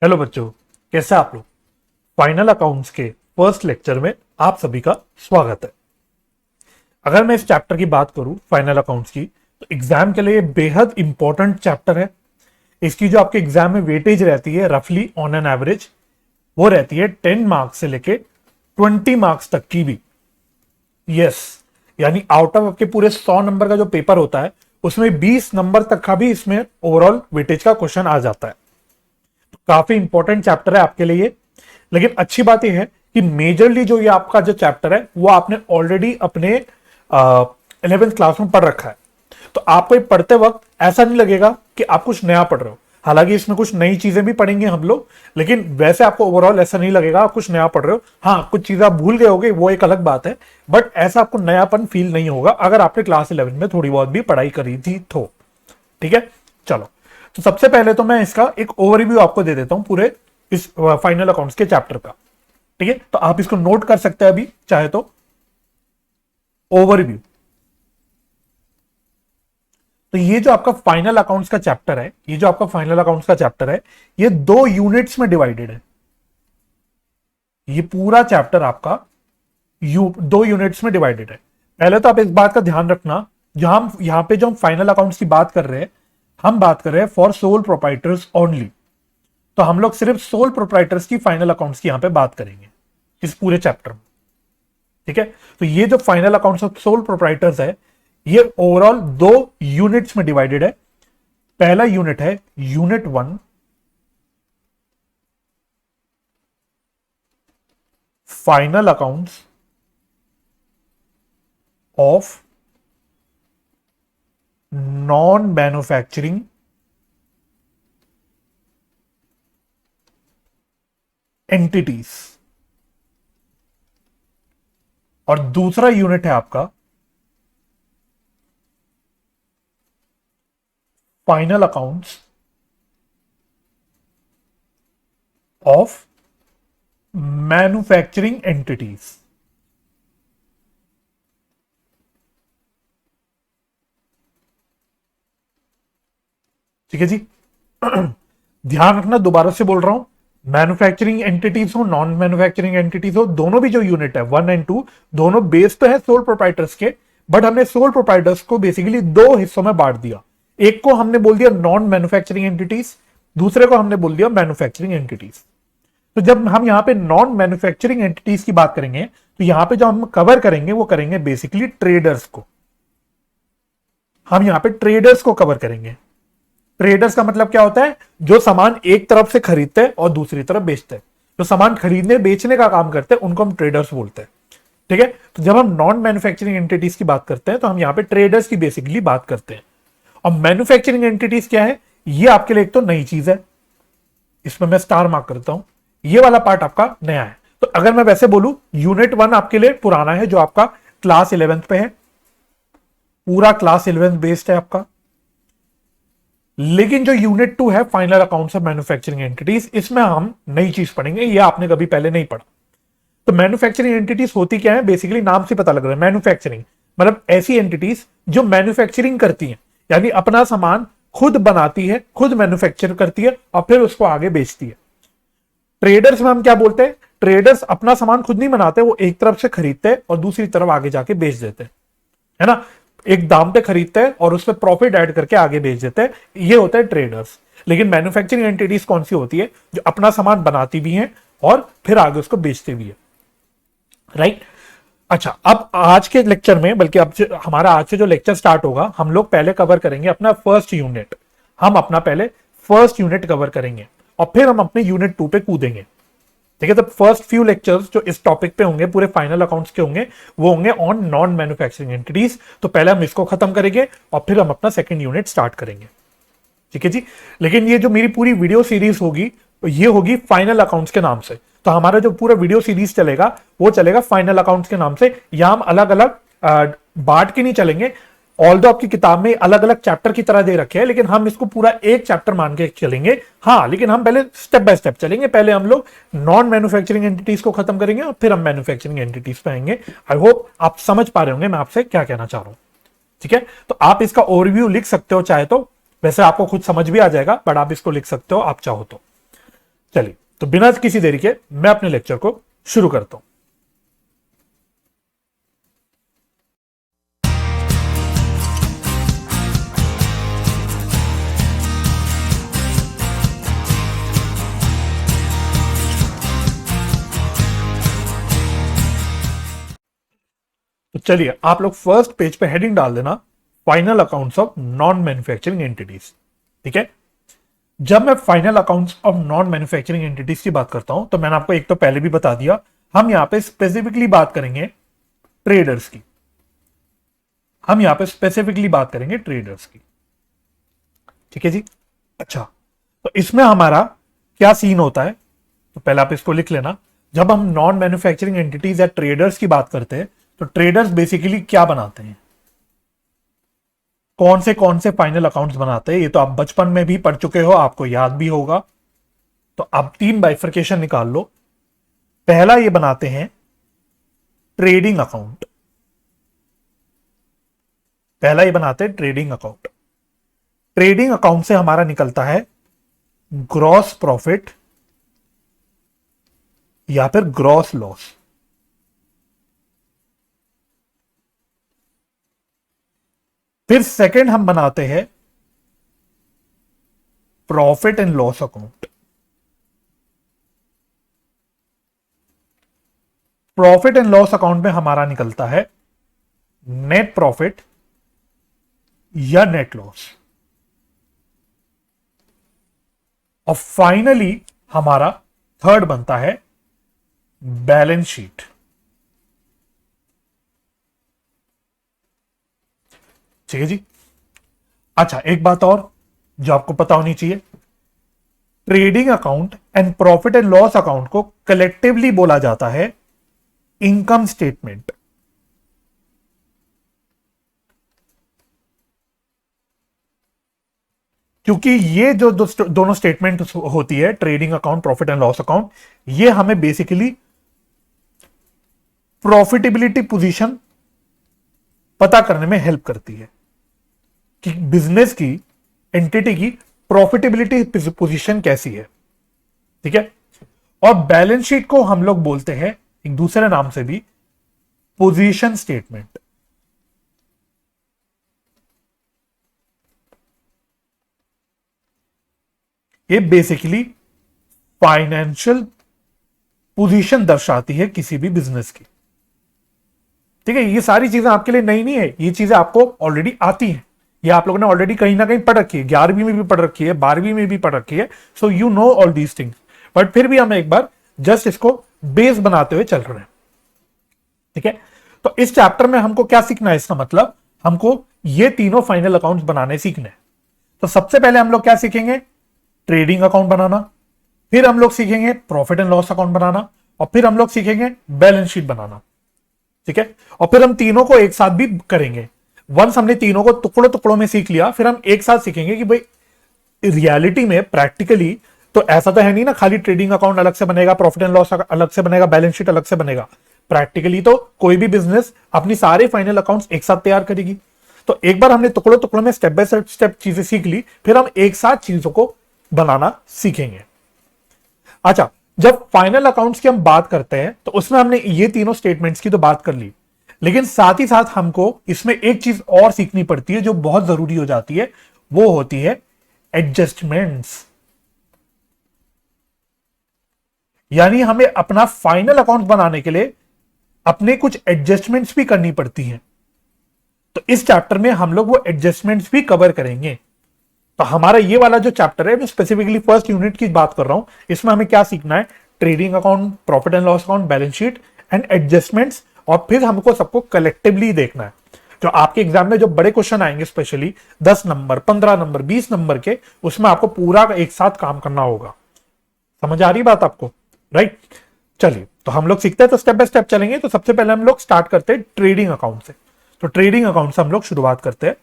Hello बच्चों, कैसे आप लोग। फाइनल अकाउंट्स के फर्स्ट लेक्चर में आप सभी का स्वागत है। अगर मैं इस चैप्टर की बात करूं फाइनल अकाउंट्स की, तो एग्जाम के लिए बेहद इंपॉर्टेंट चैप्टर है। इसकी जो आपके एग्जाम में वेटेज रहती है रफली ऑन एन एवरेज, वो रहती है 10 मार्क्स से लेके 20 मार्क्स तक की भी। यस, यानी आउट ऑफ आपके पूरे 100 नंबर का जो पेपर होता है उसमें 20 नंबर तक का भी इसमें ओवरऑल वेटेज का क्वेश्चन आ जाता है। काफी इंपॉर्टेंट चैप्टर है आपके लिए। लेकिन अच्छी बात यह है कि मेजरली जो ये आपका जो चैप्टर है वो आपने ऑलरेडी अपने 11th क्लास में पढ़ रखा है। तो आपको ये पढ़ते वक्त ऐसा नहीं लगेगा कि आप कुछ नया पढ़ रहे हो। हालांकि इसमें कुछ नई चीजें भी पढ़ेंगे हम लोग, लेकिन वैसे आपको ओवरऑल ऐसा नहीं लगेगा आप कुछ नया पढ़ रहे हो। हाँ, कुछ चीजें आप भूल गए होगे, वो एक अलग बात है, बट ऐसा आपको नयापन फील नहीं होगा अगर आपने क्लास 11 में थोड़ी बहुत भी पढ़ाई करी थी तो। ठीक है, चलो। तो सबसे पहले तो मैं इसका एक ओवरव्यू आपको दे देता हूं पूरे इस फाइनल अकाउंट्स के चैप्टर का। ठीक है, तो आप इसको नोट कर सकते हैं अभी चाहे तो। ओवरव्यू। तो ये जो आपका फाइनल अकाउंट्स का चैप्टर है, ये 2 यूनिट्स में डिवाइडेड है। ये पूरा चैप्टर आपका 2 यूनिट्स में डिवाइडेड है। पहले तो आप इस बात का ध्यान रखना, यहां पे जो हम फाइनल अकाउंट्स की बात कर रहे हैं, हम बात कर रहे हैं फॉर सोल प्रोप्राइटर्स ओनली। तो हम लोग सिर्फ सोल प्रोप्राइटर्स की फाइनल अकाउंट्स की यहां पे बात करेंगे इस पूरे चैप्टर में। ठीक है, तो ये जो final accounts of sole proprietors है, ये ओवरऑल 2 यूनिट्स में डिवाइडेड है। पहला यूनिट है unit 1, final accounts of non manufacturing entities. और दूसरा यूनिट है आपका final accounts of manufacturing entities. ठीक है जी। ध्यान रखना, दोबारा से बोल रहा हूं, मैन्युफैक्चरिंग एंटिटीज हो नॉन मैन्युफैक्चरिंग एंटिटीज हो, दोनों भी जो यूनिट है 1 एंड 2, दोनों बेस तो है सोल प्रोप्राइटर्स के, बट हमने सोल प्रोप्राइटर्स को बेसिकली 2 हिस्सों में बांट दिया। एक को हमने बोल दिया नॉन मैन्युफैक्चरिंग एंटिटीज, दूसरे को हमने बोल दिया मैन्युफैक्चरिंग एंटिटीज। तो जब हम यहां पे नॉन मैन्युफैक्चरिंग एंटिटीज की बात करेंगे, तो यहां पे जो हम कवर करेंगे वो करेंगे बेसिकली ट्रेडर्स को। हम यहां पे ट्रेडर्स को कवर करेंगे। ट्रेडर्स का मतलब क्या होता है? जो सामान एक तरफ से खरीदते हैं और दूसरी तरफ बेचते हैं, जो सामान खरीदने बेचने का काम करते हैं, उनको हम ट्रेडर्स बोलते हैं। ठीक है, तो जब हम नॉन मैन्युफैक्चरिंग एंटिटीज की बात करते हैं तो हम यहां पे ट्रेडर्स की बेसिकली बात करते हैं। और मैन्युफैक्चरिंग एंटिटीज क्या है? ये आपके लिए एक तो नई चीज है, इसमें मैं स्टार मार्क करता हूं, ये वाला पार्ट आपका नया है। तो अगर मैं वैसे बोलूं, यूनिट 1 आपके लिए पुराना है, जो आपका क्लास 11th पे है, पूरा क्लास 11th बेस्ड है आपका। लेकिन जो यूनिट 2 है final accounts of manufacturing entities, इसमें हम नई चीज पढ़ेंगे, ये आपने कभी पहले नहीं पढ़ा। तो मैन्युफैक्चरिंग एंटिटीज होती क्या है? बेसिकली नाम से पता लग रहा है, मैन्युफैक्चरिंग मतलब ऐसी एंटिटीज जो मैन्युफैक्चरिंग करती हैं, यानी अपना सामान खुद बनाती है, खुद मैन्युफैक्चर करती है और फिर उसको आगे बेचती है। ट्रेडर्स में हम क्या बोलते हैं? ट्रेडर्स अपना सामान खुद नहीं बनाते, वो एक तरफ से खरीदते हैं और दूसरी तरफ आगे जाके बेच देते हैं, है ना। एक दाम पे खरीदते हैं और उसमें प्रॉफिट ऐड करके आगे बेच देते हैं, ये होता है ट्रेडर्स। लेकिन मैन्युफैक्चरिंग एंटिटीज कौन सी होती है? जो अपना सामान बनाती भी हैं और फिर आगे उसको बेचते भी है, राइट। अच्छा, अब आज के लेक्चर में, बल्कि अब हमारा आज से जो लेक्चर स्टार्ट होगा, हम लोग पहले कवर करेंगे अपना फर्स्ट यूनिट। हम अपना पहले फर्स्ट यूनिट कवर करेंगे और फिर हम अपने यूनिट 2 पे कूदेंगे। ठीक है, तो फर्स्ट फ्यू लेक्चर्स जो इस टॉपिक पे होंगे, पूरे फाइनल अकाउंट्स के होंगे, वो होंगे ऑन नॉन मैन्युफैक्चरिंग एंटिटीज। तो पहले हम इसको खत्म करेंगे और फिर हम अपना सेकंड यूनिट स्टार्ट करेंगे। ठीक है जी। लेकिन ये जो मेरी पूरी वीडियो सीरीज होगी, ये होगी फाइनल अकाउंट्स के नाम से। तो हमारा जो पूरा वीडियो सीरीज चलेगा वो चलेगा फाइनल अकाउंट्स के नाम से। यहां हम अलग अलग बांट के नहीं चलेंगे, ऑल्दो आपकी किताब में अलग अलग चैप्टर की तरह दे रखे हैं, लेकिन हम इसको पूरा एक चैप्टर मान के चलेंगे। हाँ, लेकिन हम पहले स्टेप बाय स्टेप चलेंगे। पहले हम लोग नॉन मैन्युफैक्चरिंग एंटिटीज को खत्म करेंगे और फिर हम मैन्युफैक्चरिंग एंटिटीज पे आएंगे। आई होप आप समझ पा रहे होंगे मैं आपसे क्या कहना चाह रहा हूं। ठीक है, तो आप इसका ओवरव्यू लिख सकते हो चाहे तो, वैसे आपको खुद समझ भी आ जाएगा, बट आप इसको लिख सकते हो आप चाहो तो। चलिए, तो बिना किसी देरी के मैं अपने लेक्चर को शुरू करता हूं। तो चलिए, आप लोग फर्स्ट पेज पे हेडिंग डाल देना, final accounts of non manufacturing entities. ठीक है, जब मैं final accounts of non manufacturing entities की बात करता हूं, तो मैंने आपको एक तो पहले भी बता दिया, हम यहां पे स्पेसिफिकली बात करेंगे ट्रेडर्स की। हम यहां पे स्पेसिफिकली बात करेंगे ट्रेडर्स की। ठीक है जी। अच्छा, तो इसमें हमारा क्या सीन होता है, तो पहले आप इसको लिख लेना। जब हम नॉन मैन्युफैक्चरिंग एंटिटीज या ट्रेडर्स की बात करते हैं, तो ट्रेडर्स बेसिकली क्या बनाते हैं, कौन से फाइनल अकाउंट्स बनाते हैं, ये तो आप बचपन में भी पढ़ चुके हो, आपको याद भी होगा। तो अब 3 बाइफर्केशन निकाल लो। पहला ये बनाते हैं ट्रेडिंग अकाउंट, पहला ये बनाते हैं ट्रेडिंग अकाउंट। ट्रेडिंग अकाउंट से हमारा निकलता है ग्रॉस प्रॉफिट या फिर ग्रॉस लॉस। फिर सेकंड हम बनाते हैं profit and loss account. Profit and loss account में हमारा निकलता है नेट प्रॉफिट या नेट लॉस। और फाइनली हमारा थर्ड बनता है बैलेंस शीट। ठीक है जी। अच्छा, एक बात और जो आपको पता होनी चाहिए, trading account and profit and loss account को कलेक्टिवली बोला जाता है इनकम स्टेटमेंट। क्योंकि ये जो दोनों स्टेटमेंट होती है, trading account, profit and loss account, ये हमें बेसिकली प्रॉफिटेबिलिटी पोजीशन पता करने में हेल्प करती है कि बिजनेस की, एंटिटी की प्रॉफिटेबिलिटी पोजीशन कैसी है। ठीक है। और बैलेंस शीट को हम लोग बोलते हैं एक दूसरे नाम से भी पोजीशन स्टेटमेंट। ये बेसिकली फाइनेंशियल पोजीशन दर्शाती है किसी भी बिजनेस की। ठीक है, ये सारी चीजें आपके लिए नई नहीं है, ये चीजें आपको ऑलरेडी आती हैं, ये आप लोगों ने ऑलरेडी कहीं ना कहीं पढ़ रखी है, 11वीं में भी पढ़ रखी है, 12वीं में भी पढ़ रखी है। So you know all these things, but फिर भी हम एक बार जस्ट इसको बेस बनाते हुए चल रहे हैं। ठीक है, तो इस चैप्टर में हमको क्या सीखना है, इसका मतलब हमको ये तीनों फाइनल अकाउंट्स बनाने सीखने हैं। तो सबसे पहले हम लोग क्या सीखेंगे, ट्रेडिंग अकाउंट बनाना, फिर हम लोग सीखेंगे प्रॉफिट एंड लॉस अकाउंट बनाना, और फिर हम लोग सीखेंगे बैलेंस शीट बनाना। ठीक है, और फिर हम तीनों को एक साथ भी करेंगे। वंस हमने तीनों को टुकड़ों टुकड़ों में सीख लिया, फिर हम एक साथ सीखेंगे कि भाई रियलिटी में प्रैक्टिकली तो ऐसा तो है नहीं ना, खाली ट्रेडिंग अकाउंट अलग से बनेगा, प्रॉफिट एंड लॉस अलग से बनेगा, बैलेंस शीट अलग से बनेगा। प्रैक्टिकली तो कोई भी बिजनेस अपनी सारे फाइनल अकाउंट्स एक साथ तैयार करेगी। तो एक बार हमने टुकड़ों टुकड़ों में स्टेप बाय स्टेप चीजें सीख ली, फिर हम एक साथ चीजों को बनाना सीखेंगे। अच्छा, जब फाइनल अकाउंट्स की हम बात करते हैं तो उसमें हमने ये तीनों स्टेटमेंट्स की तो बात कर ली, लेकिन साथ ही साथ हमको इसमें एक चीज और सीखनी पड़ती है जो बहुत जरूरी हो जाती है, वो होती है एडजस्टमेंट्स। यानी हमें अपना फाइनल अकाउंट बनाने के लिए अपने कुछ एडजस्टमेंट्स भी करनी पड़ती हैं। तो इस चैप्टर में हम लोग वो एडजस्टमेंट्स भी कवर करेंगे। तो हमारा ये वाला जो चैप्टर है, मैं स्पेसिफिकली फर्स्ट यूनिट की बात कर रहा हूं, इसमें हमें क्या सीखना है, trading account, profit and loss account, balance sheet and adjustments. और फिर हमको सबको कलेक्टिवली देखना है। जो आपके एग्जाम में जो बड़े क्वेश्चन आएंगे, स्पेशली 10 नंबर, 15 नंबर, 20 नंबर के, उसमें आपको पूरा एक साथ काम करना होगा। समझ आ रही बात आपको, राइट? चलिए, तो हम लोग सीखते हैं, तो स्टेप बाय स्टेप चलेंगे। तो सबसे पहले हम लोग स्टार्ट करते हैं ट्रेडिंग अकाउंट से। तो ट्रेडिंग अकाउंट से हम लोग शुरुआत करते हैं,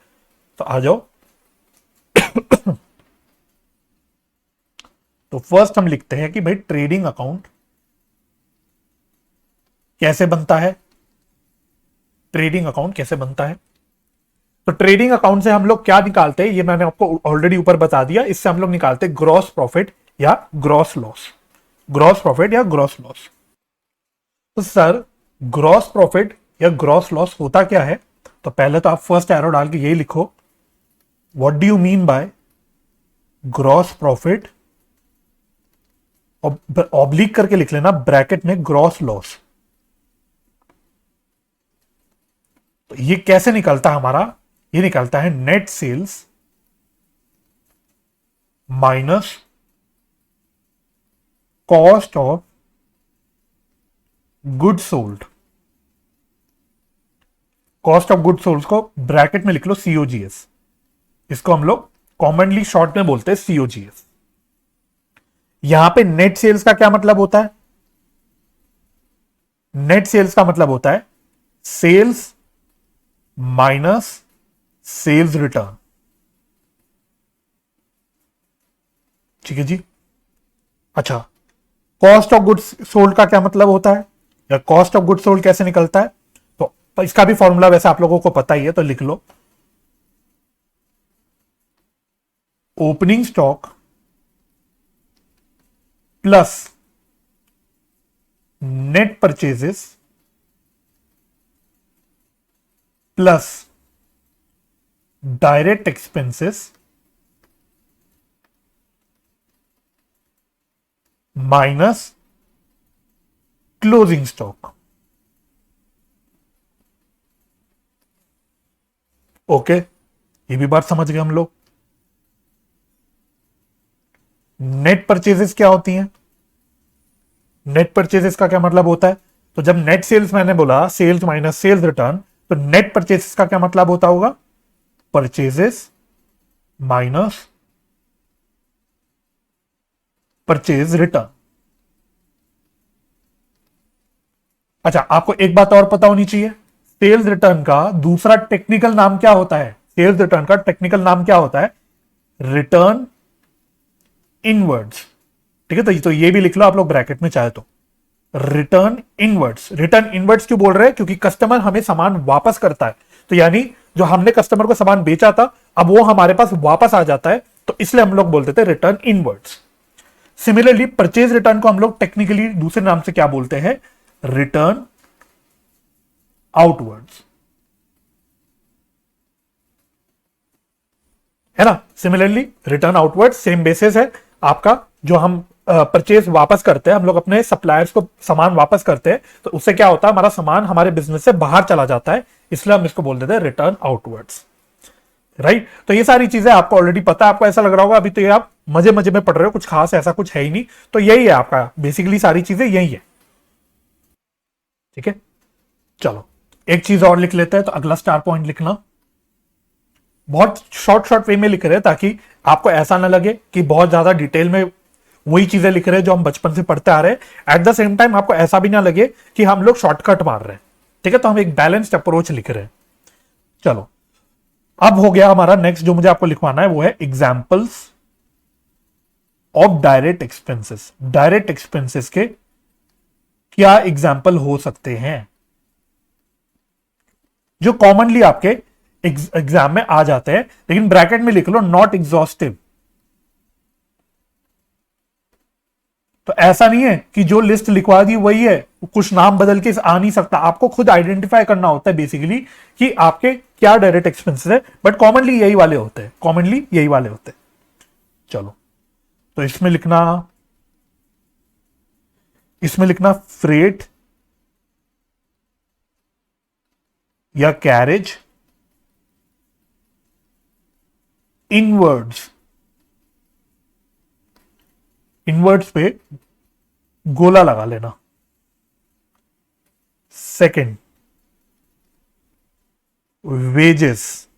तो आ जाओ। तो फर्स्ट हम लिखते हैं कि भाई ट्रेडिंग अकाउंट कैसे बनता है। ट्रेडिंग अकाउंट कैसे बनता है, तो ट्रेडिंग अकाउंट से हम लोग क्या निकालते हैं, ये मैंने आपको ऑलरेडी ऊपर बता दिया। इससे हम लोग निकालते हैं ग्रॉस प्रॉफिट या ग्रॉस लॉस। ग्रॉस प्रॉफिट या ग्रॉस लॉस। तो सर ग्रॉस प्रॉफिट या ग्रॉस लॉस होता क्या है? तो पहले तो आप फर्स्ट एरो डाल के यही लिखो, what do you mean by gross profit, और ऑब्लिक करके लिख लेना ब्रैकेट में ग्रॉस लॉस। तो ये कैसे निकलता है हमारा? ये निकलता है net sales minus cost of good sold. Cost of good sold को ब्रैकेट में लिख लो सीओजीएस। इसको हम लोग कॉमनली शॉर्ट में बोलते हैं सीओजीएस। यहां पे नेट सेल्स का क्या मतलब होता है? नेट सेल्स का मतलब होता है सेल्स माइनस सेल्स रिटर्न। ठीक है जी। अच्छा, कॉस्ट ऑफ गुड्स सोल्ड का क्या मतलब होता है, या कॉस्ट ऑफ गुड्स सोल्ड कैसे निकलता है? तो इसका भी फॉर्मूला वैसे आप लोगों को पता ही है, तो लिख लो opening stock plus net purchases plus direct expenses minus closing stock. Okay, ये भी बात समझ गए हम लोग। नेट परचेजेस क्या होती हैं? नेट परचेजेस का क्या मतलब होता है? तो जब नेट सेल्स मैंने बोला सेल्स माइनस सेल्स रिटर्न, तो नेट परचेजेस का क्या मतलब होता होगा? Purchases minus purchase return. अच्छा, आपको एक बात और पता होनी चाहिए, सेल्स रिटर्न का दूसरा टेक्निकल नाम क्या होता है? सेल्स रिटर्न का टेक्निकल नाम क्या होता है? Return inwards. ठीक है, तो ये भी लिख लो आप लोग ब्रैकेट में चाहे तो, रिटर्न इनवर्ड्स। रिटर्न इनवर्ड्स क्यों बोल रहे हैं? क्योंकि कस्टमर हमें सामान वापस करता है, तो यानी जो हमने कस्टमर को सामान बेचा था अब वो हमारे पास वापस आ जाता है, तो इसलिए हम लोग बोलते थे return inwards. Similarly purchase return को हम लोग टेक्निकली दूसरे नाम से क्या बोलते हैं? रिटर्न आउटवर्ड्स, है ना। Similarly return outward same basis है आपका। जो हम परचेज वापस करते हैं, हम लोग अपने सप्लायर्स को सामान वापस करते हैं, तो उससे क्या होता है? हमारा सामान हमारे बिजनेस से बाहर चला जाता है, इसलिए हम इसको बोल देते हैं रिटर्न आउटवर्ड्स। राइट, तो ये सारी चीजें आपको ऑलरेडी पता है। आपको ऐसा लग रहा होगा अभी तो ये आप मजे मजे में पढ़ रहे हो, कुछ खास ऐसा कुछ है ही नहीं। तो यही है आपका, बेसिकली सारी चीजें यही है। ठीक है, चलो एक चीज और लिख लेते हैं। तो अगला स्टार पॉइंट लिखना बहुत शॉर्ट शॉर्ट वे में लिख रहे हैं, ताकि आपको ऐसा ना लगे कि बहुत ज्यादा डिटेल में वही चीजें लिख रहे हैं जो हम बचपन से पढ़ते आ रहे हैं। एट द सेम टाइम आपको ऐसा भी ना लगे कि हम लोग शॉर्टकट मार रहे हैं। ठीक है, तो हम एक बैलेंस्ड अप्रोच लिख रहे हैं। चलो, अब हो गया हमारा नेक्स्ट जो मुझे आपको लिखवाना है वो है examples of direct expenses. Direct expenses के क्या एग्जाम्पल हो सकते हैं जो कॉमनली आपके एग्जाम में आ जाते हैं, लेकिन ब्रैकेट में लिख लो नॉट एग्जॉस्टिव। तो ऐसा नहीं है कि जो लिस्ट लिखवा दी वही है, कुछ नाम बदल के आ नहीं सकता। आपको खुद आइडेंटिफाई करना होता है बेसिकली कि आपके क्या डायरेक्ट एक्सपेंसेस है, बट कॉमनली यही वाले होते हैं, कॉमनली यही वाले होते हैं। चलो, तो इसमें लिखना फ्रेट या कैरेज इनवर्ड्स। इनवर्ड्स पे गोला लगा लेना। सेकंड, वेजेस,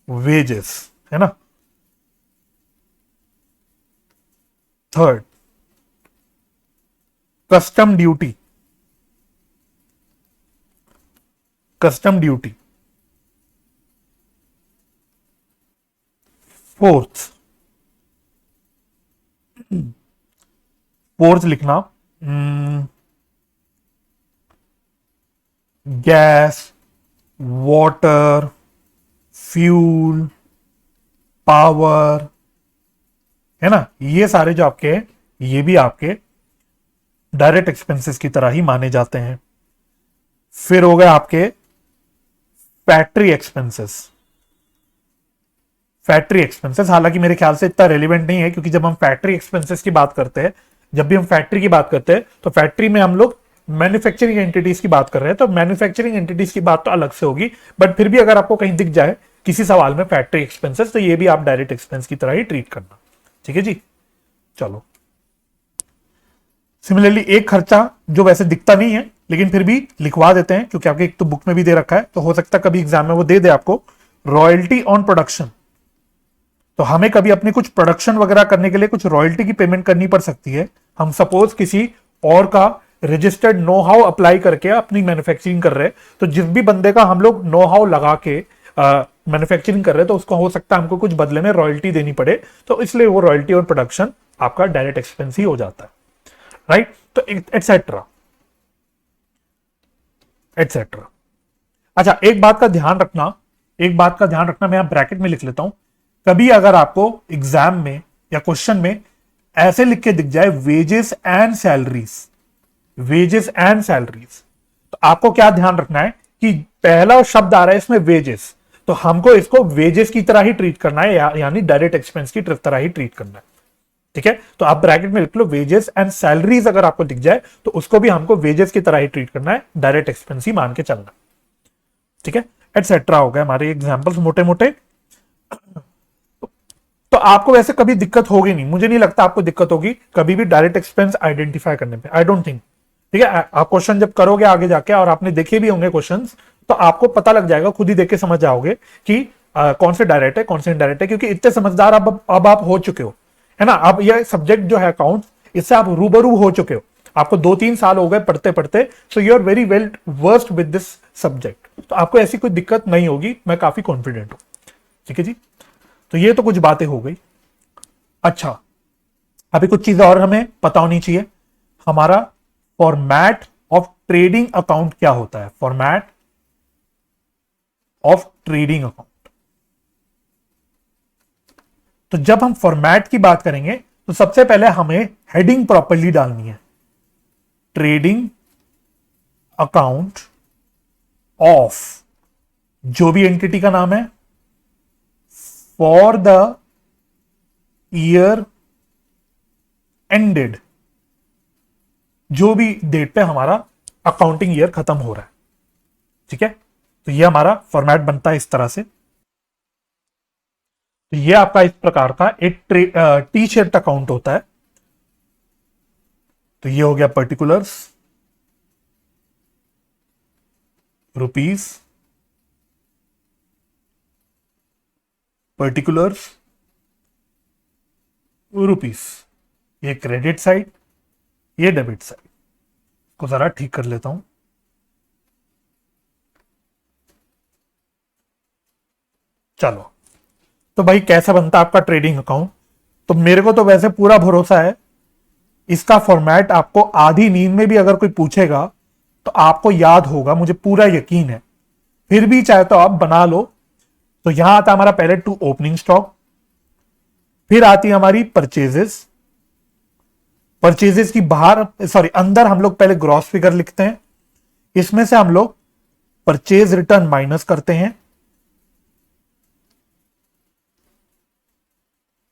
वेजेस, है ना। Third, custom duty, custom duty. Fourth, fourth लिखना गैस, वाटर, फ्यूल, पावर, है ना। ये सारे जो आपके हैं ये भी आपके डायरेक्ट एक्सपेंसेस की तरह ही माने जाते हैं। फिर हो गए आपके फैक्ट्री एक्सपेंसेस। फैक्ट्री एक्सपेंसेस हालांकि मेरे ख्याल से इतना रेलिवेंट नहीं है, क्योंकि जब हम फैक्ट्री एक्सपेंसेस की बात करते हैं, जब भी हम फैक्ट्री की बात करते हैं तो फैक्ट्री में हम लोग मैन्युफैक्चरिंग एंटिटीज की बात कर रहे हैं, तो मैन्युफैक्चरिंग एंटिटीज की बात तो अलग से होगी। बट फिर भी अगर आपको कहीं दिख जाए किसी सवाल में फैक्ट्री एक्सपेंसेस, तो ये भी आप डायरेक्ट एक्सपेंस की तरह ही ट्रीट करना। ठीक है जी, चलो। सिमिलरली एक खर्चा जो वैसे दिखता नहीं है लेकिन फिर भी लिखवा देते हैं, क्योंकि आपके एक तो बुक में भी दे रखा है, तो हो सकता है कभी एग्जाम में वो दे दे आपको, रॉयल्टी ऑन प्रोडक्शन। तो हमें कभी अपने कुछ प्रोडक्शन वगैरह करने के लिए कुछ रॉयल्टी की पेमेंट करनी पड़ सकती है। हम सपोज किसी और का रजिस्टर्ड नो हाउ अप्लाई करके अपनी मैन्युफैक्चरिंग कर रहे हैं, तो जिस भी बंदे का हम लोग नो हाउ लगा के मैन्युफैक्चरिंग कर रहे हैं, तो उसको हो सकता है हमको कुछ बदले में रॉयल्टी देनी पड़े, तो इसलिए वो रॉयल्टी और प्रोडक्शन आपका डायरेक्ट एक्सपेंस ही हो जाता है, राइट। तो एटसेट्रा एटसेट्रा। अच्छा, एक बात का ध्यान रखना, एक बात का ध्यान रखना, मैं यहां ब्रैकेट में लिख लेता हूं। कभी अगर आपको एग्जाम में या क्वेश्चन में ऐसे लिख के दिख जाए wages and salaries, wages and salaries, तो आपको क्या ध्यान रखना है कि पहला शब्द आ रहा है इसमें वेजेस, तो हमको इसको वेजेस की तरह ही ट्रीट करना है, यानी डायरेक्ट एक्सपेंस की तरह ही ट्रीट करना है। ठीक है, तो आप ब्रैकेट में लिख लो वेजेस एंड सैलरीज, अगर आपको दिख जाए तो उसको भी हमको वेजेस की तरह ही ट्रीट करना है, डायरेक्ट एक्सपेंस ही मान के चलना। ठीक है, एटसेट्रा हो गए हमारे एग्जांपल्स मोटे मोटे। तो आपको वैसे कभी दिक्कत होगी नहीं, मुझे नहीं लगता आपको दिक्कत होगी कभी भी डायरेक्ट एक्सपेंस आइडेंटिफाई करने पे, आई डोंट थिंक। ठीक है, आप क्वेश्चन जब करोगे आगे जाके और आपने देखे भी होंगे क्वेश्चंस, तो आपको पता लग जाएगा, खुद ही देख के समझ जाओगे कि कौन से डायरेक्ट है कौन से इनडायरेक्ट है, क्योंकि इतने समझदार अब आप हो चुके हो, है ना। अब ये सब्जेक्ट जो है अकाउंट, इससे आप रूबरू हो चुके हो, आपको 2-3 साल हो गए पढ़ते पढ़ते, so you are very well versed with this subject, तो आपको ऐसी कोई दिक्कत नहीं होगी, मैं काफी कॉन्फिडेंट हूं। ठीक है जी, तो ये तो कुछ बातें हो गई। अच्छा, अभी कुछ चीजें और हमें पता होनी चाहिए। हमारा फॉर्मेट ऑफ ट्रेडिंग अकाउंट क्या होता है, फॉर्मेट ऑफ ट्रेडिंग अकाउंट। तो जब हम फॉर्मेट की बात करेंगे तो सबसे पहले हमें हेडिंग प्रॉपरली डालनी है, ट्रेडिंग अकाउंट ऑफ जो भी एंटिटी का नाम है, फॉर द ईयर एंडेड, जो भी डेट पे हमारा अकाउंटिंग ईयर खत्म हो रहा है। ठीक है, तो ये हमारा फॉर्मेट बनता है इस तरह से। तो ये आपका इस प्रकार का एक टी शेप्ड अकाउंट होता है। तो ये हो गया पर्टिकुलर्स, रुपीस, पर्टिकुलर्स, रुपीस, ये क्रेडिट साइड, ये डेबिट साइड। को जरा ठीक कर लेता हूं। चलो, तो भाई कैसा बनता है आपका ट्रेडिंग अकाउंट। तो मेरे को तो वैसे पूरा भरोसा है, इसका फॉर्मेट आपको आधी नींद में भी अगर कोई पूछेगा तो आपको याद होगा, मुझे पूरा यकीन है। फिर भी चाहे तो आप बना लो। तो यहां आता हमारा पहले टू ओपनिंग स्टॉक, फिर आती है हमारी परचेजेस। परचेजेस की बाहर अंदर हम लोग पहले ग्रॉस फिगर लिखते हैं, इसमें से हम लोग परचेज रिटर्न माइनस करते हैं,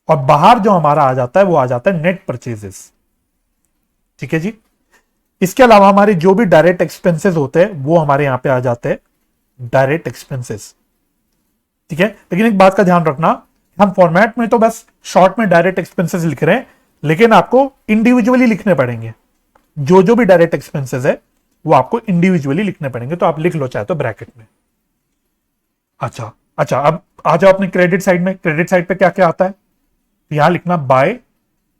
और बाहर जो हमारा आ जाता है वो आ जाता है नेट परचेजेस। ठीक है जी, इसके अलावा हमारे जो भी डायरेक्ट एक्सपेंसेस होते हैं वो हमारे यहां पे आ जाते हैं डायरेक्ट एक्सपेंसेस। ठीक है, लेकिन एक बात का ध्यान रखना, हम फॉर्मेट में तो बस शॉर्ट में डायरेक्ट एक्सपेंसेस लिख रहे हैं, लेकिन आपको इंडिविजुअली लिखने पड़ेंगे। जो जो भी डायरेक्ट एक्सपेंसेस है वो आपको इंडिविजुअली लिखने पड़ेंगे, तो आप लिख लो चाहे तो ब्रैकेट में। अच्छा अच्छा, अब आ जाओ अपने क्रेडिट साइड में। क्रेडिट साइड पे क्या क्या आता है, यहां लिखना बाय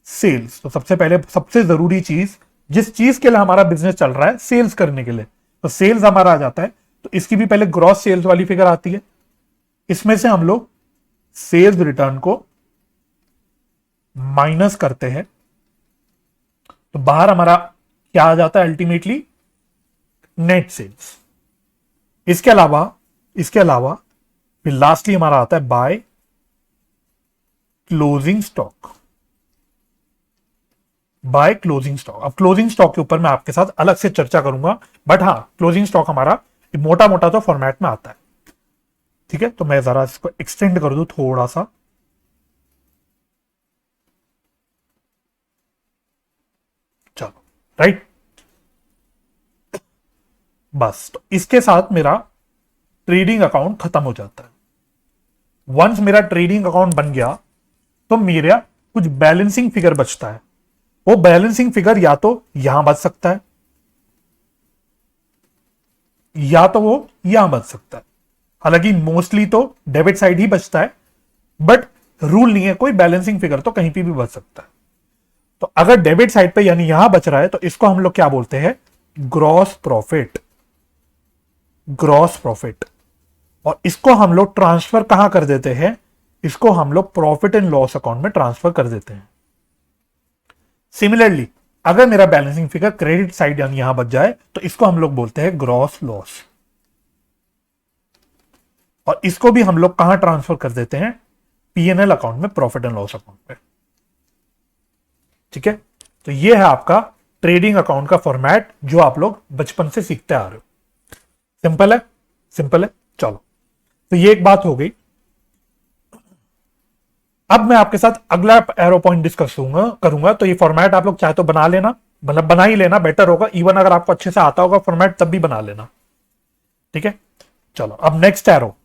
सेल्स। तो सबसे पहले सबसे जरूरी चीज, जिस चीज के लिए हमारा बिजनेस चल रहा है, सेल्स करने के लिए, तो सेल्स हमारा आ जाता है। तो इसकी भी पहले ग्रॉस सेल्स वाली फिगर आती है, इसमें से हम लोग सेल्स रिटर्न को माइनस करते हैं, तो बाहर हमारा क्या आ जाता है अल्टीमेटली, नेट सेल्स। इसके अलावा फिर लास्टली हमारा आता है by closing stock. By closing stock. अब क्लोजिंग स्टॉक के ऊपर मैं आपके साथ अलग से चर्चा करूंगा, बट हाँ क्लोजिंग स्टॉक हमारा मोटा मोटा तो फॉर्मेट में आता है। ठीक है, तो मैं जरा इसको एक्सटेंड कर दूं थोड़ा सा। चलो, राइट, बस तो इसके साथ मेरा ट्रेडिंग अकाउंट खत्म हो जाता है। वंस मेरा ट्रेडिंग अकाउंट बन गया तो मेरा कुछ बैलेंसिंग फिगर बचता है। वो बैलेंसिंग फिगर या तो यहां बच सकता है या तो वो यहां बच सकता है। हालांकि मोस्टली तो डेबिट साइड ही बचता है, बट रूल नहीं है, कोई बैलेंसिंग फिगर तो कहीं पे भी बच सकता है। तो अगर डेबिट साइड पे यानी यहां बच रहा है तो इसको हम लोग क्या बोलते हैं, ग्रॉस प्रॉफिट। Gross profit. और इसको हम लोग ट्रांसफर कहां कर देते हैं, इसको हम लोग प्रॉफिट एंड लॉस अकाउंट में ट्रांसफर कर देते हैं। सिमिलरली अगर मेरा बैलेंसिंग फिगर क्रेडिट साइड यानी यहां बच जाए तो इसको हम लोग बोलते हैं ग्रॉस लॉस। और इसको भी हम लोग कहां ट्रांसफर कर देते हैं, पीएनएल अकाउंट में, प्रॉफिट एंड लॉस अकाउंट में। ठीक है, तो ये है आपका ट्रेडिंग अकाउंट का फॉर्मेट जो आप लोग बचपन से सीखते आ रहे हो। सिंपल है, सिंपल है। चलो, तो ये एक बात हो गई। अब मैं आपके साथ अगला एरो पॉइंट डिस्कस करूंगा। तो ये फॉर्मेट आप लोग चाहे तो बना लेना, मतलब बना ही लेना, बेटर होगा। इवन अगर आपको अच्छे से आता होगा फॉर्मेट तब भी बना लेना। ठीक है, चलो अब नेक्स्ट एरो।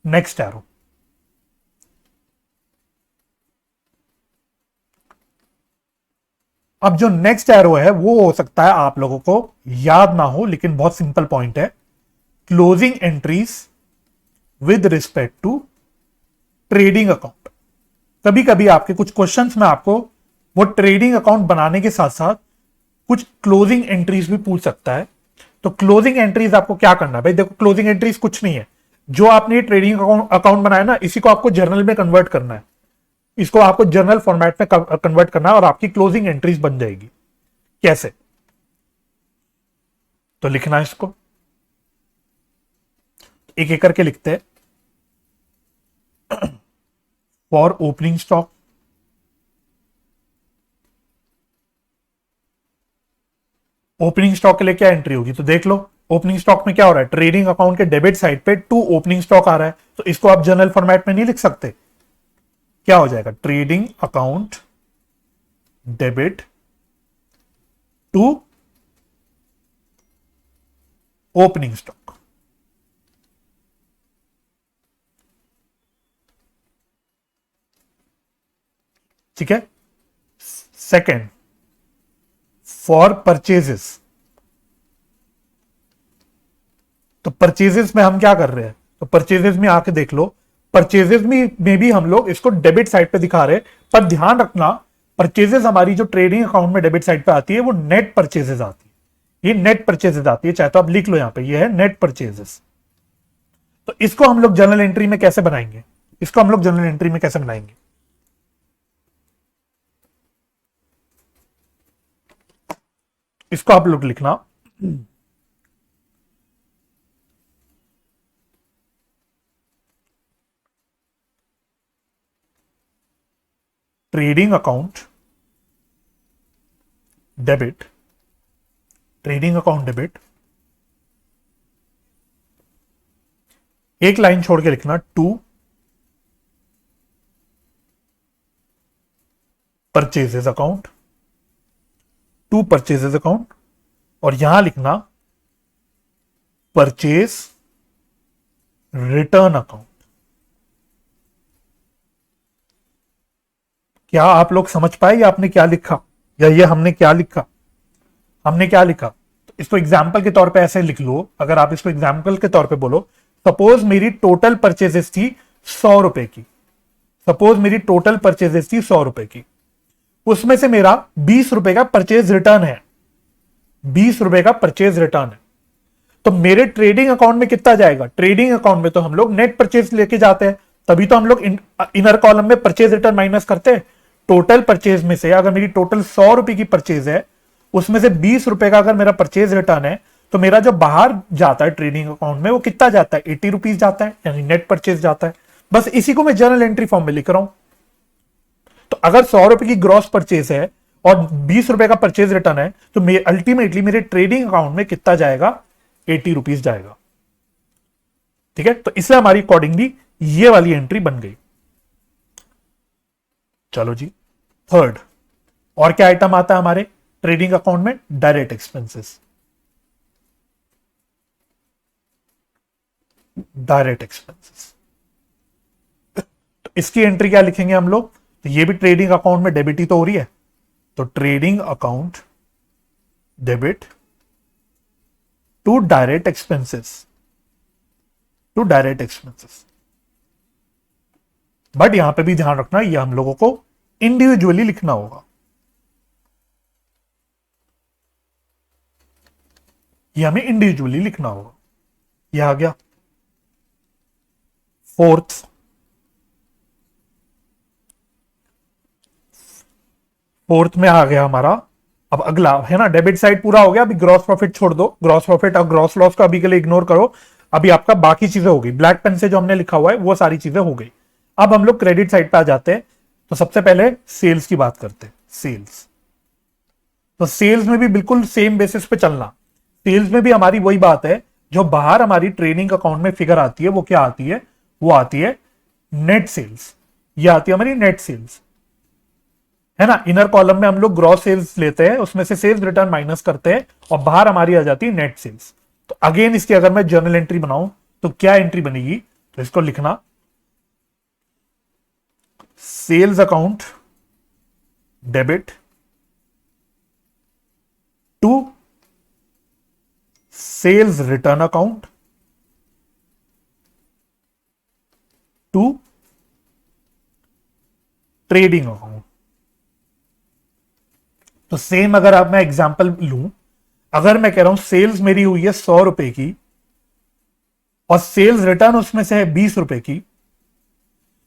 नेक्स्ट एरो, अब जो नेक्स्ट एरो है वो हो सकता है आप लोगों को याद ना हो, लेकिन बहुत सिंपल पॉइंट है। Closing entries with respect to trading account. कभी कभी आपके कुछ क्वेश्चंस में आपको वो ट्रेडिंग अकाउंट बनाने के साथ साथ कुछ क्लोजिंग एंट्रीज भी पूछ सकता है। तो क्लोजिंग एंट्रीज आपको क्या करना है भाई, देखो क्लोजिंग एंट्रीज कुछ नहीं है, जो आपने ट्रेडिंग अकाउंट बनाया ना इसी को आपको जर्नल में कन्वर्ट करना है। इसको आपको जर्नल फॉर्मेट में कन्वर्ट करना है और आपकी क्लोजिंग एंट्रीज बन जाएगी। कैसे, तो लिखना है इसको, एक एक करके लिखते हैं। For opening stock, opening stock के लिए क्या एंट्री होगी, तो देख लो ओपनिंग स्टॉक में क्या हो रहा है, ट्रेडिंग अकाउंट के डेबिट साइड पे टू ओपनिंग स्टॉक आ रहा है, तो इसको आप जर्नल फॉर्मेट में नहीं लिख सकते। क्या हो जाएगा, trading account debit to opening stock. ठीक है, सेकेंड फॉर परचेजेस। तो परचेजेस में हम क्या कर रहे हैं, तो परचेजेस में आके देख लो, परचेजेस में भी हम लोग इसको डेबिट साइड पे दिखा रहे हैं, पर ध्यान रखना परचेजेस हमारी जो ट्रेडिंग अकाउंट में डेबिट साइड पे आती है वो नेट परचेजेस आती है। ये नेट परचेजेस आती है, चाहे तो आप लिख लो यहां पे, ये है नेट परचेजेस। तो इसको हम लोग जर्नल एंट्री में कैसे बनाएंगे, इसको हम लोग जर्नल एंट्री में कैसे बनाएंगे, इसको आप लोग लिखना trading account debit, trading account debit, एक लाइन छोड़ के लिखना to purchases account, to purchases account, और यहां लिखना परचेज रिटर्न अकाउंट। क्या आप लोग समझ पाए या आपने क्या लिखा, या ये हमने क्या लिखा, हमने क्या लिखा। तो इसको एग्जाम्पल के तौर पे ऐसे लिख लो, अगर आप इसको एग्जाम्पल के तौर पे बोलो, सपोज मेरी टोटल परचेजेस थी 100 रुपए की, सपोज मेरी टोटल परचेजेस थी 100 रुपए की, उसमें से मेरा 20 रुपए का परचेज रिटर्न है, 20 रुपए का परचेज रिटर्न है। तो मेरे ट्रेडिंग अकाउंट में कितना जाएगा, ट्रेडिंग अकाउंट में तो हम लोग नेट परचेज लेके जाते हैं, तभी तो हम लोग इनर कॉलम में परचेज रिटर्न माइनस करते हैं। टोटल परचेज में से अगर मेरी टोटल 100 रुपए की परचेज है, उसमें से 20 रुपए का अगर मेरा परचेज रिटर्न है, तो मेरा जो बाहर जाता है ट्रेडिंग अकाउंट में वो कितना जाता है, 80 रुपीज जाता है, यानी नेट परचेज जाता है। बस इसी को मैं जर्नल एंट्री फॉर्म में लिख रहा हूं। तो अगर 100 रुपए की ग्रॉस परचेज है और 20 रुपए का परचेज रिटर्न है, तो अल्टीमेटली मेरे ट्रेडिंग अकाउंट में कितना जाएगा, 80 रुपीज जाएगा। ठीक है, तो इसलिए हमारी अकॉर्डिंगली ये वाली एंट्री बन गई। चलो जी, थर्ड, और क्या आइटम आता है हमारे ट्रेडिंग अकाउंट में, डायरेक्ट एक्सपेंसेस। डायरेक्ट एक्सपेंसेस, तो इसकी एंट्री क्या लिखेंगे हम लोग, तो ये भी ट्रेडिंग अकाउंट में डेबिट ही तो हो रही है, तो trading account debit to direct expenses, to direct expenses. But यहां पे भी ध्यान रखना, ये हम लोगों को इंडिविजुअली लिखना होगा, ये हमें इंडिविजुअली लिखना होगा। ये आ गया। फोर्थ, फोर्थ में आ गया हमारा, अब अगला है ना, डेबिट साइड पूरा हो गया, अभी ग्रॉस प्रॉफिट छोड़ दो, ग्रॉस प्रॉफिट और ग्रॉस लॉस का अभी के लिए इग्नोर करो। अभी आपका बाकी चीजें हो गई, ब्लैक पेन से जो हमने लिखा हुआ है वो सारी चीजें हो गई। अब हम लोग क्रेडिट साइड पे आ जाते हैं, तो सबसे पहले सेल्स की बात करते हैं। सेल्स, तो सेल्स में भी बिल्कुल सेम बेसिस पे चलना। सेल्स में भी हमारी वही बात है, जो बाहर हमारी ट्रेडिंग अकाउंट में फिगर आती है वो क्या आती है, वो आती है नेट सेल्स। ये आती है हमारी नेट सेल्स, है ना। इनर कॉलम में हम लोग ग्रॉस सेल्स लेते हैं, उसमें से सेल्स रिटर्न माइनस करते हैं और बाहर हमारी आ जाती है नेट सेल्स। तो अगेन इसकी अगर मैं जर्नल एंट्री बनाऊं तो क्या एंट्री बनेगी, तो इसको लिखना sales account debit to sales return account to trading account. तो सेम अगर आप मैं एग्जांपल लूं, अगर मैं कह रहा हूं सेल्स मेरी हुई है 100 रुपए की और सेल्स रिटर्न उसमें से है 20 रुपए की,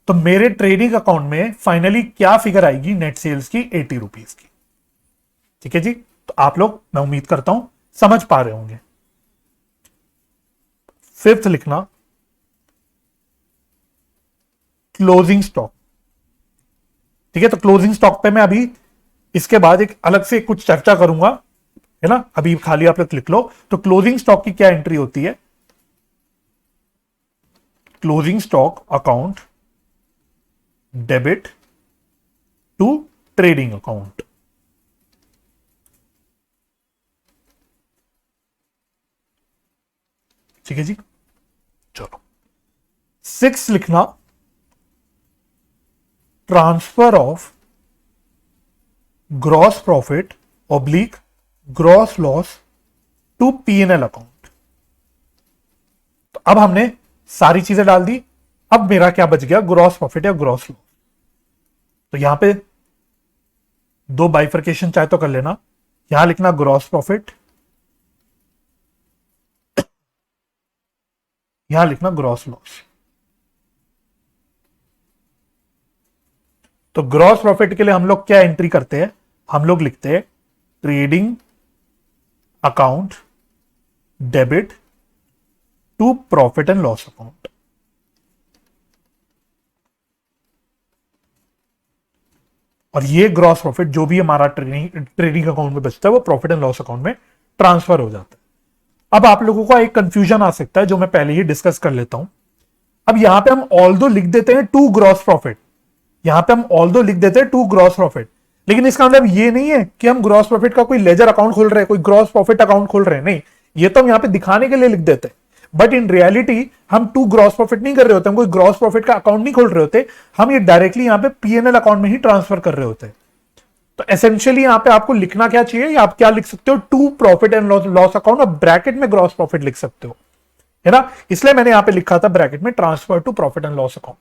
तो मेरे ट्रेडिंग अकाउंट में फाइनली क्या फिगर आएगी, नेट सेल्स की 80 रुपीज की। ठीक है जी, तो आप लोग, मैं उम्मीद करता हूं समझ पा रहे होंगे। फिफ्थ लिखना क्लोजिंग स्टॉक। ठीक है, तो क्लोजिंग स्टॉक पे मैं अभी इसके बाद एक अलग से कुछ चर्चा करूंगा, है ना। अभी खाली आप लोग लिख लो, तो क्लोजिंग स्टॉक की क्या एंट्री होती है, closing stock account debit to trading account. ठीक है जी, चलो। 6 लिखना transfer of gross profit oblique gross loss to PNL account. तो अब हमने सारी चीजें डाल दी, अब मेरा क्या बच गया, ग्रॉस प्रॉफिट या ग्रॉस लॉस। तो यहां पे दो बाइफर्केशन चाहे तो कर लेना, यहां लिखना ग्रॉस प्रॉफिट, यहां लिखना ग्रॉस लॉस। तो ग्रॉस प्रॉफिट के लिए हम लोग क्या एंट्री करते हैं, हम लोग लिखते हैं trading account debit to profit and loss account. और ये ग्रॉस प्रॉफिट जो भी हमारा ट्रेडिंग अकाउंट में बचता है वो प्रॉफिट एंड लॉस अकाउंट में ट्रांसफर हो जाता है। अब आप लोगों का एक कंफ्यूजन आ सकता है जो मैं पहले ही डिस्कस कर लेता हूं। अब यहां पे हम ऑल दो लिख देते हैं टू ग्रॉस प्रॉफिट, यहां पे हम ऑल दो लिख देते हैं टू ग्रॉस प्रॉफिट, लेकिन इसका मतलब ये नहीं है कि हम ग्रॉस प्रॉफिट का कोई लेजर अकाउंट खोल रहे हैं, कोई ग्रॉस प्रॉफिट अकाउंट खोल रहे हैं, नहीं, ये तो हम यहां पे दिखाने के लिए लिख देते हैं। बट इन रियलिटी हम टू ग्रॉस प्रॉफिट नहीं कर रहे होते, हम कोई ग्रॉस प्रॉफिट का अकाउंट नहीं खोल रहे होते, हम ये डायरेक्टली यहां पे पीएनएल अकाउंट में ही ट्रांसफर कर रहे होते हैं। तो एसेंशियली यहां पे आपको लिखना क्या चाहिए, या आप क्या लिख सकते हो, to profit and loss account, और ब्रैकेट में ग्रॉस प्रॉफिट लिख सकते हो, है ना। इसलिए मैंने यहां पे लिखा था ब्रैकेट में transfer to profit and loss account.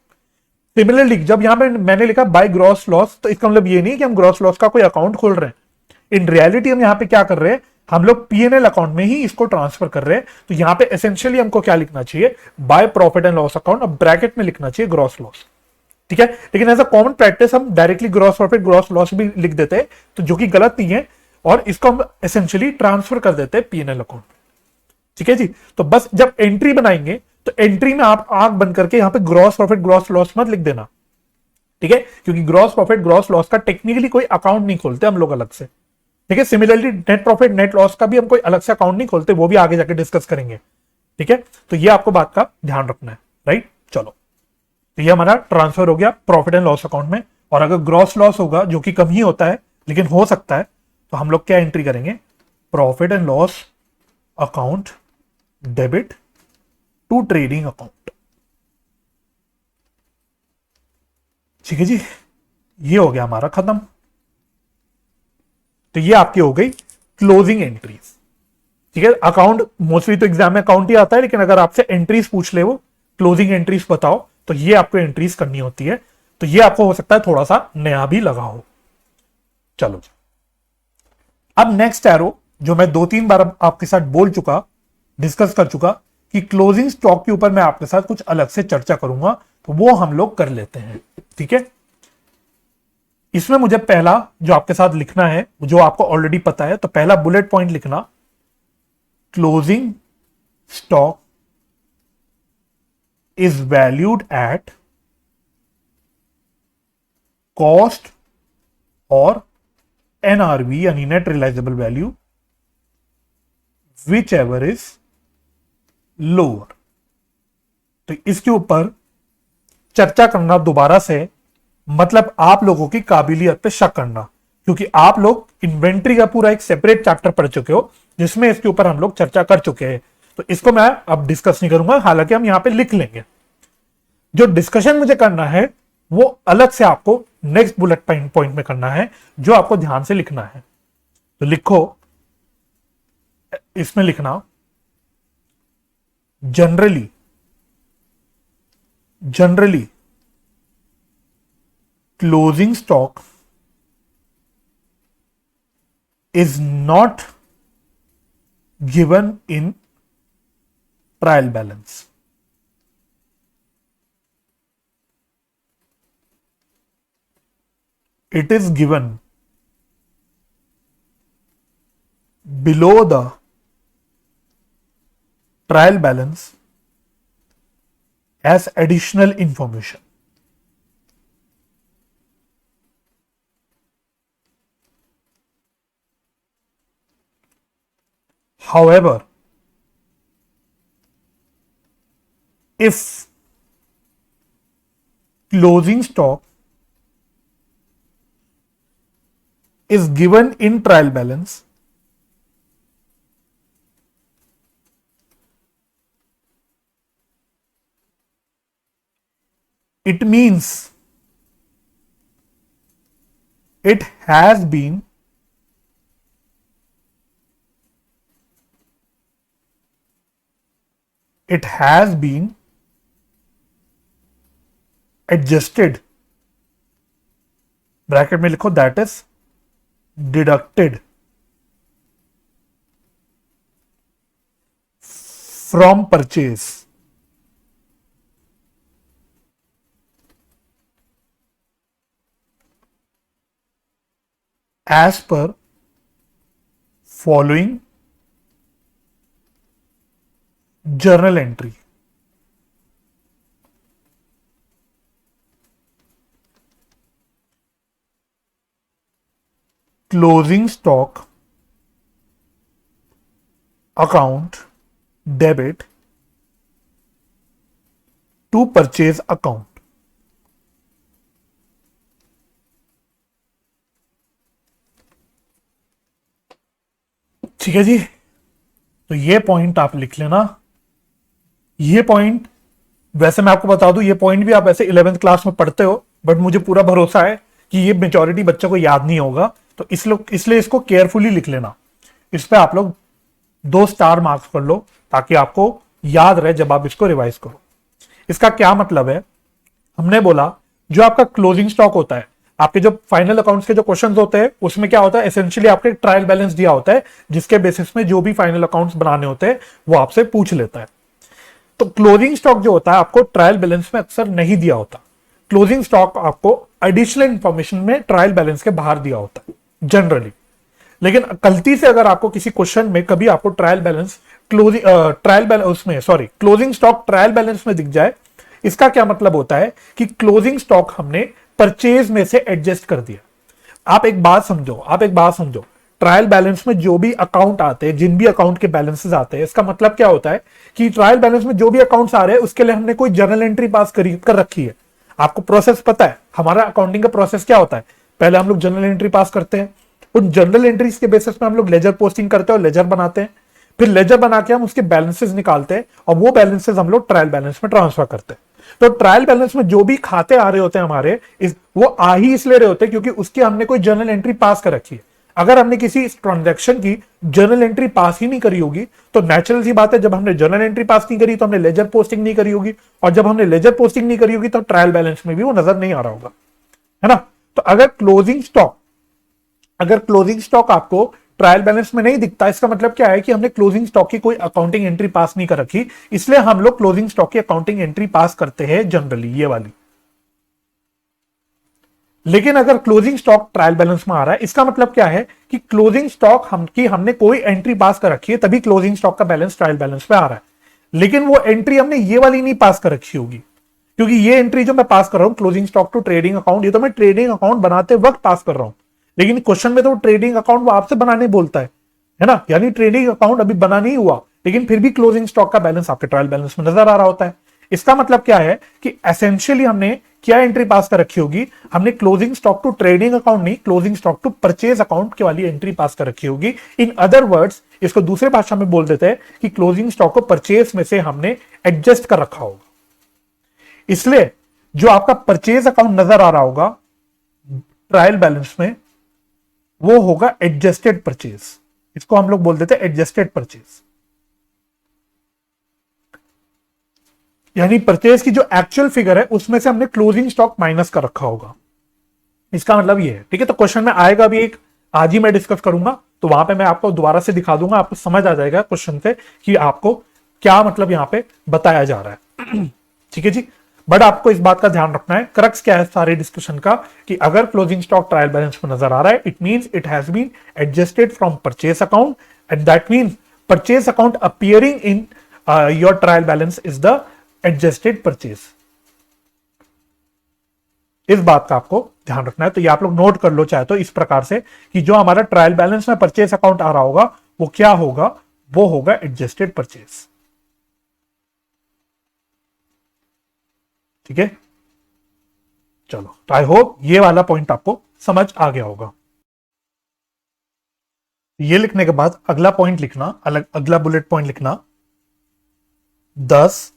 Similarly जब यहां पे मैंने लिखा बाय ग्रॉस लॉस, तो इसका मतलब ये नहीं कि हम ग्रॉस लॉस का कोई अकाउंट खोल रहे हैं। इन रियलिटी हम यहां पे क्या कर रहे हैं, हम लोग पीएनएल अकाउंट में ही इसको ट्रांसफर कर रहे हैं। तो यहां पे एसेंशियली हमको क्या लिखना चाहिए, by profit and loss account, और ब्रैकेट में लिखना चाहिए ग्रॉस लॉस। ठीक है, लेकिन एज अ कॉमन प्रैक्टिस हम directly gross profit gross loss भी लिख देते हैं, तो जो कि गलत नहीं है, और इसको हम एसेंशियली ट्रांसफर कर देते हैं पीएनएल अकाउंट। ठीक है जी, तो बस जब एंट्री बनाएंगे तो एंट्री में आप आंख बंद करके यहां पे ग्रॉस प्रॉफिट ग्रॉस लॉस मत लिख देना। ठीक है, क्योंकि ग्रॉस प्रॉफिट ग्रॉस लॉस का टेक्निकली कोई अकाउंट नहीं खोलते हम लोग अलग से, ठीक है। Similarly net profit net loss का भी हम कोई अलग से अकाउंट नहीं खोलते, वो भी आगे जाके डिस्कस करेंगे, ठीक है। तो ये आपको बात का ध्यान रखना है, राइट। चलो, तो ये हमारा ट्रांसफर हो गया प्रॉफिट एंड लॉस अकाउंट में। और अगर ग्रॉस लॉस होगा, जो कि कम ही होता है लेकिन हो सकता है, तो हम लोग क्या एंट्री करेंगे, profit and loss account debit to trading account, ठीक है जी। ये हो गया हमारा खत्म। तो ये आपकी हो गई क्लोजिंग एंट्रीज, ठीक है। अकाउंट मोस्टली तो एग्जाम में अकाउंट ही आता है, लेकिन अगर आपसे एंट्रीज पूछ ले वो क्लोजिंग एंट्रीज बताओ, तो ये आपको एंट्रीज करनी होती है। तो ये आपको हो सकता है थोड़ा सा नया भी लगा हो। चलो जी, अब नेक्स्ट एरो जो मैं 2-3 बार आपके साथ बोल चुका, डिस्कस कर चुका कि क्लोजिंग स्टॉक के ऊपर मैं आपके साथ कुछ अलग से चर्चा करूंगा, तो वो हम लोग कर लेते हैं, ठीक है। इसमें मुझे पहला जो आपके साथ लिखना है, जो आपको ऑलरेडी पता है, तो पहला बुलेट पॉइंट लिखना, closing stock is valued at cost और एनआरवी यानी net realisable value whichever is lower. तो इसके ऊपर चर्चा करना दोबारा से, मतलब आप लोगों की काबिलियत पे शक करना, क्योंकि आप लोग इन्वेंट्री का पूरा एक सेपरेट चैप्टर पढ़ चुके हो जिसमें इसके ऊपर हम लोग चर्चा कर चुके हैं। तो इसको मैं अब डिस्कस नहीं करूंगा, हालांकि हम यहां पे लिख लेंगे। जो डिस्कशन मुझे करना है वो अलग से आपको नेक्स्ट बुलेट पॉइंट में करना है, जो आपको ध्यान से लिखना है। तो लिखो, इसमें लिखना, generally closing stock is not given in trial balance. It is given below the trial balance as additional information. However, if closing stock is given in trial balance, it means it has been adjusted, bracket में लिखो, that is deducted from purchase as per following journal entry. Closing stock account debit to purchase account. ठीक है जी, तो ये point आप लिख लेना। ये पॉइंट वैसे मैं आपको बता दूं, ये पॉइंट भी आप ऐसे 11th क्लास में पढ़ते हो, बट मुझे पूरा भरोसा है कि ये मेजॉरिटी बच्चों को याद नहीं होगा, तो इसलिए इसको केयरफुली लिख लेना। इस पे आप लोग 2 स्टार मार्क्स कर लो, ताकि आपको याद रहे जब आप इसको रिवाइज करो। इसका क्या मतलब है, हमने बोला जो आपका क्लोजिंग स्टॉक होता है, आपके जो फाइनल अकाउंट्स के जो क्वेश्चंस होते हैं, उसमें क्या होता है, एसेंशियली आपके ट्रायल बैलेंस दिया होता है, जिसके बेसिस में जो भी फाइनल अकाउंट्स बनाने होते हैं वो आपसे पूछ लेता है। तो क्लोजिंग स्टॉक जो होता है आपको ट्रायल बैलेंस में अक्सर नहीं दिया होता। क्लोजिंग स्टॉक आपको एडिशनल इंफॉर्मेशन में ट्रायल बैलेंस के बाहर दिया होता है जनरली। लेकिन गलती से अगर आपको किसी क्वेश्चन में कभी आपको क्लोजिंग स्टॉक ट्रायल बैलेंस में दिख जाए, इसका क्या मतलब होता है कि क्लोजिंग स्टॉक हमने परचेज में से एडजस्ट कर दिया। आप एक बात समझो, ट्रायल बैलेंस में जो भी अकाउंट आते हैं, जिन भी अकाउंट के बैलेंसेस आते हैं, इसका मतलब क्या होता है कि ट्रायल बैलेंस में जो भी अकाउंट्स आ रहे हैं उसके लिए हमने कोई जर्नल एंट्री पास कर रखी है। आपको प्रोसेस पता है, हमारा अकाउंटिंग का प्रोसेस क्या होता है? पहले हम लोग जर्नल एंट्री पास करते हैं, उन जर्नल एंट्रीज के बेसिस पे हम लोग लेजर पोस्टिंग करते हैं और लेजर बनाते हैं, फिर लेजर बना के हम उसके बैलेंसेस निकालते हैं और वो बैलेंसेस हम लोग ट्रायल बैलेंस में ट्रांसफर करते हैं। तो ट्रायल बैलेंस में जो भी खाते आ रहे होते हैं हमारे, वो आ ही इसलिए रहे होते हैं क्योंकि उसकी हमने कोई जर्नल एंट्री पास कर रखी है। अगर हमने किसी ट्रांजैक्शन की जर्नल एंट्री पास ही नहीं करी होगी तो नेचुरल सी बात है, जब हमने जर्नल एंट्री पास नहीं करी तो हमने लेजर पोस्टिंग नहीं करी होगी, और जब हमने लेजर पोस्टिंग नहीं करी होगी तो ट्रायल बैलेंस में भी वो नजर नहीं आ रहा होगा, है ना। तो अगर क्लोजिंग स्टॉक आपको ट्रायल बैलेंस में नहीं दिखता, इसका मतलब क्या है कि हमने क्लोजिंग स्टॉक की कोई अकाउंटिंग एंट्री पास नहीं कर रखी, इसलिए हम लोग क्लोजिंग स्टॉक की अकाउंटिंग एंट्री पास करते हैं जनरली, ये वाली। लेकिन अगर क्लोजिंग स्टॉक ट्रायल बैलेंस में आ रहा है, इसका मतलब क्या है कि क्लोजिंग स्टॉक हमने कोई एंट्री पास कर रखी है, तभी क्लोजिंग स्टॉक का बैलेंस ट्रायल बैलेंस में आ रहा है। लेकिन वो एंट्री हमने ये वाली नहीं पास कर रखी होगी, क्योंकि ये एंट्री जो मैं पास कर रहा हूं closing stock to trading account, ये तो मैं ट्रेडिंग अकाउंट बनाते वक्त पास कर रहा हूं। लेकिन क्वेश्चन में तो ट्रेडिंग अकाउंट वो आपसे बनाने बोलता है ना, यानी ट्रेडिंग अकाउंट अभी बना नहीं हुआ, लेकिन फिर भी क्लोजिंग स्टॉक का बैलेंस आपके ट्रायल बैलेंस में नजर आ रहा होता है। इसका मतलब क्या है कि एसेंशियली हमने क्या एंट्री पास कर रखी होगी? हमने closing stock to trading account नहीं, closing stock to purchase account की वाली एंट्री पास कर रखी होगी। इन अदर वर्ड्स, इसको दूसरे भाषा में बोल देते हैं कि क्लोजिंग स्टॉक को परचेज में से हमने एडजस्ट कर रखा होगा। इसलिए जो आपका परचेज अकाउंट नजर आ रहा होगा ट्रायल बैलेंस में, वो होगा एडजस्टेड परचेज। इसको हम लोग बोल देते हैं एडजस्टेड परचेज, यानी परचेज की जो एक्चुअल फिगर है उसमें से हमने क्लोजिंग स्टॉक माइनस कर रखा होगा। इसका मतलब ये है, ठीक है। तो क्वेश्चन में आएगा भी एक, आज ही मैं डिस्कस करूंगा, तो वहां पे मैं आपको दोबारा से दिखा दूंगा, आपको समझ आ जाएगा क्वेश्चन से कि आपको क्या मतलब यहां पे बताया जा रहा है। ठीक है जी। बट आपको इस बात का ध्यान रखना है, क्रक्स क्या है सारे डिस्कशन का, कि अगर क्लोजिंग स्टॉक ट्रायल बैलेंस में नजर आ रहा है, it means it has been adjusted from purchase account, and that means purchase account appearing in your trial balance is the adjusted purchase. इस बात का आपको ध्यान रखना है। तो ये आप लोग नोट कर लो चाहे तो इस प्रकार से, कि जो हमारा ट्रायल बैलेंस में परचेज अकाउंट आ रहा होगा वो क्या होगा? वो होगा एडजस्टेड परचेज। ठीक है, चलो, तो आई होप ये वाला पॉइंट आपको समझ आ गया होगा। ये लिखने के बाद अगला पॉइंट लिखना, अगला बुलेट पॉइंट लिखना, 10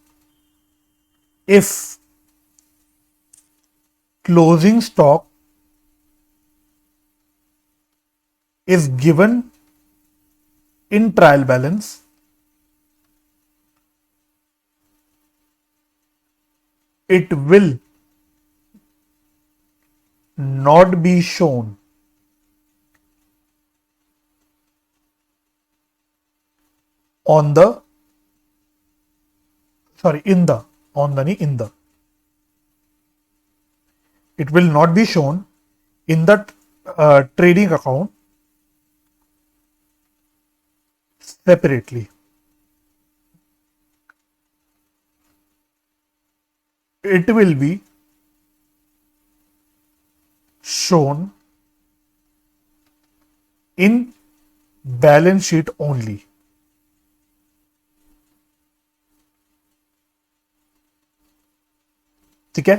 if closing stock is given in trial balance, it will not be shown on the, sorry, in the, on the nahi, in the, it will not be shown in the trading account separately. It will be shown in balance sheet only. ठीक है,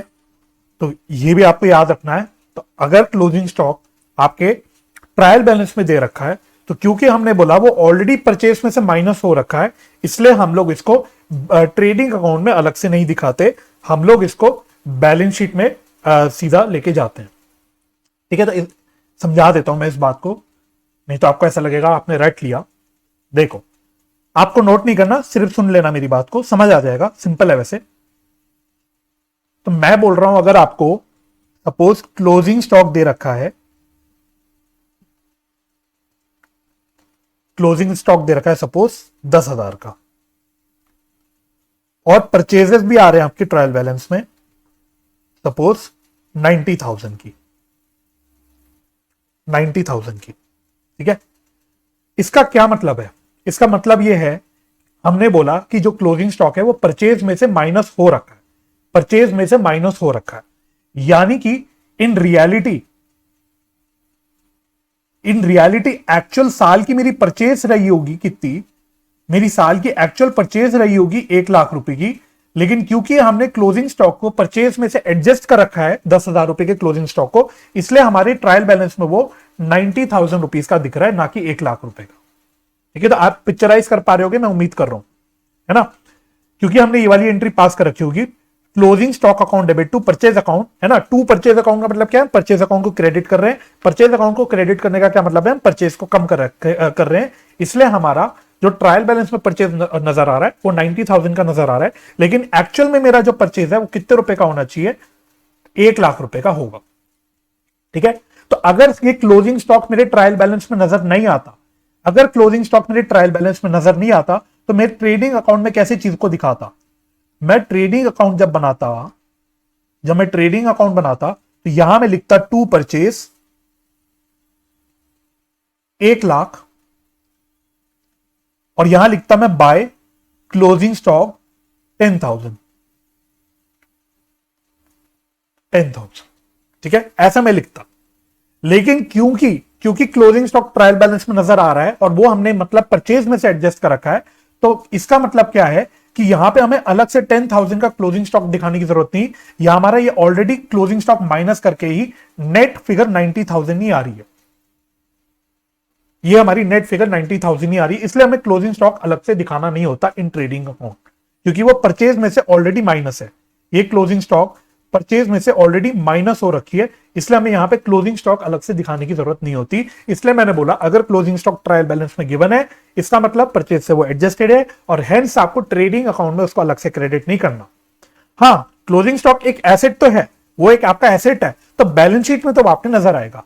तो ये भी आपको याद रखना है। तो अगर क्लोजिंग स्टॉक आपके ट्रायल बैलेंस में दे रखा है, तो क्योंकि हमने बोला वो ऑलरेडी परचेस में से माइनस हो रखा है, इसलिए हम लोग इसको ट्रेडिंग अकाउंट में अलग से नहीं दिखाते, हम लोग इसको बैलेंस शीट में सीधा लेके जाते हैं। ठीक है, तो समझा देता हूं मैं इस बात को, नहीं तो आपको ऐसा लगेगा आपने रट लिया। देखो, आपको नोट नहीं करना, सिर्फ सुन लेना मेरी बात को, समझ आ जाएगा, सिंपल है वैसे। तो मैं बोल रहा हूं, अगर आपको सपोज क्लोजिंग स्टॉक दे रखा है, क्लोजिंग स्टॉक दे रखा है सपोज 10,000 का, और परचेजेस भी आ रहे हैं आपके ट्रायल बैलेंस में सपोज 90,000 की, 90,000 की। ठीक है, इसका क्या मतलब है? इसका मतलब यह है, हमने बोला कि जो क्लोजिंग स्टॉक है वो परचेज में से माइनस हो रखा है, परचेज में से माइनस हो रखा है, यानी कि इन रियलिटी एक्चुअल साल की मेरी परचेज रही होगी कितनी, मेरी साल की एक्चुअल परचेज रही होगी 1 लाख रुपए की, लेकिन क्योंकि हमने क्लोजिंग स्टॉक को परचेज में से एडजस्ट कर रखा है 10,000 रुपए के क्लोजिंग स्टॉक को, इसलिए हमारे ट्रायल बैलेंस में वो 90,000 रुपीज का दिख रहा है, ना कि 1 लाख रुपए का। ठीक है, तो आप पिक्चराइज कर पा रहे होगे, मैं उम्मीद कर रहा हूं, है ना, क्योंकि हमने ये वाली एंट्री पास कर रखी होगी, closing stock account debit to purchase account, है ना। टू परचेज अकाउंट का मतलब क्या है, परचेज अकाउंट को क्रेडिट कर रहे हैं। परचेज अकाउंट को क्रेडिट करने का क्या मतलब है, हम परचेज को कम कर रहे हैं, इसलिए हमारा जो ट्रायल बैलेंस में परचेज नजर आ रहा है वो 90,000 का नजर आ रहा है, लेकिन एक्चुअल में मेरा जो परचेज है वो कितने रुपए का होना चाहिए, 1 लाख रुपए का होगा। ठीक है, तो अगर ये क्लोजिंग स्टॉक मेरे ट्रायल बैलेंस में नजर नहीं आता, अगर क्लोजिंग स्टॉक मेरे ट्रायल बैलेंस में नजर नहीं आता, तो मैं ट्रेडिंग अकाउंट में कैसे चीज को दिखाता, मैं ट्रेडिंग अकाउंट जब मैं ट्रेडिंग अकाउंट बनाता तो यहां मैं लिखता टू परचेज 1 लाख, और यहां लिखता मैं बाय क्लोजिंग स्टॉक 10,000। ठीक है, ऐसा मैं लिखता, लेकिन क्योंकि क्लोजिंग स्टॉक ट्रायल बैलेंस में नजर आ रहा है और वो हमने मतलब परचेज में से एडजस्ट कर रखा है, तो इसका मतलब क्या है कि यहां पे हमें अलग से 10,000 का क्लोजिंग स्टॉक दिखाने की जरूरत नहीं, या हमारा ये ऑलरेडी क्लोजिंग स्टॉक माइनस करके ही नेट फिगर 90,000 ही आ रही है, ये हमारी नेट फिगर 90,000 ही आ रही है, इसलिए हमें क्लोजिंग स्टॉक अलग से दिखाना नहीं होता इन ट्रेडिंग अकाउंट, क्योंकि वो परचेज में से ऑलरेडी माइनस है, ये क्लोजिंग स्टॉक परचेज में से ऑलरेडी माइनस हो रखी है, इसलिए हमें यहां पे क्लोजिंग स्टॉक अलग से दिखाने की जरूरत नहीं होती। इसलिए मैंने बोला अगर क्लोजिंग स्टॉक ट्रायल बैलेंस में गिवन है, इसका मतलब परचेज से वो एडजस्टेड है, और हेंस आपको ट्रेडिंग अकाउंट में उसको अलग से क्रेडिट नहीं करना। हाँ, क्लोजिंग स्टॉक एक एसेट तो है, वो एक आपका एसेट है, तो बैलेंस शीट में तो आपने नजर आएगा,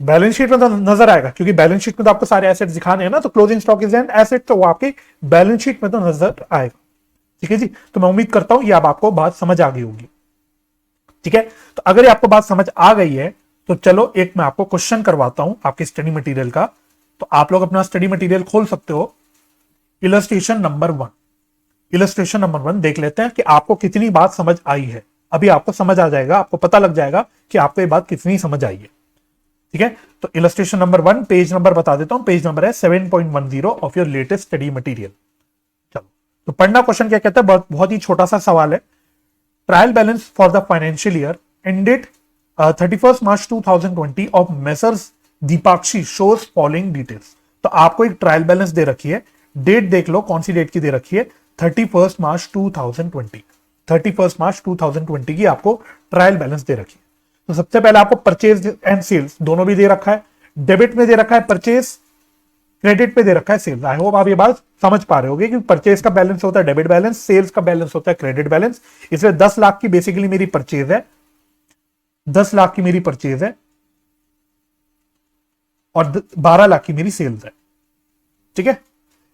बैलेंस शीट में तो नजर आएगा, क्योंकि बैलेंस शीट में तो आपको सारे एसेट्स दिखाने हैं ना, तो closing stock is an asset, तो वो आपके बैलेंस शीट में तो नजर आएगा। ठीक है जी, तो मैं उम्मीद करता हूं ये अब आपको बात समझ आ गई होगी। ठीक है, तो अगर ये आपको बात समझ आ गई है तो चलो एक मैं आपको क्वेश्चन करवाता हूं आपके स्टडी मटेरियल का, तो आप लोग अपना स्टडी मटेरियल खोल सकते हो। इलस्ट्रेशन नंबर 1 देख लेते हैं कि आपको कितनी बात समझ आई है। अभी आपको समझ आ जाएगा, आपको पता लग जाएगा कि आपको ये बात कितनी समझ आई है। ठीक है, तो इलस्ट्रेशन नंबर 1, पेज नंबर बता देता हूं, पेज नंबर है 7.10 of your latest study material. चलो, तो पढ़ना क्वेश्चन क्या कहता है, बहुत ही छोटा सा सवाल है। Trial balance for the financial year ended 31 March 2020 of messrs Deepakshi shows following details. तो आपको एक ट्रायल बैलेंस दे रखी है, डेट देख लो कौन सी डेट की दे रखी है, 31 मार्च 2020, 31 मार्च 2020 की आपको ट्रायल बैलेंस दे रखी है। तो सबसे पहले आपको परचेज एंड सेल्स दोनों भी दे रखा है, डेबिट में दे रखा है परचेज, क्रेडिट पे दे रखा है सेल्स। आई होप आप ये बात समझ पा रहे होगे कि परचेज का बैलेंस होता है डेबिट बैलेंस, सेल्स का बैलेंस होता है क्रेडिट बैलेंस। इसलिए 10 लाख की बेसिकली मेरी परचेज है, 10 लाख की मेरी परचेज है, और 12 लाख की मेरी सेल्स है। ठीक है,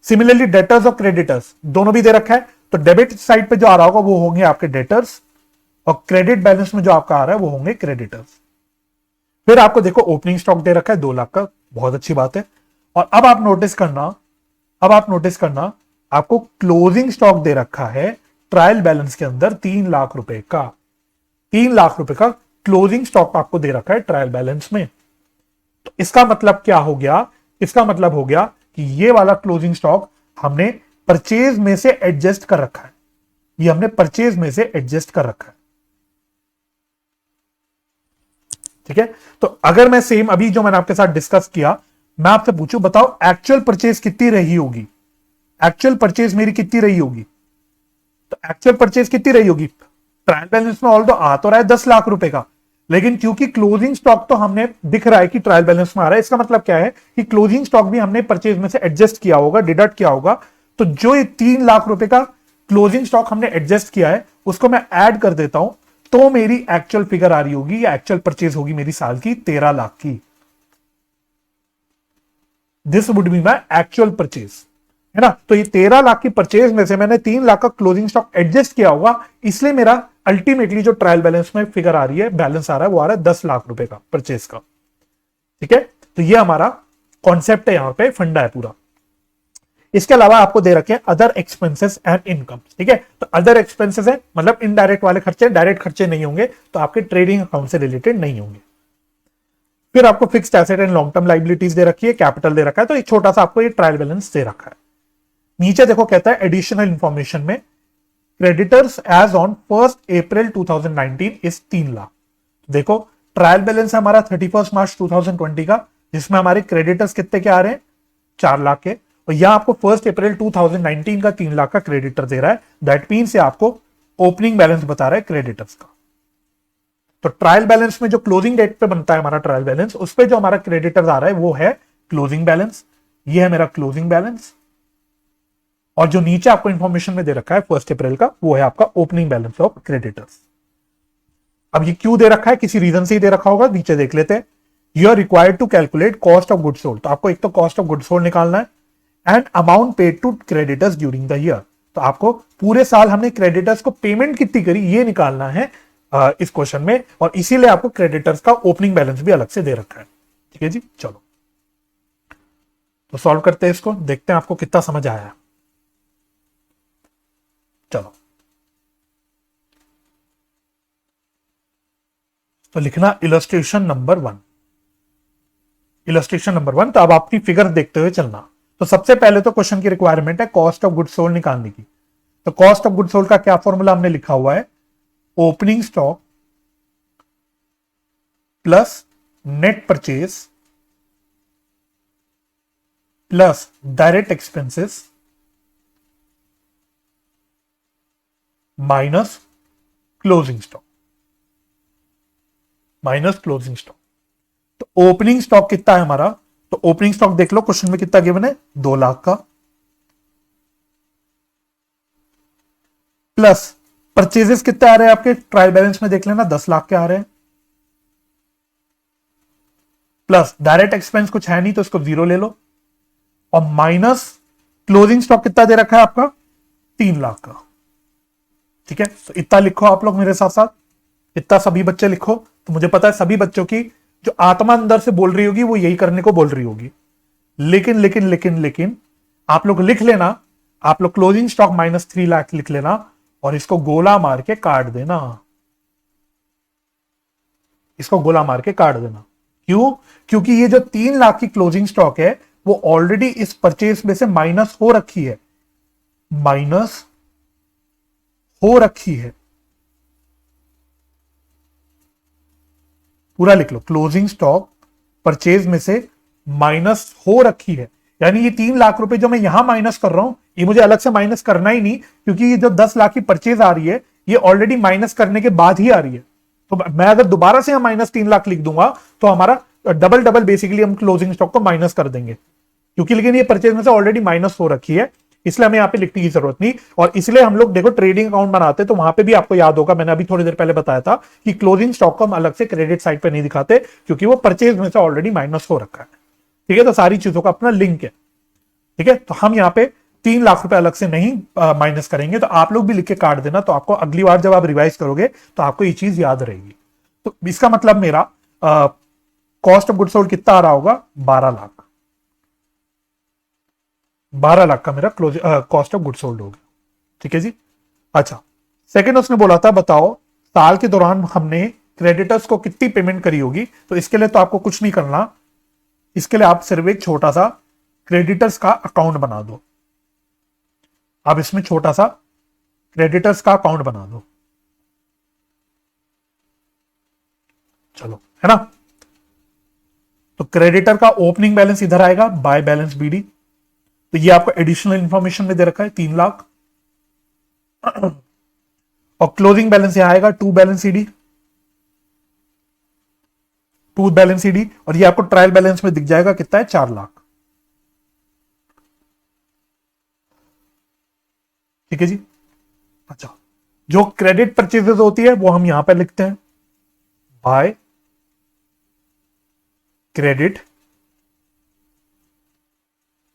सिमिलरली डेटर्स और क्रेडिटर्स दोनों भी दे रखा है, तो डेबिट साइड पे जो आ रहा होगा वो होंगे आपके डेटर्स, और क्रेडिट बैलेंस में जो आपका आ रहा है वो होंगे क्रेडिटर्स। फिर आपको देखो ओपनिंग स्टॉक दे रखा है 2 लाख का, बहुत अच्छी बात है। और अब आप नोटिस करना आपको क्लोजिंग स्टॉक दे रखा है ट्रायल बैलेंस के अंदर 3 लाख रुपए का, 3 लाख रुपए का क्लोजिंग स्टॉक आपको दे रखा है ट्रायल बैलेंस में। तो इसका मतलब क्या हो गया, इसका मतलब हो गया कि ये वाला क्लोजिंग स्टॉक हमने परचेज में से एडजस्ट कर रखा है, ये हमने परचेज में से एडजस्ट कर रखा है। ठीक है, तो अगर मैं सेम अभी जो मैंने आपके साथ डिस्कस किया, मैं आपसे पूछूं बताओ एक्चुअल परचेज कितनी रही होगी, एक्चुअल परचेज मेरी कितनी रही होगी, तो एक्चुअल परचेज कितनी रही होगी, ट्रायल बैलेंस में ऑल्दो आ तो रहा है 10 लाख रुपए का, लेकिन क्योंकि क्लोजिंग स्टॉक तो हमने दिख रहा है कि ट्रायल बैलेंस में आ रहा है, इसका मतलब क्या है कि क्लोजिंग स्टॉक भी हमने परचेज में से एडजस्ट किया होगा, डिडक्ट किया होगा। तो जो ये 3 लाख रुपए का क्लोजिंग स्टॉक हमने एडजस्ट किया है उसको मैं ऐड कर देता हूं, तो मेरी एक्चुअल फिगर आ रही होगी या एक्चुअल परचेज होगी मेरी साल की 13 लाख की। This would be my actual purchase, है ना। तो ये 13 लाख की परचेज में से मैंने 3 लाख का क्लोजिंग स्टॉक एडजस्ट किया होगा, इसलिए मेरा अल्टीमेटली जो ट्रायल बैलेंस में फिगर आ रही है, बैलेंस आ रहा है, वो आ रहा है 10 लाख रुपए का परचेज का। ठीक है, तो ये हमारा कॉन्सेप्ट है, यहां पे फंडा है पूरा। इसके अलावा आपको दे रखे हैं अदर एक्सपेंसेस एंड इनकम, ठीक है। तो अदर एक्सपेंसेस है मतलब इनडायरेक्ट वाले खर्चे, डायरेक्ट खर्चे नहीं होंगे, तो आपके ट्रेडिंग अकाउंट से रिलेटेड नहीं होंगे। फिर आपको fixed asset and long term liabilities दे रखी है, कैपिटल दे रखा है, तो एक छोटा सा आपको ये ट्रायल बैलेंस दे रखा है। नीचे देखो कहता है एडिशनल इंफॉर्मेशन में creditors as on 1 April 2019 is 3 lakh. देखो ट्रायल बैलेंस है हमारा 31 मार्च 2020 का, जिसमें हमारे क्रेडिटर्स कितने के आ रहे हैं 4 लाख के, और यहां आपको 1 अप्रैल 2019 का 3 लाख का क्रेडिटर दे रहा है। दैट मीन से आपको ओपनिंग बैलेंस बता रहा है क्रेडिटर्स का। तो ट्रायल बैलेंस में जो क्लोजिंग डेट पे बनता है हमारा ट्रायल बैलेंस, उस पे जो हमारा क्रेडिटर्स आ रहा है वो है क्लोजिंग बैलेंस। ये है मेरा क्लोजिंग बैलेंस, और जो नीचे आपको इंफॉर्मेशन में दे रखा है 1 अप्रैल का, वो है आपका ओपनिंग बैलेंस ऑफ क्रेडिटर्स। अब ये क्यों दे रखा है, किसी रीजन से ही दे रखा होगा, नीचे देख लेते हैं। You are required to calculate cost of goods sold, तो आपको एक तो कॉस्ट ऑफ गुड्स सोल्ड निकालना है, and amount paid to creditors during the year, तो आपको पूरे साल हमने क्रेडिटर्स को पेमेंट कितनी करी ये निकालना है इस क्वेश्चन में, और इसीलिए आपको क्रेडिटर्स का ओपनिंग बैलेंस भी अलग से दे रखा है। ठीक है जी, चलो तो सॉल्व करते हैं इसको, देखते हैं आपको कितना समझ आया। चलो तो लिखना इलस्ट्रेशन नंबर 1। इलस्ट्रेशन नंबर 1, तो अब आपकी फिगर देखते हुए चलना। तो सबसे पहले तो क्वेश्चन की रिक्वायरमेंट है कॉस्ट ऑफ गुड्स सोल्ड निकालने की। तो कॉस्ट ऑफ गुड्स सोल्ड का क्या फॉर्मूला हमने लिखा हुआ है, opening stock plus net purchase plus direct expenses minus closing stock, minus closing stock. तो ओपनिंग स्टॉक कितना है हमारा, तो ओपनिंग स्टॉक देख लो क्वेश्चन में कितना गिवन है 2 लाख का, प्लस परचेजेस कितने आ रहे हैं आपके ट्रायल बैलेंस में देख लेना 10 लाख के आ रहे हैं, प्लस डायरेक्ट एक्सपेंस कुछ है नहीं तो इसको 0 ले लो, और माइनस क्लोजिंग स्टॉक कितना दे रखा है आपका 3 लाख का। ठीक है, तो इतना लिखो आप लोग मेरे साथ साथ, इतना सभी बच्चे लिखो। तो मुझे पता है सभी बच्चों की जो आत्मा अंदर से बोल रही होगी वो यही करने को बोल रही होगी, लेकिन लेकिन लेकिन लेकिन आप लोग लिख लेना, आप लोग क्लोजिंग स्टॉक माइनस 3 लाख लिख लेना और इसको गोला मार के काट देना, इसको गोला मार के काट देना। क्यों, क्योंकि ये जो 3 लाख की क्लोजिंग स्टॉक है वो ऑलरेडी इस परचेज में से माइनस हो रखी है, माइनस हो रखी है। पूरा लिख लो, क्लोजिंग स्टॉक परचेज में से माइनस हो रखी है, यानी ये 3 लाख रुपए जो मैं यहां माइनस कर रहा हूं ये मुझे अलग से माइनस करना ही नहीं, क्योंकि ये जो 10 लाख की परचेज आ रही है ये ऑलरेडी माइनस करने के बाद ही आ रही है। तो मैं अगर दोबारा से माइनस 3 लाख लिख दूंगा तो हमारा डबल डबल बेसिकली हम क्लोजिंग स्टॉक को माइनस कर देंगे, क्योंकि लेकिन ये परचेज में से ऑलरेडी माइनस हो रखी है, इसलिए हमें यहाँ पे लिखने की जरूरत नहीं। और इसलिए हम लोग देखो ट्रेडिंग अकाउंट बनाते तो वहां पे भी आपको याद होगा, मैंने अभी थोड़ी देर पहले बताया था कि क्लोजिंग स्टॉक को हम अलग से क्रेडिट साइड पे नहीं दिखाते, क्योंकि वो परचेज में से ऑलरेडी माइनस हो रखा है। ठीक है, तो सारी चीजों का अपना लिंक है। ठीक है, तो हम यहाँ पे 3 लाख रुपए अलग से नहीं माइनस करेंगे, तो आप लोग भी लिख के काट देना, तो आपको अगली बार जब आप रिवाइज करोगे तो आपको ये चीज याद रहेगी। तो इसका मतलब मेरा कॉस्ट ऑफ गुड्स सोल्ड कितना आ रहा होगा 12 लाख, 12 लाख का मेरा कॉस्ट ऑफ गुड्स सोल्ड होगा। ठीक है जी, अच्छा सेकंड उसने बोला था बताओ साल के दौरान हमने क्रेडिटर्स को कितनी पेमेंट करी होगी। तो इसके लिए तो आपको कुछ नहीं करना, इसके लिए आप सिर्फ एक छोटा सा क्रेडिटर्स का अकाउंट बना दो। आप इसमें छोटा सा क्रेडिटर्स का अकाउंट बना दो, चलो है ना। तो क्रेडिटर का ओपनिंग बैलेंस इधर आएगा बाय बैलेंस बीडी, तो ये आपको एडिशनल इंफॉर्मेशन में दे रखा है 3 लाख, और क्लोजिंग बैलेंस यहां आएगा to balance CD, to balance CD, और ये आपको ट्रायल बैलेंस में दिख जाएगा कितना है 4 लाख। ठीक है जी, अच्छा जो क्रेडिट परचेजेस होती है वो हम यहां पर लिखते हैं बाय क्रेडिट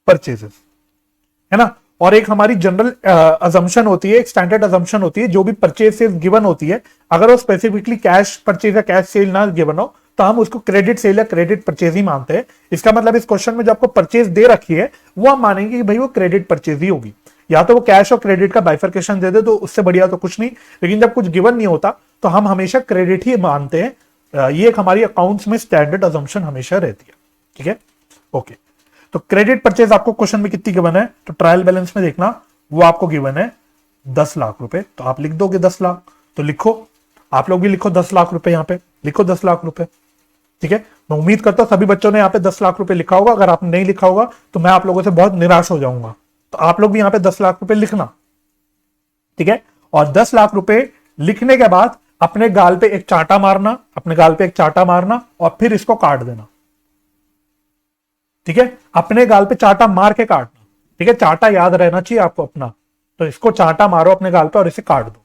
परचेजेस, है ना। और एक हमारी जनरल अजम्पशन होती है, एक स्टैंडर्ड अजम्पशन होती है, जो भी परचेज सेल्स गिवन होती है अगर वो स्पेसिफिकली कैश परचेज या कैश सेल ना गिवन हो तो हम उसको क्रेडिट सेल या क्रेडिट परचेज ही मानते हैं। इसका मतलब इस क्वेश्चन में जो आपको परचेज दे रखी है वो हम मानेंगे कि भाई वो क्रेडिट परचेज ही होगी। या तो वो कैश और क्रेडिट का बाइफर्केशन दे दे तो उससे बढ़िया तो कुछ नहीं, लेकिन जब कुछ गिवन नहीं होता तो हम हमेशा क्रेडिट ही मानते हैं। ये एक हमारी अकाउंट्स में स्टैंडर्ड अजम्पशन हमेशा रहती है। ठीक है, ओके। तो क्रेडिट परचेज आपको क्वेश्चन में कितनी गिवन है, तो ट्रायल बैलेंस में देखना वो आपको गिवन है 10 लाख रुपए, तो आप लिख दोगे 10 लाख, तो लिखो, आप लोग भी लिखो 10 लाख रुपए, यहां पे लिखो 10 लाख रुपए। ठीक है, मैं उम्मीद करता हूं सभी बच्चों ने यहाँ पे 10 लाख रुपए लिखा होगा। अगर आपने नहीं लिखा होगा तो मैं आप लोगों से बहुत निराश हो जाऊंगा। तो आप लोग भी यहाँ पे 10 लाख रुपए लिखना। ठीक है, और 10 लाख रुपए लिखने के बाद अपने गाल पे एक चांटा मारना, अपने गाल पे एक चांटा मारना और फिर इसको काट देना। ठीक है, अपने गाल पे चांटा मार के काटना। ठीक है, चांटा याद रहना चाहिए आपको अपना, तो इसको चांटा मारो अपने गाल पे और इसे काट दो।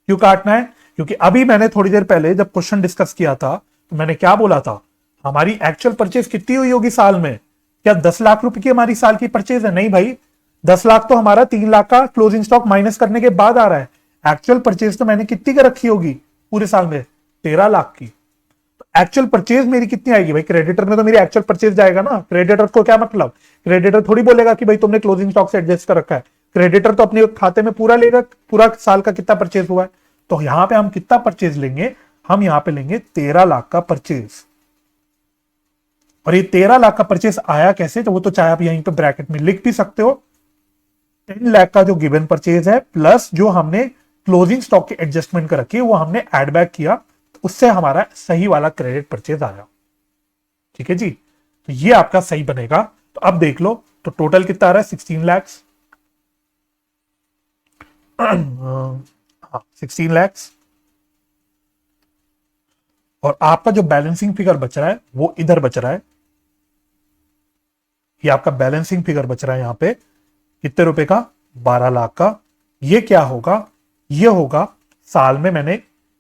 क्यों काटना है, क्योंकि अभी मैंने थोड़ी देर पहले जब क्वेश्चन डिस्कस किया था तो मैंने क्या बोला था, हमारी एक्चुअल परचेज कितनी हुई होगी साल में, क्या 10 लाख रुपए की हमारी साल की परचेज है? नहीं भाई, 10 लाख तो हमारा 3 लाख का क्लोजिंग स्टॉक माइनस करने के बाद आ रहा है। एक्चुअल परचेज तो मैंने कितनी का रखी होगी पूरे साल में, 13 लाख की। तो एक्चुअल परचेज मेरी कितनी आएगी भाई, क्रेडिटर में तो मेरी एक्चुअल परचेज जाएगा ना। क्रेडिटर को क्या मतलब, क्रेडिटर थोड़ी बोलेगा कि भाई तुमने क्लोजिंग स्टॉक से एडजस्ट कर रखा है। क्रेडिटर तो अपने खाते में पूरा लेगा, पूरा साल का कितना परचेज हुआ है। तो यहां पे हम कितना परचेज लेंगे, हम यहां पे लेंगे 13 लाख का परचेज। और ये 13 लाख का परचेज आया कैसे, तो वो तो चाहे आप यहीं पे ब्रैकेट में लिख भी सकते हो। 10 लाख का जो गिवन परचेज है प्लस जो हमने क्लोजिंग स्टॉक की एडजस्टमेंट कर रखी है वो हमने एड बैक किया, तो उससे हमारा सही वाला क्रेडिट परचेज आया। ठीक है जी, तो ये आपका सही बनेगा। तो अब देख लो, तो टोटल कितना आ रहा है, 16 लैक्स। हाँ 16 लैक्स। और आपका जो बैलेंसिंग फिगर बच रहा है वो इधर बच रहा है। ये आपका बैलेंसिंग फिगर बच रहा है यहां पे कितने रुपए का, 12 लाख का। ये क्या होगा, ये होगा साल में मैंने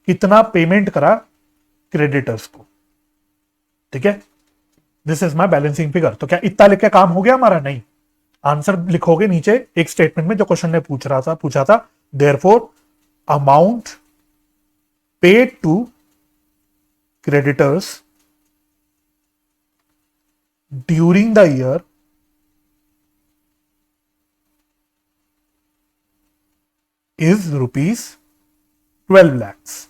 कितना पेमेंट करा क्रेडिटर्स को। ठीक है, this is my balancing figure. तो क्या इतना लिख के काम हो गया हमारा? नहीं, आंसर लिखोगे नीचे एक स्टेटमेंट में जो क्वेश्चन ने पूछा था therefore amount paid to creditors during the year is ₹12 lakhs।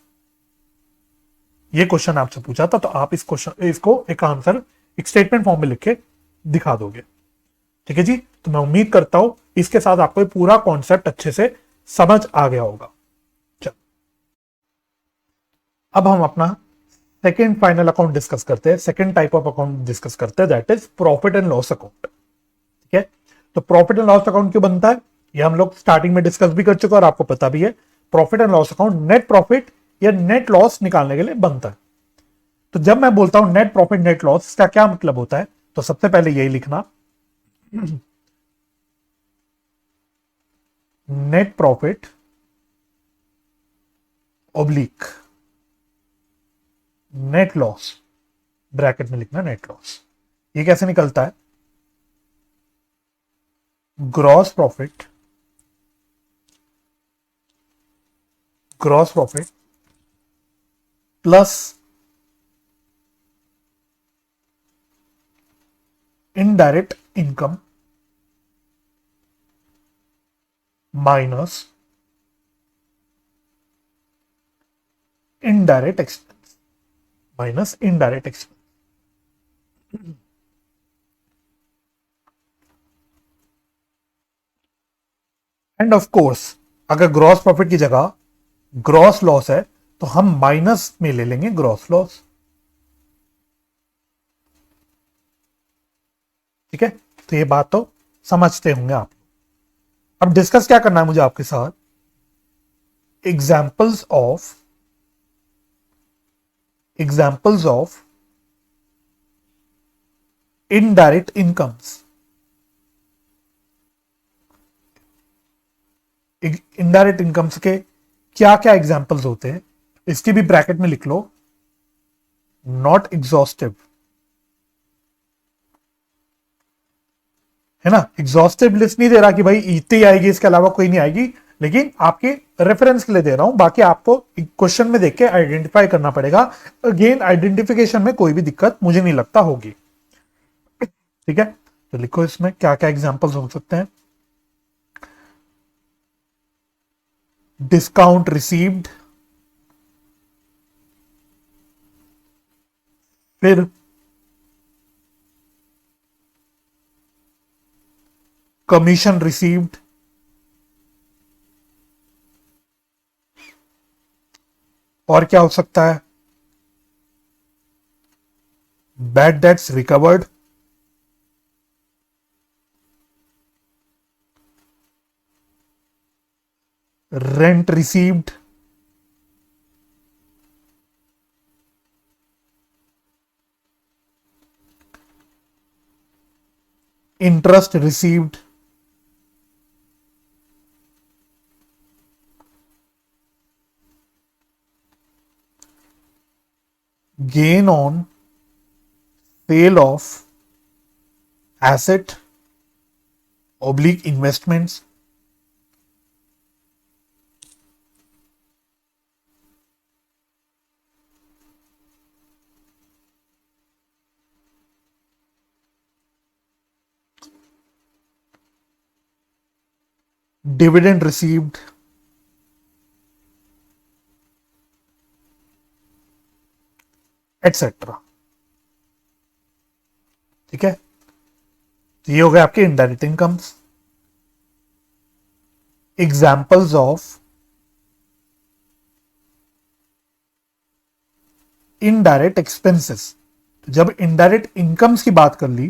ये क्वेश्चन आपसे पूछा था, तो आप इसको एक आंसर एक स्टेटमेंट फॉर्म में लिख के दिखा दोगे। ठीक है जी, तो मैं उम्मीद करता हूं इसके साथ आपको ये पूरा कॉन्सेप्ट अच्छे से समझ आ गया होगा। चल, अब हम अपना सेकेंड फाइनल अकाउंट डिस्कस करते हैं। Second type of account discuss करते हैं, that is profit and loss account. ठीक है, तो प्रॉफिट एंड लॉस अकाउंट क्यों बनता है, ये हम लोग स्टार्टिंग में डिस्कस भी कर चुके हैं और आपको पता भी है। Profit and loss account net profit या नेट लॉस निकालने के लिए बनता है। तो जब मैं बोलता हूं नेट प्रॉफिट नेट लॉस, इसका क्या मतलब होता है, तो सबसे पहले यही लिखना, net profit oblique net loss, bracket में लिखना नेट लॉस। ये कैसे निकलता है, gross profit plus indirect income minus indirect expense end of course अगर ग्रॉस प्रॉफिट की जगह ग्रॉस लॉस है तो हम माइनस में ले लेंगे ग्रॉस लॉस। ठीक है, तो ये बात तो समझते होंगे आप। अब डिस्कस क्या करना है मुझे आपके साथ, examples of indirect incomes. Indirect incomes के क्या क्या एग्जाम्पल्स होते हैं, इसकी भी ब्रैकेट में लिख लो, नॉट एग्जॉस्टिव, है ना। एग्जॉस्टिव लिस्ट नहीं दे रहा कि भाई इतनी आएगी इसके अलावा कोई नहीं आएगी, लेकिन आपके रेफरेंस के लिए दे रहा हूं, बाकी आपको क्वेश्चन में देख के आइडेंटिफाई करना पड़ेगा। अगेन आइडेंटिफिकेशन में कोई भी दिक्कत मुझे नहीं लगता होगी। ठीक है, तो लिखो इसमें क्या क्या एग्जांपल्स हो सकते हैं। डिस्काउंट रिसीव्ड, फिर कमीशन रिसीव्ड, और क्या हो सकता है, bad debts recovered, rent received, interest received, gain on sale of asset oblique investments, dividend received, etcetera. ठीक है, तो ये हो गए आपके indirect incomes. Examples of indirect expenses. जब इनडायरेक्ट इनकम्स की बात कर ली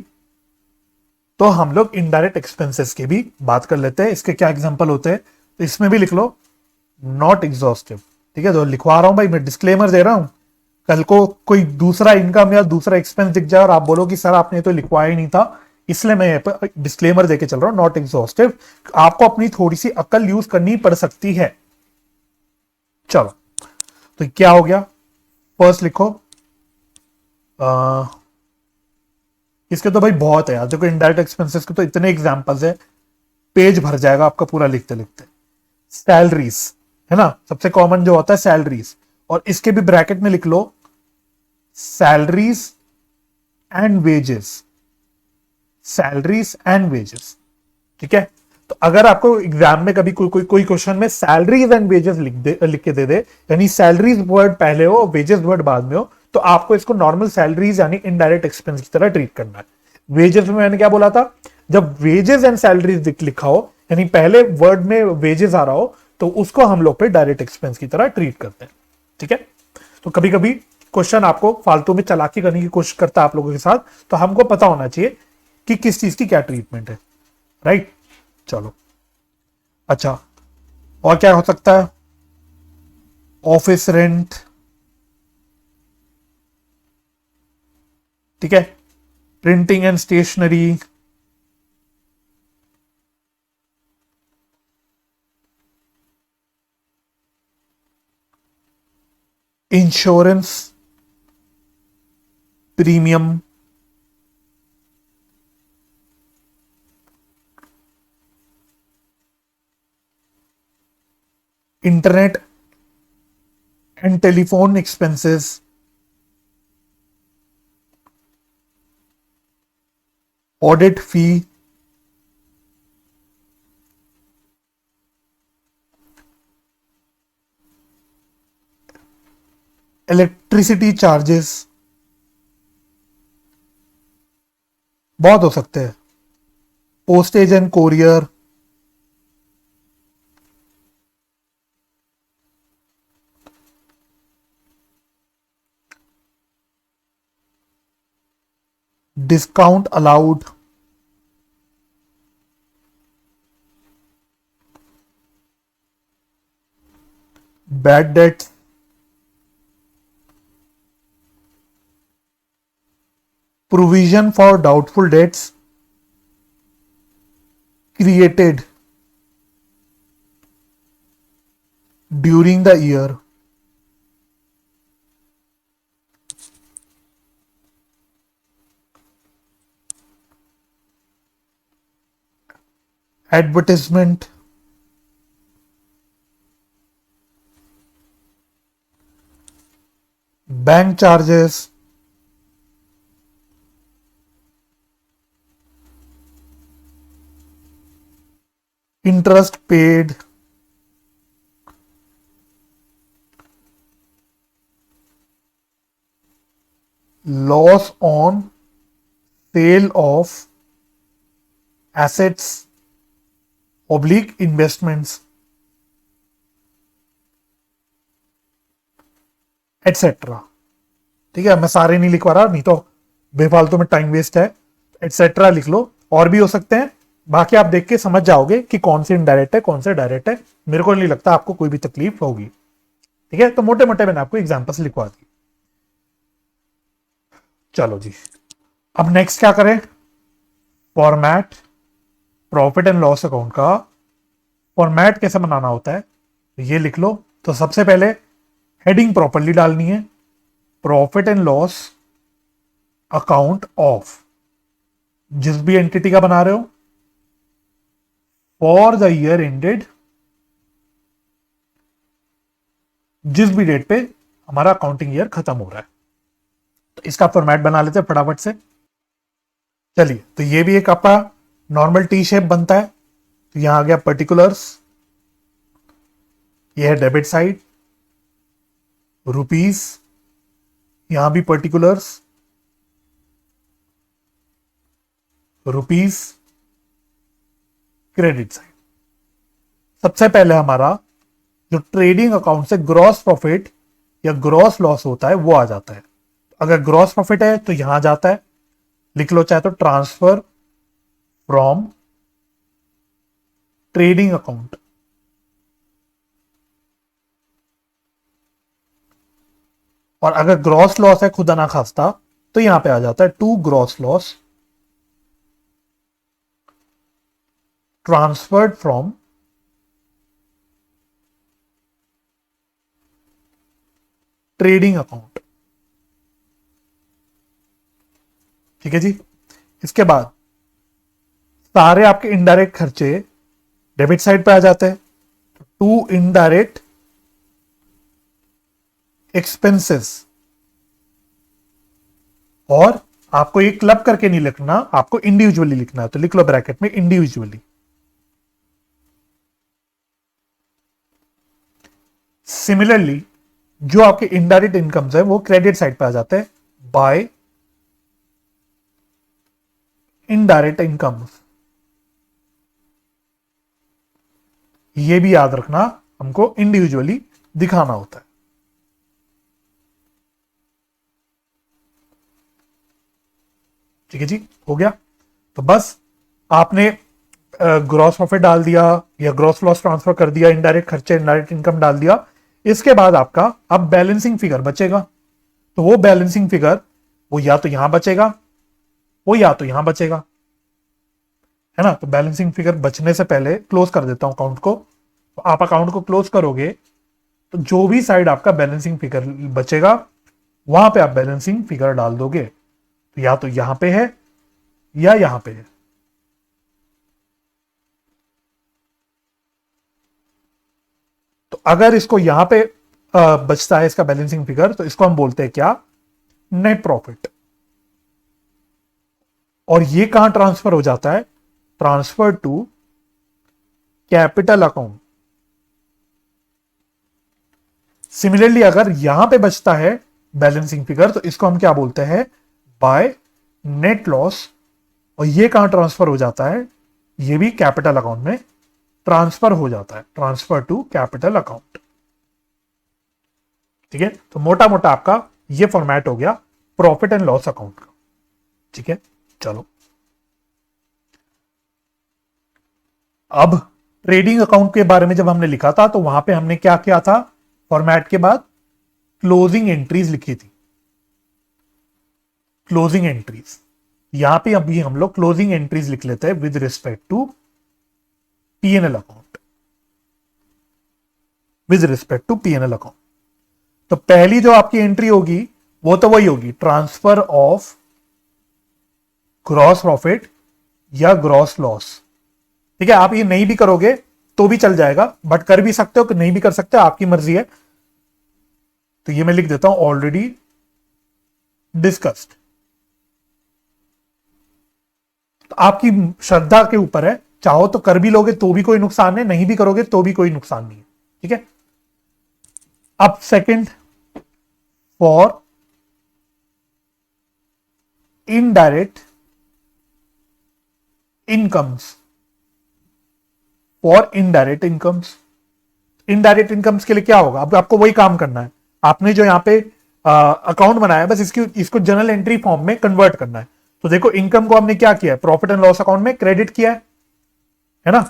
तो हम लोग इनडायरेक्ट एक्सपेंसेस की भी बात कर लेते हैं। इसके क्या एग्जांपल होते हैं, तो इसमें भी लिख लो नॉट एग्जॉस्टिव। ठीक है, तो लिखवा रहा हूं भाई, मैं डिस्क्लेमर दे रहा हूं। कल को कोई दूसरा इनकम या दूसरा एक्सपेंस दिख जाए और आप बोलो कि सर आपने तो लिखवाया ही नहीं था, इसलिए मैं डिस्क्लेमर देके चल रहा हूं, नॉट एग्जॉस्टिव। आपको अपनी थोड़ी सी अकल यूज करनी पड़ सकती है। चलो, तो क्या हो गया, फर्स्ट लिखो। इसके तो भाई बहुत है यार, देखो इनडायरेक्ट एक्सपेंसेस के तो इतने एग्जांपल्स है, पेज भर जाएगा आपका पूरा लिखते लिखते। सैलरीज है ना, सबसे कॉमन जो होता है सैलरीज, और इसके भी ब्रैकेट में लिख लो salaries and wages, salaries and wages. ठीक है, तो अगर आपको एग्जाम में कभी कोई क्वेश्चन में सैलरीज एंड वेजेस लिख के दे दे, यानी सैलरीज वर्ड पहले हो वेजेस वर्ड बाद में हो, तो आपको इसको नॉर्मल सैलरीज यानी इनडायरेक्ट एक्सपेंस की तरह ट्रीट करना है। वेजेस में मैंने क्या बोला था, जब वेजेस एंड सैलरीज लिखा हो यानी पहले वर्ड में वेजेस आ रहा हो, तो उसको हम लोग पे डायरेक्ट एक्सपेंस की तरह ट्रीट करते हैं। ठीक है, तो कभी कभी क्वेश्चन आपको फालतू में चालाकी करने की कोशिश करता है आप लोगों के साथ, तो हमको पता होना चाहिए कि किस चीज की क्या ट्रीटमेंट है। राइट, चलो। अच्छा, और क्या हो सकता है, ऑफिस रेंट। ठीक है, printing and stationery, insurance premium, internet and telephone expenses, audit fee, electricity charges, बहुत हो सकते हैं, postage and courier, discount allowed, bad debt, provision for doubtful debts created during the year, advertisement, bank charges, interest paid, loss on sale of assets oblique investments etcetera. ठीक है, मैं सारे नहीं लिखवा रहा, नहीं तो बेफालतू में टाइम वेस्ट है। एटसेट्रा लिख लो, और भी हो सकते हैं, बाकी आप देख के समझ जाओगे कि कौन से इनडायरेक्ट है कौन से डायरेक्ट है। मेरे को नहीं लगता आपको कोई भी तकलीफ होगी। ठीक है, तो मोटे मोटे मैंने आपको एग्जांपल्स लिखवा दी। चलो जी, अब नेक्स्ट क्या करें? Format profit and loss account का फॉर्मेट कैसे बनाना होता है ये लिख लो। तो सबसे पहले हेडिंग प्रॉपरली डालनी है, profit and loss account of जिस भी एंटिटी का बना रहे हो फॉर द ईयर एंडेड, जिस भी डेट पे हमारा अकाउंटिंग ईयर खत्म हो रहा है। तो इसका फॉर्मेट बना लेते हैं फटाफट से। चलिए, तो ये भी एक आपका नॉर्मल टी शेप बनता है। तो यहां आ गया पर्टिकुलर्स, ये है डेबिट साइड, रुपीस, यहां भी पर्टिकुलर्स, रुपीस, क्रेडिट साइड। सबसे पहले हमारा जो ट्रेडिंग अकाउंट से ग्रॉस प्रॉफिट या ग्रॉस लॉस होता है वो आ जाता है। अगर ग्रॉस प्रॉफिट है तो यहां जाता है, लिख लो चाहे तो ट्रांसफर फ्रॉम ट्रेडिंग अकाउंट। और अगर ग्रॉस लॉस है खुदा ना खास्ता तो यहां पे आ जाता है to gross loss transferred from trading account. ठीक है जी, इसके बाद सारे आपके इनडायरेक्ट खर्चे डेबिट साइड पे आ जाते हैं। टू इनडायरेक्ट एक्सपेंसेस, और आपको ये क्लब करके नहीं लिखना, आपको इंडिविजुअली लिखना है। तो लिख लो ब्रैकेट में इंडिविजुअली। सिमिलरली जो आपके इनडायरेक्ट इनकम्स है वो क्रेडिट साइड पे आ जाते हैं बाय इनडायरेक्ट इनकम्स। ये भी याद रखना, हमको इंडिविजुअली दिखाना होता है। ठीक है जी, हो गया। तो बस आपने ग्रॉस प्रॉफिट डाल दिया या ग्रॉस लॉस ट्रांसफर कर दिया, इनडायरेक्ट खर्चे इनडायरेक्ट इनकम डाल दिया। इसके बाद आपका अब बैलेंसिंग फिगर बचेगा। तो वो बैलेंसिंग फिगर वो या तो यहां बचेगा, वो या तो यहां बचेगा, है ना। तो बैलेंसिंग फिगर बचने से पहले क्लोज कर देता हूं अकाउंट को। तो आप अकाउंट को क्लोज करोगे तो जो भी साइड आपका बैलेंसिंग फिगर बचेगा वहां पे आप बैलेंसिंग फिगर डाल दोगे। तो या तो यहां पे है या यहां पे है। तो अगर इसको यहां पे बचता है इसका बैलेंसिंग फिगर तो इसको हम बोलते हैं क्या? Net profit. और ये कहां ट्रांसफर हो जाता है? Transfer to capital account. Similarly अगर यहां पे बचता है बैलेंसिंग फिगर तो इसको हम क्या बोलते हैं? By net loss. और ये कहां ट्रांसफर हो जाता है? ये भी कैपिटल अकाउंट में ट्रांसफर हो जाता है, ट्रांसफर टू कैपिटल अकाउंट। ठीक है, तो मोटा मोटा आपका ये फॉर्मेट हो गया प्रॉफिट एंड लॉस अकाउंट का। ठीक है, चलो अब ट्रेडिंग अकाउंट के बारे में जब हमने लिखा था तो वहां पे हमने क्या किया था? फॉर्मेट के बाद क्लोजिंग एंट्रीज लिखी थी। क्लोजिंग एंट्रीज यहां पे अभी हम लोग क्लोजिंग एंट्रीज लिख लेते हैं with respect to PNL account, with respect to PNL account. तो पहली जो आपकी एंट्री होगी वो तो वही होगी, ट्रांसफर ऑफ ग्रॉस प्रॉफिट या ग्रॉस लॉस। ठीक है, आप ये नहीं भी करोगे तो भी चल जाएगा, बट कर भी सकते हो कि नहीं भी कर सकते हो, आपकी मर्जी है। तो ये मैं लिख देता हूं ऑलरेडी डिस्कस्ड। तो आपकी श्रद्धा के ऊपर है, चाहो तो कर भी लोगे तो भी कोई नुकसान है, नहीं भी करोगे तो भी कोई नुकसान नहीं है। ठीक है। अब second, for indirect incomes, for indirect incomes. Indirect incomes के लिए क्या होगा, अब आपको वही काम करना है। आपने जो यहां पे अकाउंट बनाया है, बस इसको जनरल एंट्री फॉर्म में कन्वर्ट करना है। तो देखो इनकम को हमने क्या किया है, प्रॉफिट एंड लॉस अकाउंट में क्रेडिट किया है ना।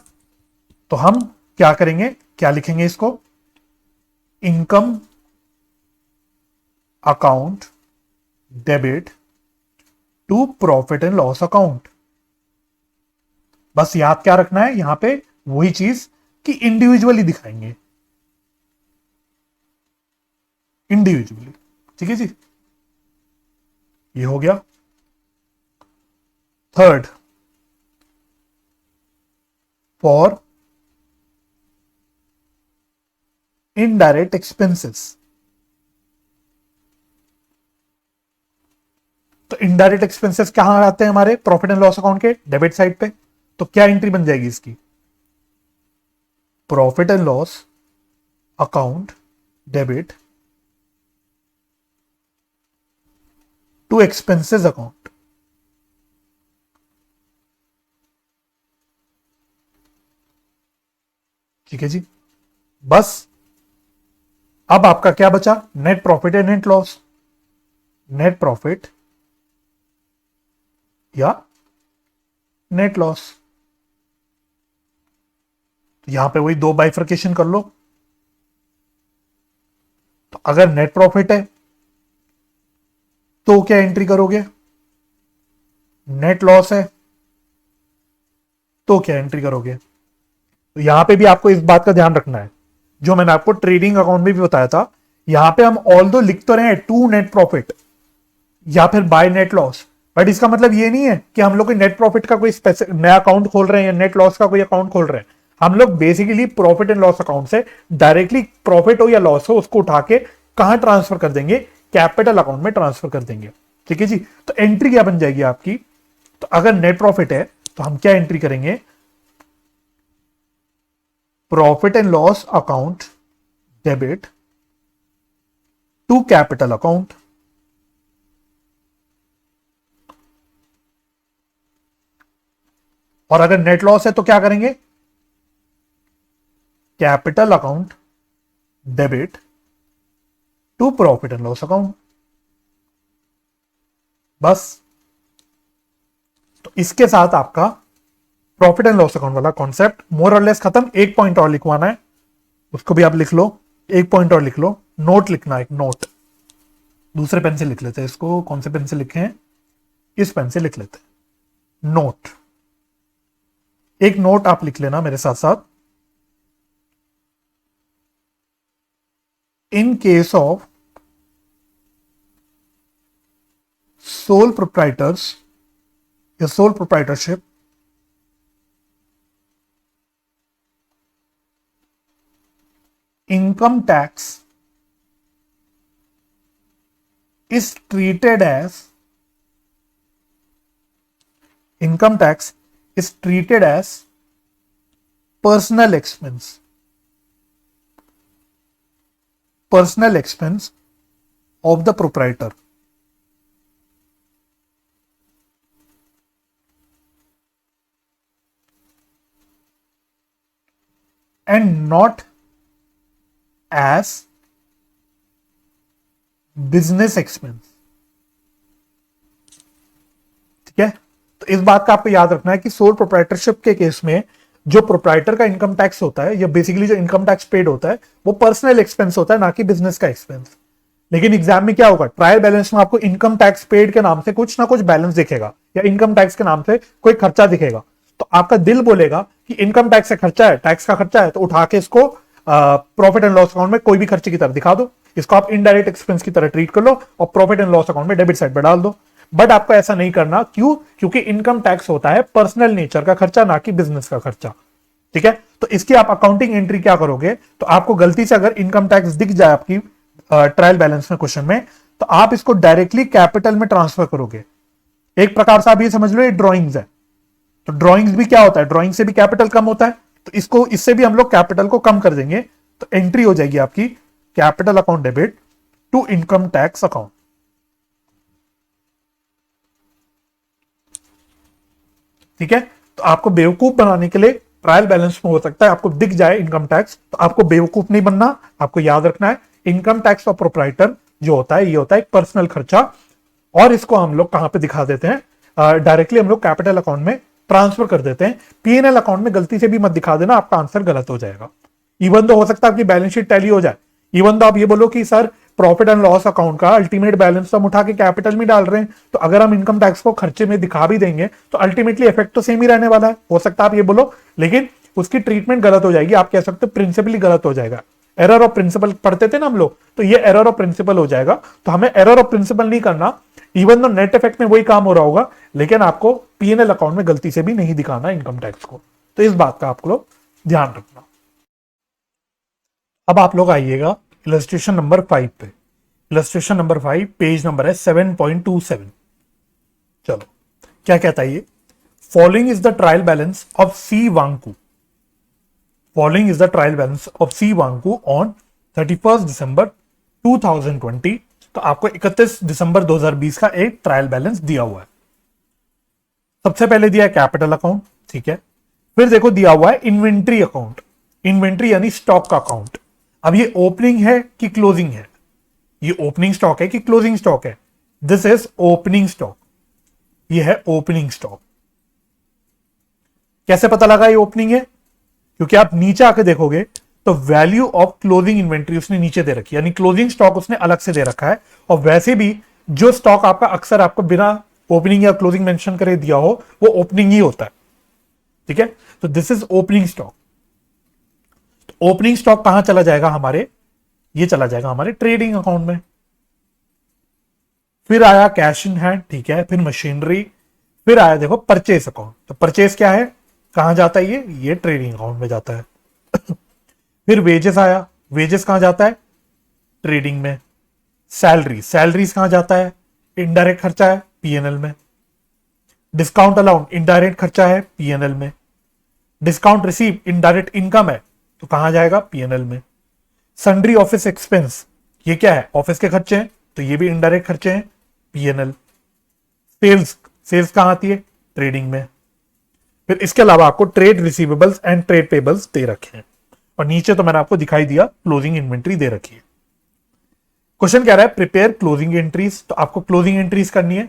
तो हम क्या करेंगे, क्या लिखेंगे इसको, income account debit to profit and loss account. बस याद क्या रखना है यहां पे, वही चीज कि इंडिविजुअली दिखाएंगे, इंडिविजुअली। ठीक है जी, ये हो गया। Third, for indirect expenses. तो इनडायरेक्ट एक्सपेंसेस कहां आते हैं हमारे प्रॉफिट एंड लॉस अकाउंट के डेबिट साइड पे। तो क्या एंट्री बन जाएगी इसकी, profit and loss account debit to expenses account. ठीक है जी। बस अब आपका क्या बचा, net profit and net loss. Net profit या नेट लॉस, तो यहां पे वही दो बाइफर्केशन कर लो। तो अगर नेट प्रॉफिट है तो क्या एंट्री करोगे, नेट लॉस है तो क्या एंट्री करोगे। तो यहां पे भी आपको इस बात का ध्यान रखना है, जो मैंने आपको ट्रेडिंग अकाउंट में भी बताया था। यहां पे हम ऑल दो लिख तो रहे हैं टू नेट प्रॉफिट या फिर बाय नेट लॉस, बट इसका मतलब ये नहीं है कि हम लोग नेट प्रॉफिट का कोई नया अकाउंट खोल रहे हैं या नेट लॉस का कोई अकाउंट खोल रहे हैं। हम लोग basically profit and loss account से डायरेक्टली प्रॉफिट हो या लॉस हो उसको उठा के कहां ट्रांसफर कर देंगे, कैपिटल अकाउंट में ट्रांसफर कर देंगे। ठीक है जी। तो एंट्री क्या बन जाएगी आपकी, तो अगर नेट प्रॉफिट है तो हम क्या एंट्री करेंगे, profit and loss account debit to capital account. और अगर नेट लॉस है तो क्या करेंगे, capital account debit to profit and loss account. बस। तो इसके साथ आपका प्रॉफिट एंड लॉस अकाउंट वाला कॉन्सेप्ट मोर और लेस खत्म। एक पॉइंट और लिखवाना है, उसको भी आप लिख लो, एक पॉइंट और लिख लो, नोट लिखना है, एक नोट। दूसरे पेन से लिख लेते हैं इसको, कौन से पेन से लिखे हैं, इस पेन से लिख लेते हैं, नोट। एक नोट आप लिख लेना मेरे साथ साथ, in case of sole proprietors या sole proprietorship, income tax is treated as personal expense of the proprietor. And not as business expense. ठीक है। तो इस बात का आपको याद रखना है कि सोल प्रोप्राइटरशिप के केस में जो प्रोप्राइटर का इनकम टैक्स होता है या बेसिकली जो इनकम टैक्स पेड होता है वो पर्सनल एक्सपेंस होता है, ना कि बिजनेस का एक्सपेंस। लेकिन एग्जाम में क्या होगा, ट्रायल बैलेंस में आपको इनकम टैक्स पेड के नाम से कुछ ना कुछ बैलेंस दिखेगा या इनकम टैक्स के नाम से कोई खर्चा दिखेगा। तो आपका दिल बोलेगा कि इनकम टैक्स से खर्चा है, टैक्स का खर्चा है, तो उठा के इसको प्रॉफिट एंड लॉस अकाउंट में कोई भी खर्चे की तरह दिखा दो, इसको आप इनडायरेक्ट एक्सपेंस की तरह ट्रीट कर लो और प्रॉफिट एंड लॉस अकाउंट में डेबिट साइड पर डाल दो। बट आपको ऐसा नहीं करना, क्यों, क्योंकि इनकम टैक्स होता है पर्सनल नेचर का खर्चा, ना कि बिजनेस का खर्चा। ठीक है। तो इसकी आप अकाउंटिंग एंट्री क्या करोगे, तो आपको गलती से अगर इनकम टैक्स दिख जाए आपकी ट्रायल बैलेंस में क्वेश्चन में, तो आप इसको डायरेक्टली कैपिटल में ट्रांसफर करोगे। एक प्रकार से आप ये समझ लो ये ड्रॉइंग्स है, तो ड्रॉइंग्स भी क्या होता है, ड्रॉइंग से भी कैपिटल कम होता है, तो इसको इससे भी हम लोग कैपिटल को कम कर देंगे, तो एंट्री हो जाएगी आपकी capital account debit to income tax account. ठीक है, तो आपको बेवकूफ बनाने के लिए ट्रायल बैलेंस में हो सकता है आपको दिख जाए इनकम टैक्स, तो आपको बेवकूफ नहीं बनना, आपको याद रखना है इनकम टैक्स ऑफ प्रोप्राइटर जो होता है ये होता है एक पर्सनल खर्चा, और इसको हम लोग कहां पे दिखा देते हैं, डायरेक्टली हम लोग कैपिटल अकाउंट में ट्रांसफर कर देते हैं। पीएनएल अकाउंट में गलती से भी मत दिखा देना, आपका आंसर गलत हो जाएगा। इवन तो हो सकता है आपकी बैलेंस शीट टैली हो जाए, इवन तो आप ये बोलो कि sir profit and loss account का अल्टीमेट बैलेंस तो हम उठा के कैपिटल में डाल रहे हैं, तो अगर हम इनकम टैक्स को खर्चे में दिखा भी देंगे तो अल्टीमेटली इफेक्ट तो सेम ही रहने वाला है, हो सकता है आप ये बोलो, लेकिन उसकी ट्रीटमेंट गलत हो जाएगी, आप कह सकते हो प्रिंसिपली गलत हो जाएगा। एरर ऑफ प्रिंसिपल पढ़ते थे ना हम लोग, तो ये एरर ऑफ प्रिंसिपल हो जाएगा, तो हमें एरर ऑफ प्रिंसिपल नहीं करना। इवन तो नेट इफेक्ट में वही काम हो रहा होगा, लेकिन आपको पीएनएल अकाउंट में गलती से भी नहीं दिखाना इनकम टैक्स को, तो इस बात का आप लोग ध्यान रखना। अब आप लोग आइएगा इलस्ट्रेशन नंबर 5 पे। इलस्ट्रेशन नंबर 5 पेज नंबर है 7.27। चलो क्या कहता है ये, following is the trial balance of C वांगकू, following is the trial balance of C वांगकू ऑन 31 दिसंबर 2020। तो आपको 31 दिसंबर 2020 का एक ट्रायल बैलेंस दिया हुआ है। सबसे पहले दिया है कैपिटल अकाउंट, ठीक है, फिर देखो दिया हुआ है इन्वेंट्री अकाउंट, इन्वेंट्री यानी स्टॉक का अकाउंट। अब ये ओपनिंग है कि क्लोजिंग है, ये ओपनिंग स्टॉक है कि क्लोजिंग स्टॉक है, दिस इज ओपनिंग स्टॉक, ये है ओपनिंग स्टॉक। कैसे पता लगा ये ओपनिंग है, क्योंकि आप नीचे आके देखोगे तो वैल्यू ऑफ क्लोजिंग इन्वेंट्री उसने नीचे दे रखी है, यानी क्लोजिंग स्टॉक उसने अलग से दे रखा है। और वैसे भी जो स्टॉक आपका अक्सर आपको बिना ओपनिंग या क्लोजिंग मेंशन करे दिया हो वो ओपनिंग ही होता है, ठीक है, तो this is opening stock. Opening stock कहां चला जाएगा हमारे, ये चला जाएगा हमारे ट्रेडिंग अकाउंट में। फिर आया कैश इन हैंड, ठीक है, फिर मशीनरी, फिर आया देखो परचेस अकाउंट। तो परचेस क्या है, कहां जाता है ये ट्रेडिंग अकाउंट में जाता है। फिर वेजेस आया, वेजेस कहां जाता है, ट्रेडिंग में। सैलरी, सैलरीज कहां जाता है, इनडायरेक्ट खर्चा है पीएनएल में। डिस्काउंट अलाउंट इनडायरेक्ट खर्चा है पीएनएल में। डिस्काउंट रिसीव इनडायरेक्ट इनकम है, तो कहां जाएगा, पीएनएल में। सन्ड्री ऑफिस एक्सपेंस, ये क्या है, ऑफिस के खर्चे हैं, तो ये भी इनडायरेक्ट खर्चे हैं, पीएनएल। सेल्स, सेल्स कहां आती है, ट्रेडिंग में। फिर इसके अलावा आपको trade receivables and trade payables दे रखे हैं, और नीचे तो मैंने आपको दिखाई दिया क्लोजिंग इन्वेंट्री दे रखी है। क्वेश्चन कह रहा है प्रिपेयर क्लोजिंग एंट्रीज, तो आपको क्लोजिंग एंट्रीज करनी है,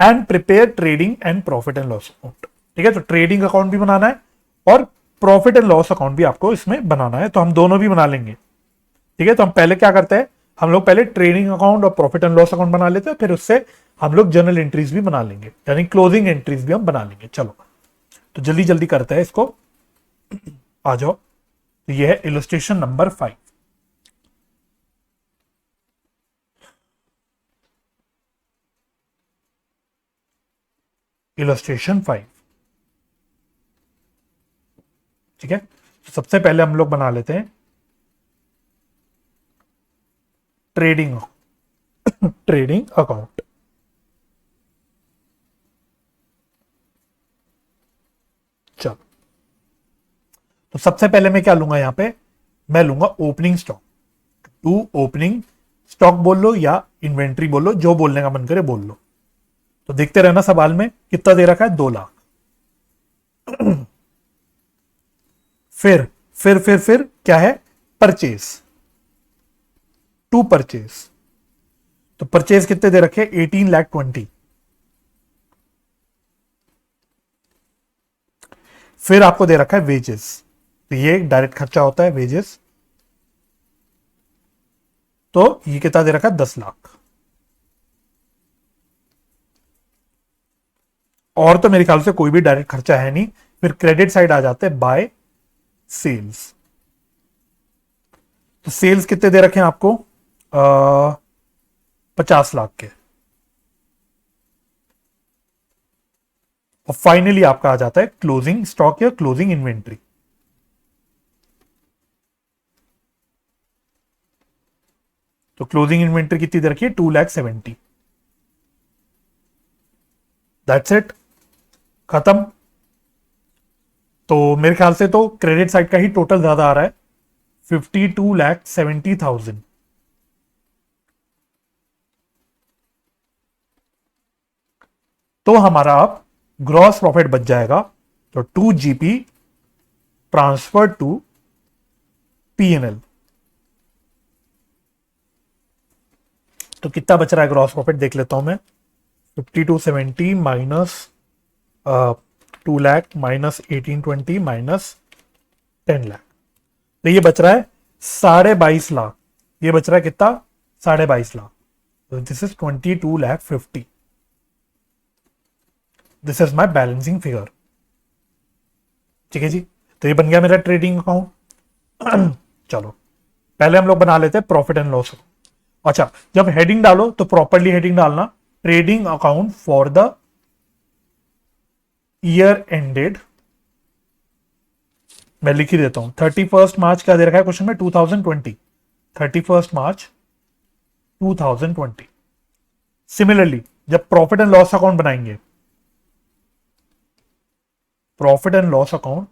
and prepare trading and profit and loss account, ठीक है, तो ट्रेडिंग अकाउंट भी बनाना है और प्रॉफिट एंड लॉस अकाउंट भी आपको इसमें बनाना है, तो हम दोनों भी बना लेंगे, ठीक है। तो हम पहले क्या करते हैं, हम लोग पहले ट्रेडिंग अकाउंट और प्रॉफिट एंड लॉस अकाउंट बना लेते हैं, फिर उससे हम लोग जर्नल एंट्रीज भी बना लेंगे, यानी क्लोजिंग एंट्रीज भी हम बना लेंगे। चलो तो जल्दी जल्दी करते हैं इसको, आ जाओ। तो ये है इलस्ट्रेशन नंबर 5। इलस्ट्रेशन 5, ठीक है, तो सबसे पहले हम लोग बना लेते हैं ट्रेडिंग ट्रेडिंग अकाउंट। चलो तो सबसे पहले मैं क्या लूंगा, यहां पे मैं लूंगा opening stock. To opening stock बोल लो या इन्वेंट्री बोल लो, जो बोलने का मन करे बोल लो। तो देखते रहना सवाल में कितना दे रखा है, 2 लाख। फिर क्या है, परचेस, टू परचेस, तो परचेस कितने दे रखे, 18,20,000। फिर आपको दे रखा है वेजेस, तो ये डायरेक्ट खर्चा होता है वेजेस, तो ये कितना दे रखा है, 10 लाख। और तो मेरे ख्याल से कोई भी डायरेक्ट खर्चा है नहीं। फिर क्रेडिट साइड आ जाते हैं बाय सेल्स, तो सेल्स कितने दे रखे हैं आपको, 50 लाख के। और फाइनली आपका आ जाता है क्लोजिंग स्टॉक या क्लोजिंग इन्वेंट्री। तो क्लोजिंग इन्वेंट्री कितनी दे रखी है, 2,70,000। दैट्स इट, खत्म। तो मेरे ख्याल से तो क्रेडिट साइड का ही टोटल ज्यादा आ रहा है, 52,70,000। तो हमारा अब ग्रॉस प्रॉफिट बच जाएगा, तो 2 GP ट्रांसफर टू P&L। तो कितना बच रहा है ग्रॉस प्रॉफिट देख लेता हूं मैं, 5270 minus 2 lakh minus 1820 minus 10 lakh, तो ये बच रहा है 22.5 लाख। ये बच रहा है कितना, 22.5 लाख। तो this is 22,50,000। This is my balancing figure. ठीक है जी, तो ये बन गया मेरा ट्रेडिंग अकाउंट। चलो पहले हम लोग बना लेते हैं प्रॉफिट एंड लॉस। अच्छा, जब हेडिंग डालो तो प्रॉपरली हेडिंग डालना, trading account for the year ended. मैं लिख ही देता हूं, 31 मार्च क्या दे रखा है क्वेश्चन में, 2020, 31 मार्च 2020। सिमिलरली जब प्रॉफिट एंड लॉस अकाउंट बनाएंगे, profit and loss account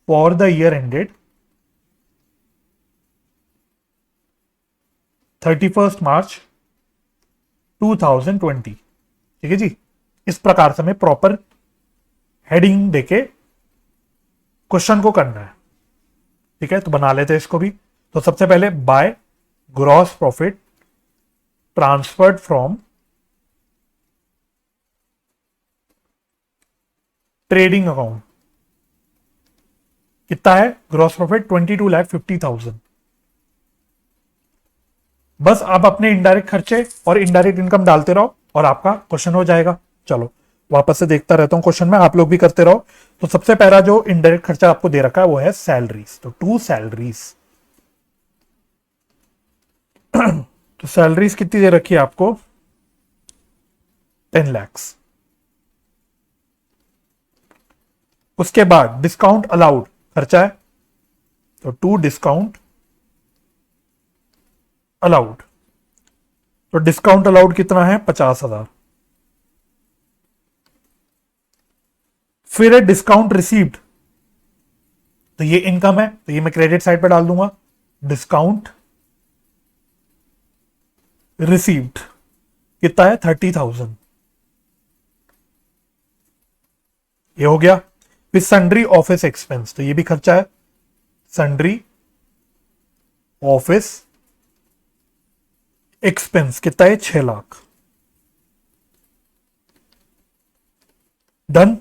for the year ended 31 मार्च 2020। ठीक है जी, इस प्रकार से हमें प्रॉपर हेडिंग देके क्वेश्चन को करना है। ठीक है, तो बना लेते हैं इसको भी। तो सबसे पहले by gross profit transferred from trading account, कितना है ग्रॉस प्रॉफिट, 22,50,000। बस आप अपने इनडायरेक्ट खर्चे और इनडायरेक्ट इनकम डालते रहो और आपका क्वेश्चन हो जाएगा। चलो वापस से देखता रहता हूं क्वेश्चन में, आप लोग भी करते रहो। तो सबसे पहला जो इनडायरेक्ट खर्चा आपको दे रखा है वो है सैलरीज, तो 2 सैलरीज। तो सैलरीज कितनी दे रखी है आपको, 10 लाख। उसके बाद डिस्काउंट अलाउड खर्चा है, तो 2 डिस्काउंट अलाउड। तो डिस्काउंट अलाउड कितना है, 50,000। फिर है डिस्काउंट रिसीव्ड, तो ये इनकम है, तो ये मैं क्रेडिट साइड पे डाल दूंगा, डिस्काउंट रिसीव्ड कितना है, 30,000। ये हो गया। फिर सन्ड्री ऑफिस एक्सपेंस, तो ये भी खर्चा है, सन्ड्री ऑफिस एक्सपेंस कितना है, 6 लाख। डन।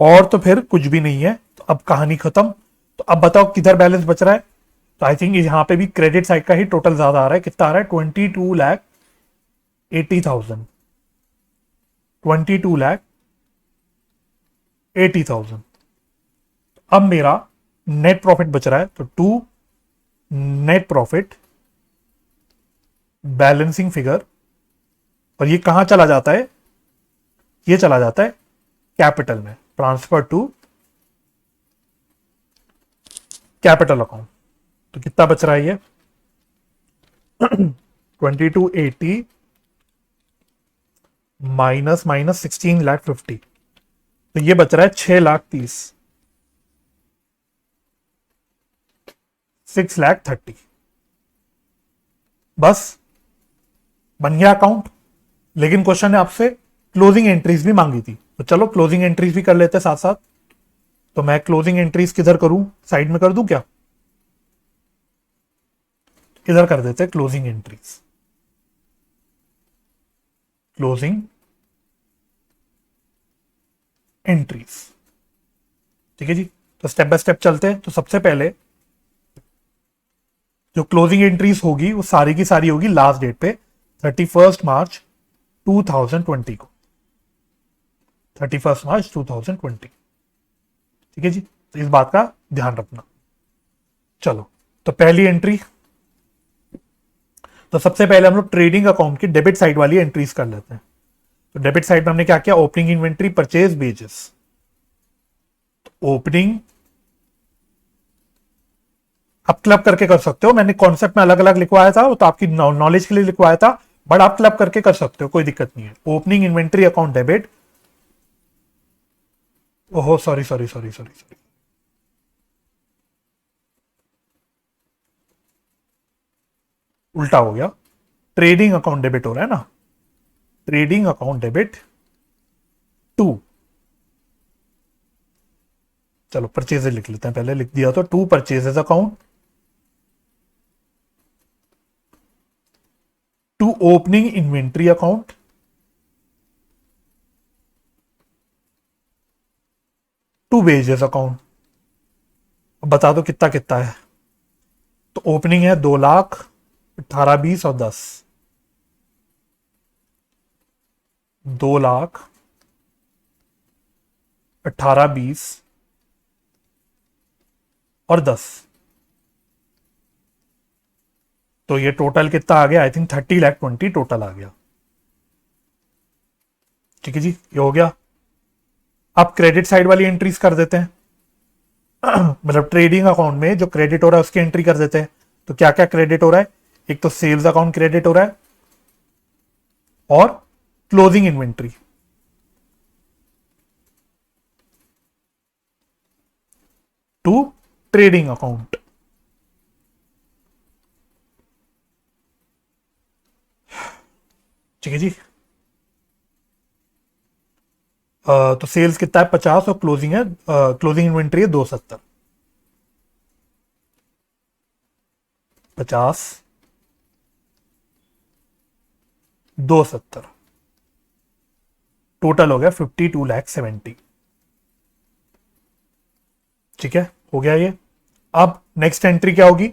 और तो फिर कुछ भी नहीं है, तो अब कहानी खत्म। तो अब बताओ किधर बैलेंस बच रहा है, तो आई थिंक यहां पे भी क्रेडिट साइड का ही टोटल ज्यादा आ रहा है। कितना आ रहा है, 22,80,000, 22,80,000। अब मेरा नेट प्रॉफिट बच रहा है, तो 2 नेट प्रॉफिट बैलेंसिंग फिगर, और ये कहां चला जाता है, ये चला जाता है कैपिटल में, ट्रांसफर टू कैपिटल अकाउंट। तो कितना बच रहा है ये, 2280 माइनस माइनस 16,50,000, तो ये बच रहा है 6,30,000, 6,30,000। बस बन गया अकाउंट। लेकिन क्वेश्चन ने आपसे क्लोजिंग एंट्रीज भी मांगी थी, तो चलो क्लोजिंग एंट्रीज भी कर लेते हैं साथ साथ। तो मैं क्लोजिंग एंट्रीज किधर करूं, साइड में कर दूं क्या, इधर कर देते हैं क्लोजिंग एंट्रीज, क्लोजिंग एंट्रीज। ठीक है जी, तो स्टेप बाय स्टेप चलते हैं। तो सबसे पहले जो क्लोजिंग एंट्रीज होगी वो सारी की सारी होगी लास्ट डेट पे, 31 मार्च 2020 को, 31 मार्च 2020। ठीक है जी, तो इस बात का ध्यान रखना। चलो तो पहली एंट्री, तो सबसे पहले हम लोग ट्रेडिंग अकाउंट की डेबिट साइड वाली एंट्रीज कर लेते हैं। तो डेबिट साइड में हमने क्या किया, opening inventory, purchase, badges. Opening आप क्लब करके कर सकते हो, मैंने कॉन्सेप्ट में अलग अलग लिखवाया था, वो तो आपकी नॉलेज के लिए लिखवाया था, बट आप क्लब करके कर सकते हो, कोई दिक्कत नहीं है। ओपनिंग इन्वेंट्री अकाउंट डेबिट, ओहो sorry sorry sorry sorry sorry, उल्टा हो गया, ट्रेडिंग अकाउंट डेबिट हो रहा है ना, ट्रेडिंग अकाउंट डेबिट टू, चलो परचेजेज लिख लेते हैं, पहले लिख दिया तो to purchases account, to opening inventory account, to wages account. अब बता दो कितना कितना है। तो ओपनिंग है 2 लाख, 18, 20 और 10, 2 लाख, 18, 20 और 10, तो ये टोटल कितना आ गया, आई थिंक 30,20,000 टोटल आ गया। ठीक है जी, ये हो गया। अब क्रेडिट साइड वाली एंट्रीज कर देते हैं। मतलब ट्रेडिंग अकाउंट में जो क्रेडिट हो रहा है उसकी एंट्री कर देते हैं। तो क्या क्या क्रेडिट हो रहा है, एक तो सेल्स अकाउंट क्रेडिट हो रहा है और closing inventory. To trading account, ठीक है जी। तो सेल्स कितना है 50 और क्लोजिंग है, क्लोजिंग इन्वेंट्री है 270, 50, 270, टोटल हो गया 52,70,000। ठीक है, हो गया ये। अब नेक्स्ट एंट्री क्या होगी,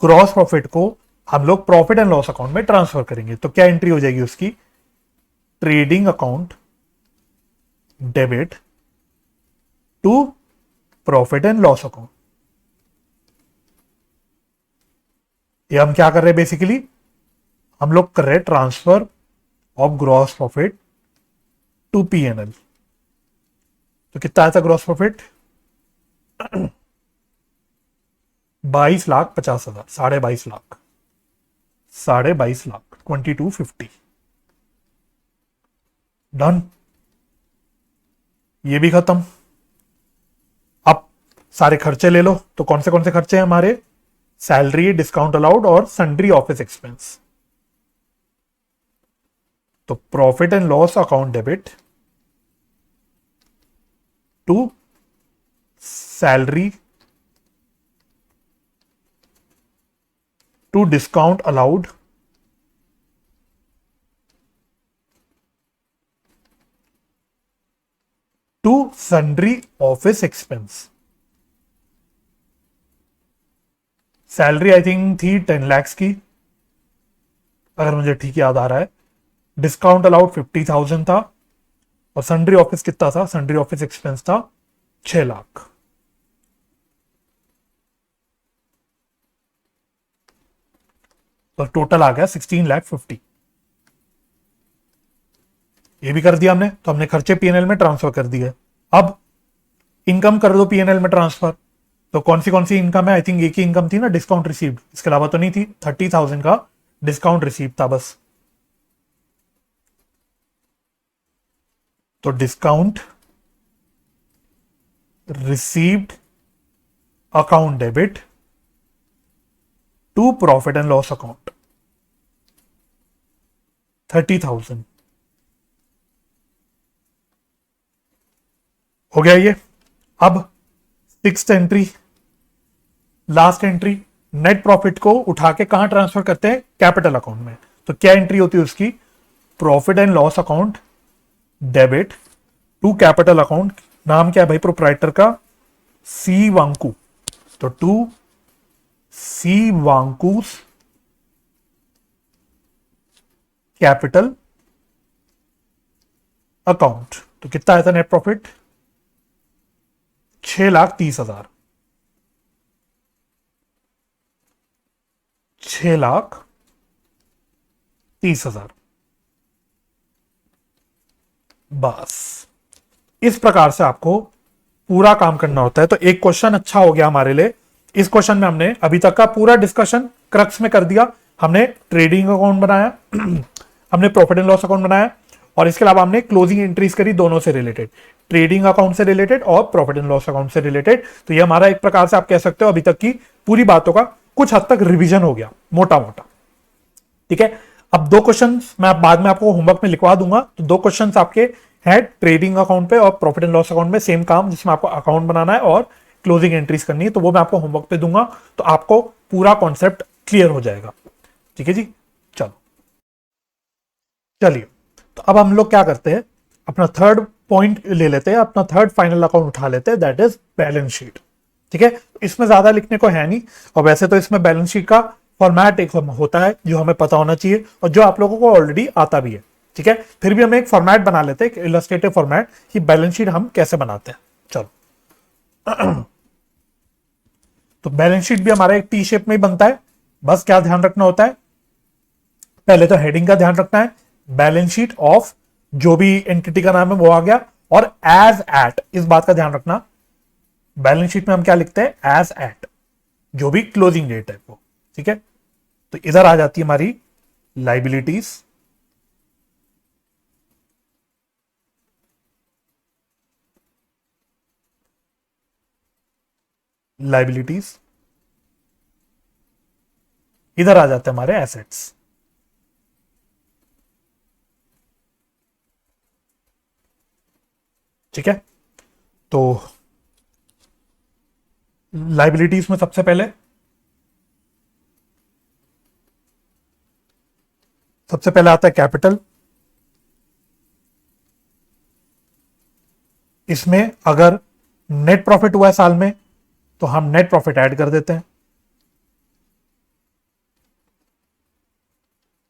ग्रॉस प्रॉफिट को हम लोग प्रॉफिट एंड लॉस अकाउंट में ट्रांसफर करेंगे। तो क्या एंट्री हो जाएगी उसकी, trading account debit to profit and loss account. ये हम क्या कर रहे हैं, बेसिकली हम लोग कर रहे हैं transfer of gross profit to PNL. तो कितना आया था ग्रॉस प्रॉफिट, 22,50,000, 22,50,000, 22,50,000, 2250, डन। ये भी खत्म। अब सारे खर्चे ले लो। तो कौन से खर्चे हैं हमारे, सैलरी, डिस्काउंट अलाउड और सन्ड्री ऑफिस एक्सपेंस। तो profit and loss account debit to salary to discount allowed to sundry office expense. Salary I think थी 10 lakhs की, अगर मुझे ठीक याद आ रहा है। डिस्काउंट अलाउड 50,000 था और सन्ड्री ऑफिस कितना था, सन्ड्री ऑफिस एक्सपेंस था 6 लाख। तो टोटल आ गया 16,50,000। ये भी कर दिया हमने, तो हमने खर्चे पीएनएल में ट्रांसफर कर दिए। अब इनकम कर दो पीएनएल में ट्रांसफर। तो कौन सी इनकम है, आई थिंक एक ही इनकम थी ना, डिस्काउंट रिसीव्ड, इसके अलावा तो नहीं थी। 30,000 का डिस्काउंट रिसीव था बस। तो discount received account debit to profit and loss account 30,000 हो गया ये। अब sixth entry, last entry, net profit को उठा के कहां ट्रांसफर करते हैं, कैपिटल अकाउंट में। तो क्या एंट्री होती है उसकी, profit and loss account debit to capital account. नाम क्या है भाई प्रोप्राइटर का, सी वांकू। तो टू सी वांकूस कैपिटल अकाउंट। तो कितना आया था नेट प्रॉफिट, 6,30,000, 6,30,000। बस इस प्रकार से आपको पूरा काम करना होता है। तो एक क्वेश्चन अच्छा हो गया हमारे लिए इस क्वेश्चन में हमने अभी तक का पूरा डिस्कशन क्रक्स में कर दिया। हमने ट्रेडिंग अकाउंट बनाया, हमने प्रॉफिट एंड लॉस अकाउंट बनाया, और इसके अलावा हमने क्लोजिंग एंट्रीज करी दोनों से रिलेटेड, ट्रेडिंग अकाउंट से रिलेटेड और प्रॉफिट एंड लॉस अकाउंट से रिलेटेड। तो ये हमारा एक प्रकार से आप कह सकते हो अभी तक की पूरी बातों का कुछ हद तक रिवीजन हो गया, मोटा मोटा। ठीक है, अब दो क्वेश्चंस मैं बाद में आपको होमवर्क में लिखवा दूंगा। तो दो क्वेश्चंस आपके हैं ट्रेडिंग अकाउंट पे और प्रॉफिट एंड लॉस अकाउंट में, सेम काम जिसमें आपको अकाउंट बनाना है और क्लोजिंग एंट्रीज करनी है। तो वो मैं आपको होमवर्क पे दूंगा, तो आपको पूरा कॉन्सेप्ट क्लियर हो जाएगा। ठीक है जी, चलो चलिए। तो अब हम लोग क्या करते हैं, अपना थर्ड पॉइंट ले लेते हैं, अपना थर्ड फाइनल अकाउंट उठा लेते हैं, दैट इज बैलेंस शीट। ठीक है, इसमें ज्यादा लिखने को है नहीं, और वैसे तो इसमें बैलेंस शीट का फॉर्मेट एक होता है जो हमें पता होना चाहिए और जो आप लोगों को ऑलरेडी आता भी है। ठीक है, फिर भी हम एक फॉर्मेट बना लेते हैं, इलस्ट्रेटिव फॉर्मेट, कि बैलेंस शीट हम कैसे बनाते हैं। चलो तो बैलेंस शीट भी हमारा एक टी शेप में ही बनता है। बस क्या ध्यान रखना होता है, पहले तो हेडिंग का ध्यान रखना है, बैलेंस शीट ऑफ जो भी एंटिटी का नाम है वो आ गया, और एज एट इस बात का ध्यान रखना, बैलेंस शीट में हम क्या लिखते हैं, एज एट जो भी क्लोजिंग डेट है वो। ठीक है, तो इधर आ जाती है हमारी लाइबिलिटीज, लाइबिलिटीज इधर आ जाते हैं हमारे एसेट्स। ठीक है, तो लाइबिलिटीज में सबसे पहले आता है कैपिटल। इसमें अगर नेट प्रॉफिट हुआ है साल में तो हम नेट प्रॉफिट ऐड कर देते हैं,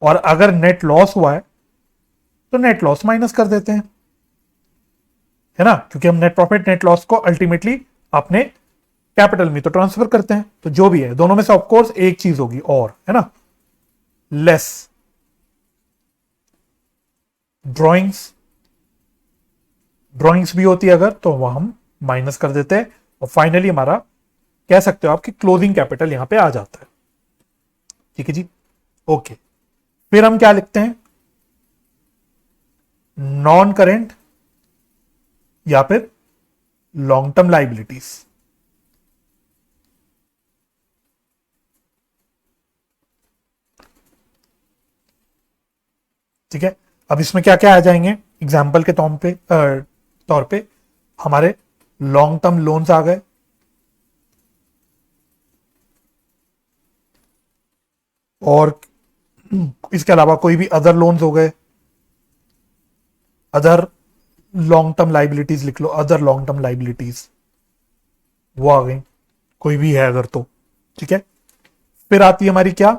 और अगर नेट लॉस हुआ है तो नेट लॉस माइनस कर देते हैं, है ना, क्योंकि हम नेट प्रॉफिट नेट लॉस को अल्टीमेटली अपने कैपिटल में तो ट्रांसफर करते हैं। तो जो भी है दोनों में से ऑफकोर्स एक चीज होगी, और है ना, लेस ड्रॉइंग्स भी होती है अगर, तो वह हम माइनस कर देते हैं, और फाइनली हमारा कह सकते हो आपकी क्लोजिंग कैपिटल यहां पे आ जाता है। ठीक है जी, ओके। फिर हम क्या लिखते हैं, नॉन करेंट या फिर लॉन्ग टर्म लाइबिलिटीज। ठीक है, अब इसमें क्या क्या आ जाएंगे, एग्जाम्पल के तौर पे हमारे लॉन्ग टर्म लोन्स आ गए, और इसके अलावा कोई भी अदर लोन्स हो गए, अदर लॉन्ग टर्म लाइबिलिटीज लिख लो, अदर लॉन्ग टर्म लाइबिलिटीज वो आ गई, कोई भी है अगर तो। ठीक है, फिर आती है हमारी क्या,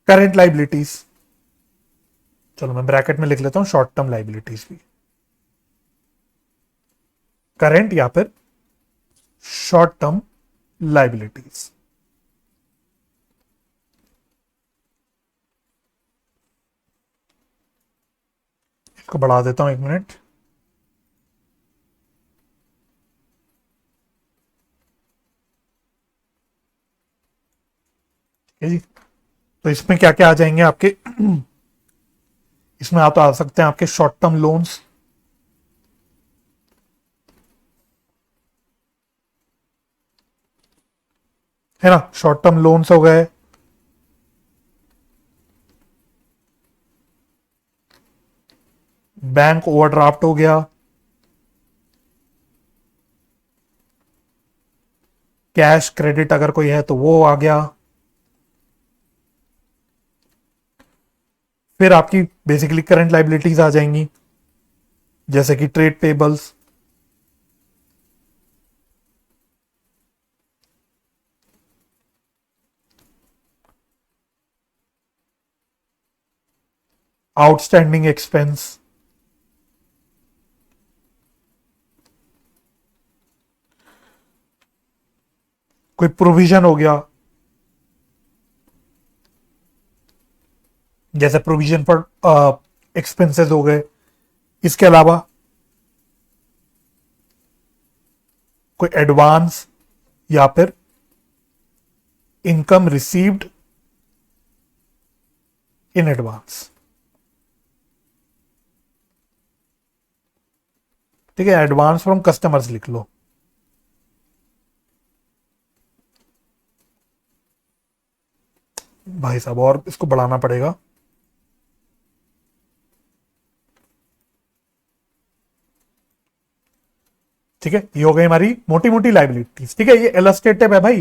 करंट लाइबिलिटीज। चलो मैं ब्रैकेट में लिख लेता हूं शॉर्ट टर्म लाइबिलिटीज भी, करंट या फिर शॉर्ट टर्म लाइबिलिटीज। इसको बढ़ा देता हूं 1 मिनट। ठीक है जी, तो इसमें क्या क्या आ जाएंगे आपके इसमें आप तो आ सकते हैं आपके शॉर्ट टर्म लोन्स, है ना, शॉर्ट टर्म लोन्स हो गए, बैंक ओवरड्राफ्ट हो गया, कैश क्रेडिट अगर कोई है तो वो आ गया। फिर आपकी बेसिकली करंट लाइबिलिटीज आ जाएंगी, जैसे कि ट्रेड पेबल्स, आउटस्टैंडिंग एक्सपेंस, कोई प्रोविजन हो गया, जैसे प्रोविजन फॉर एक्सपेंसेस हो गए। इसके अलावा कोई एडवांस या फिर इनकम रिसीव्ड इन एडवांस। ठीक है, एडवांस फ्रॉम कस्टमर्स लिख लो। भाई साहब और इसको बढ़ाना पड़ेगा। ठीक है, ये हो गई हमारी मोटी मोटी लाइबिलिटीज। ठीक है, ये इलस्ट्रेटिव है भाई,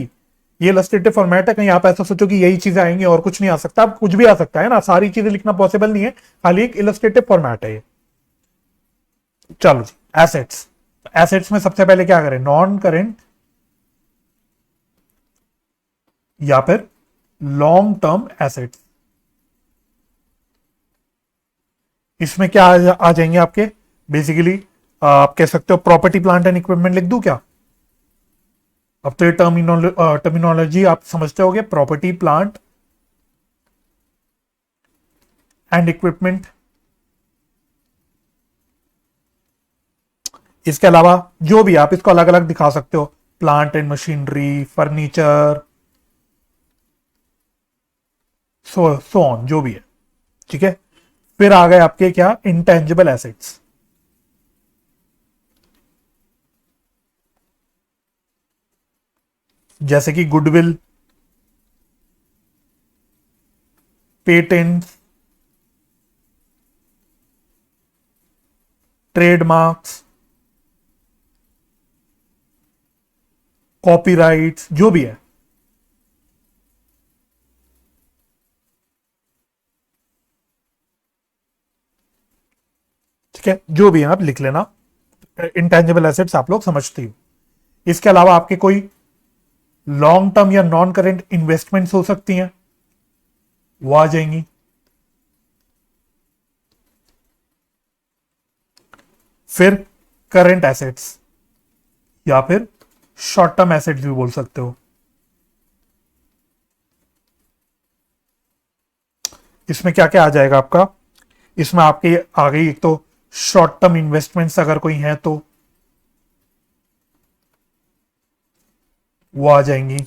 ये इलस्ट्रेटिव फॉर्मेट है। कहीं आप ऐसा सोचो कि यही चीजें आएंगी और कुछ नहीं आ सकता, अब कुछ भी आ सकता है ना, सारी चीजें लिखना पॉसिबल नहीं है, खाली एक इलस्ट्रेटिव फॉर्मेट है ये। चलो जी, एसेट्स। एसेट्स में सबसे पहले क्या करें, नॉन करेंट या फिर लॉन्ग टर्म एसेट्स। इसमें क्या आ जाएंगे आपके, बेसिकली आप कह सकते हो प्रॉपर्टी प्लांट एंड इक्विपमेंट लिख दूं क्या। अब तो ये टर्मिनोलॉजी आप समझते होगे, प्रॉपर्टी प्लांट एंड इक्विपमेंट। इसके अलावा जो भी आप इसको अलग अलग दिखा सकते हो, plant and machinery, furniture, so on, जो भी है। ठीक है, फिर आ गए आपके क्या, इंटेंजिबल एसेट्स। जैसे कि गुडविल, पेटेंट, ट्रेडमार्क्स, कॉपीराइट्स, जो भी है। ठीक है, जो भी है आप लिख लेना, इंटेंजिबल एसेट्स आप लोग समझते हो। इसके अलावा आपके कोई लॉन्ग टर्म या नॉन करेंट इन्वेस्टमेंट्स हो सकती हैं, वो आ जाएंगी। फिर करंट एसेट्स या फिर शॉर्ट टर्म एसेट्स भी बोल सकते हो। इसमें क्या क्या आ जाएगा आपका, इसमें आपके आ गई एक तो शॉर्ट टर्म इन्वेस्टमेंट्स अगर कोई है तो वो आ जाएंगी।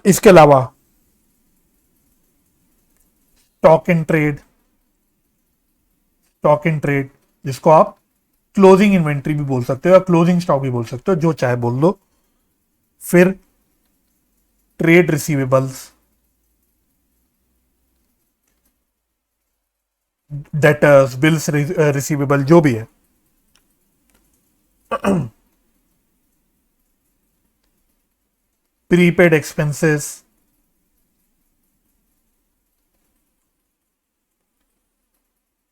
इसके अलावा स्टॉक इन ट्रेड जिसको आप क्लोजिंग इन्वेंट्री भी बोल सकते हो या क्लोजिंग स्टॉक भी बोल सकते हो, जो चाहे बोल दो। फिर trade receivables, debtors, bills receivable, जो भी है। प्रीपेड एक्सपेंसेस,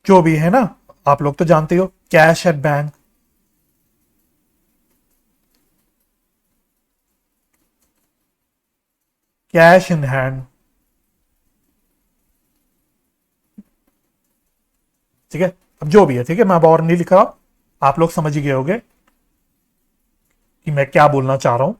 जो भी है ना, आप लोग तो जानते हो। Cash at bank, cash in hand. ठीक है, अब जो भी है, ठीक है, मैं अब और नहीं लिख रहा, आप लोग समझ ही गए होगे कि मैं क्या बोलना चाह रहा हूं।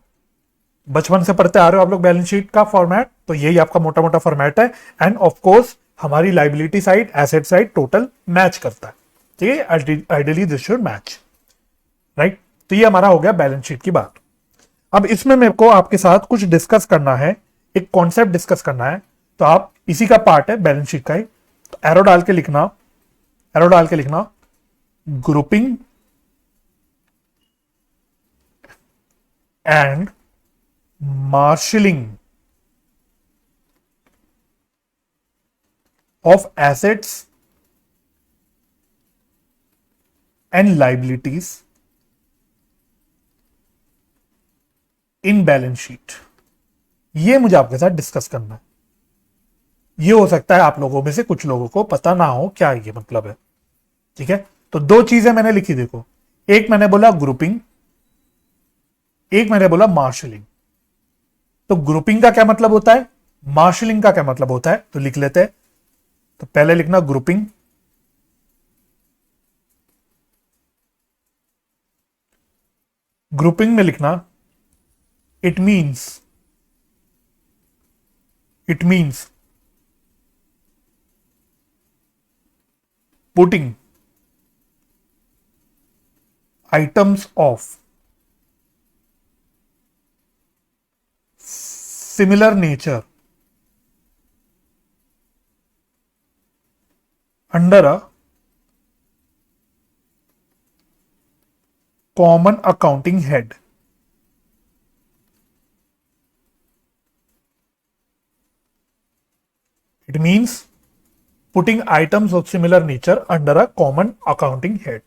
बचपन से पढ़ते आ रहे हो आप लोग बैलेंस शीट का फॉर्मेट, तो यही आपका मोटा मोटा फॉर्मेट है। एंड ऑफ कोर्स हमारी liability side asset side total match करता है। ठीक है, ideally this should match, right. तो ये हमारा हो गया बैलेंस शीट की बात। अब इसमें मेरे को आपके साथ कुछ डिस्कस करना है, एक कॉन्सेप्ट डिस्कस करना है, तो आप इसी का पार्ट है बैलेंस शीट का ही। तो एरो डाल के लिखना, एरो डाल के लिखना, grouping and marshalling of assets and liabilities in balance sheet. ये मुझे आपके साथ डिस्कस करना है। ये हो सकता है आप लोगों में से कुछ लोगों को पता ना हो क्या ये मतलब है। ठीक है, तो दो चीजें मैंने लिखी, देखो, एक मैंने बोला ग्रुपिंग, एक मैंने बोला मार्शलिंग। तो ग्रुपिंग का क्या मतलब होता है, मार्शलिंग का क्या मतलब होता है, तो लिख लेते हैं। तो पहले लिखना ग्रुपिंग, ग्रुपिंग में लिखना it means putting items of similar nature under a common accounting head. It means putting items of similar nature under a common accounting head.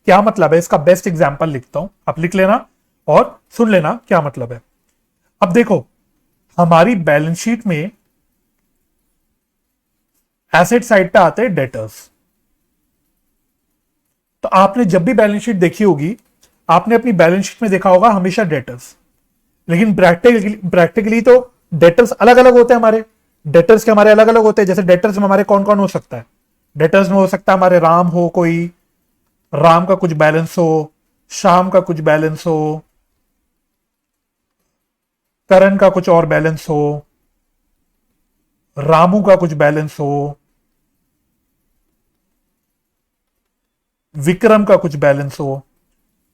क्या मतलब है इसका? बेस्ट एग्जांपल लिखता हूं, आप लिख लेना और सुन लेना क्या मतलब है। अब देखो, हमारी बैलेंस शीट में एसेट साइड पे आते हैं डेटर्स। तो आपने जब भी बैलेंस शीट देखी होगी, आपने अपनी बैलेंस शीट में देखा होगा हमेशा डेटर्स। लेकिन प्रैक्टिकली तो डेटर्स अलग अलग होते हैं हमारे। डेटर्स के हमारे अलग अलग होते हैं। जैसे डेटर्स में हमारे कौन कौन हो सकता है? डेटर्स में हो सकता है हमारे राम हो, कोई राम का कुछ बैलेंस हो, श्याम का कुछ बैलेंस हो, करण का कुछ और बैलेंस हो, रामू का कुछ बैलेंस हो, विक्रम का कुछ बैलेंस हो।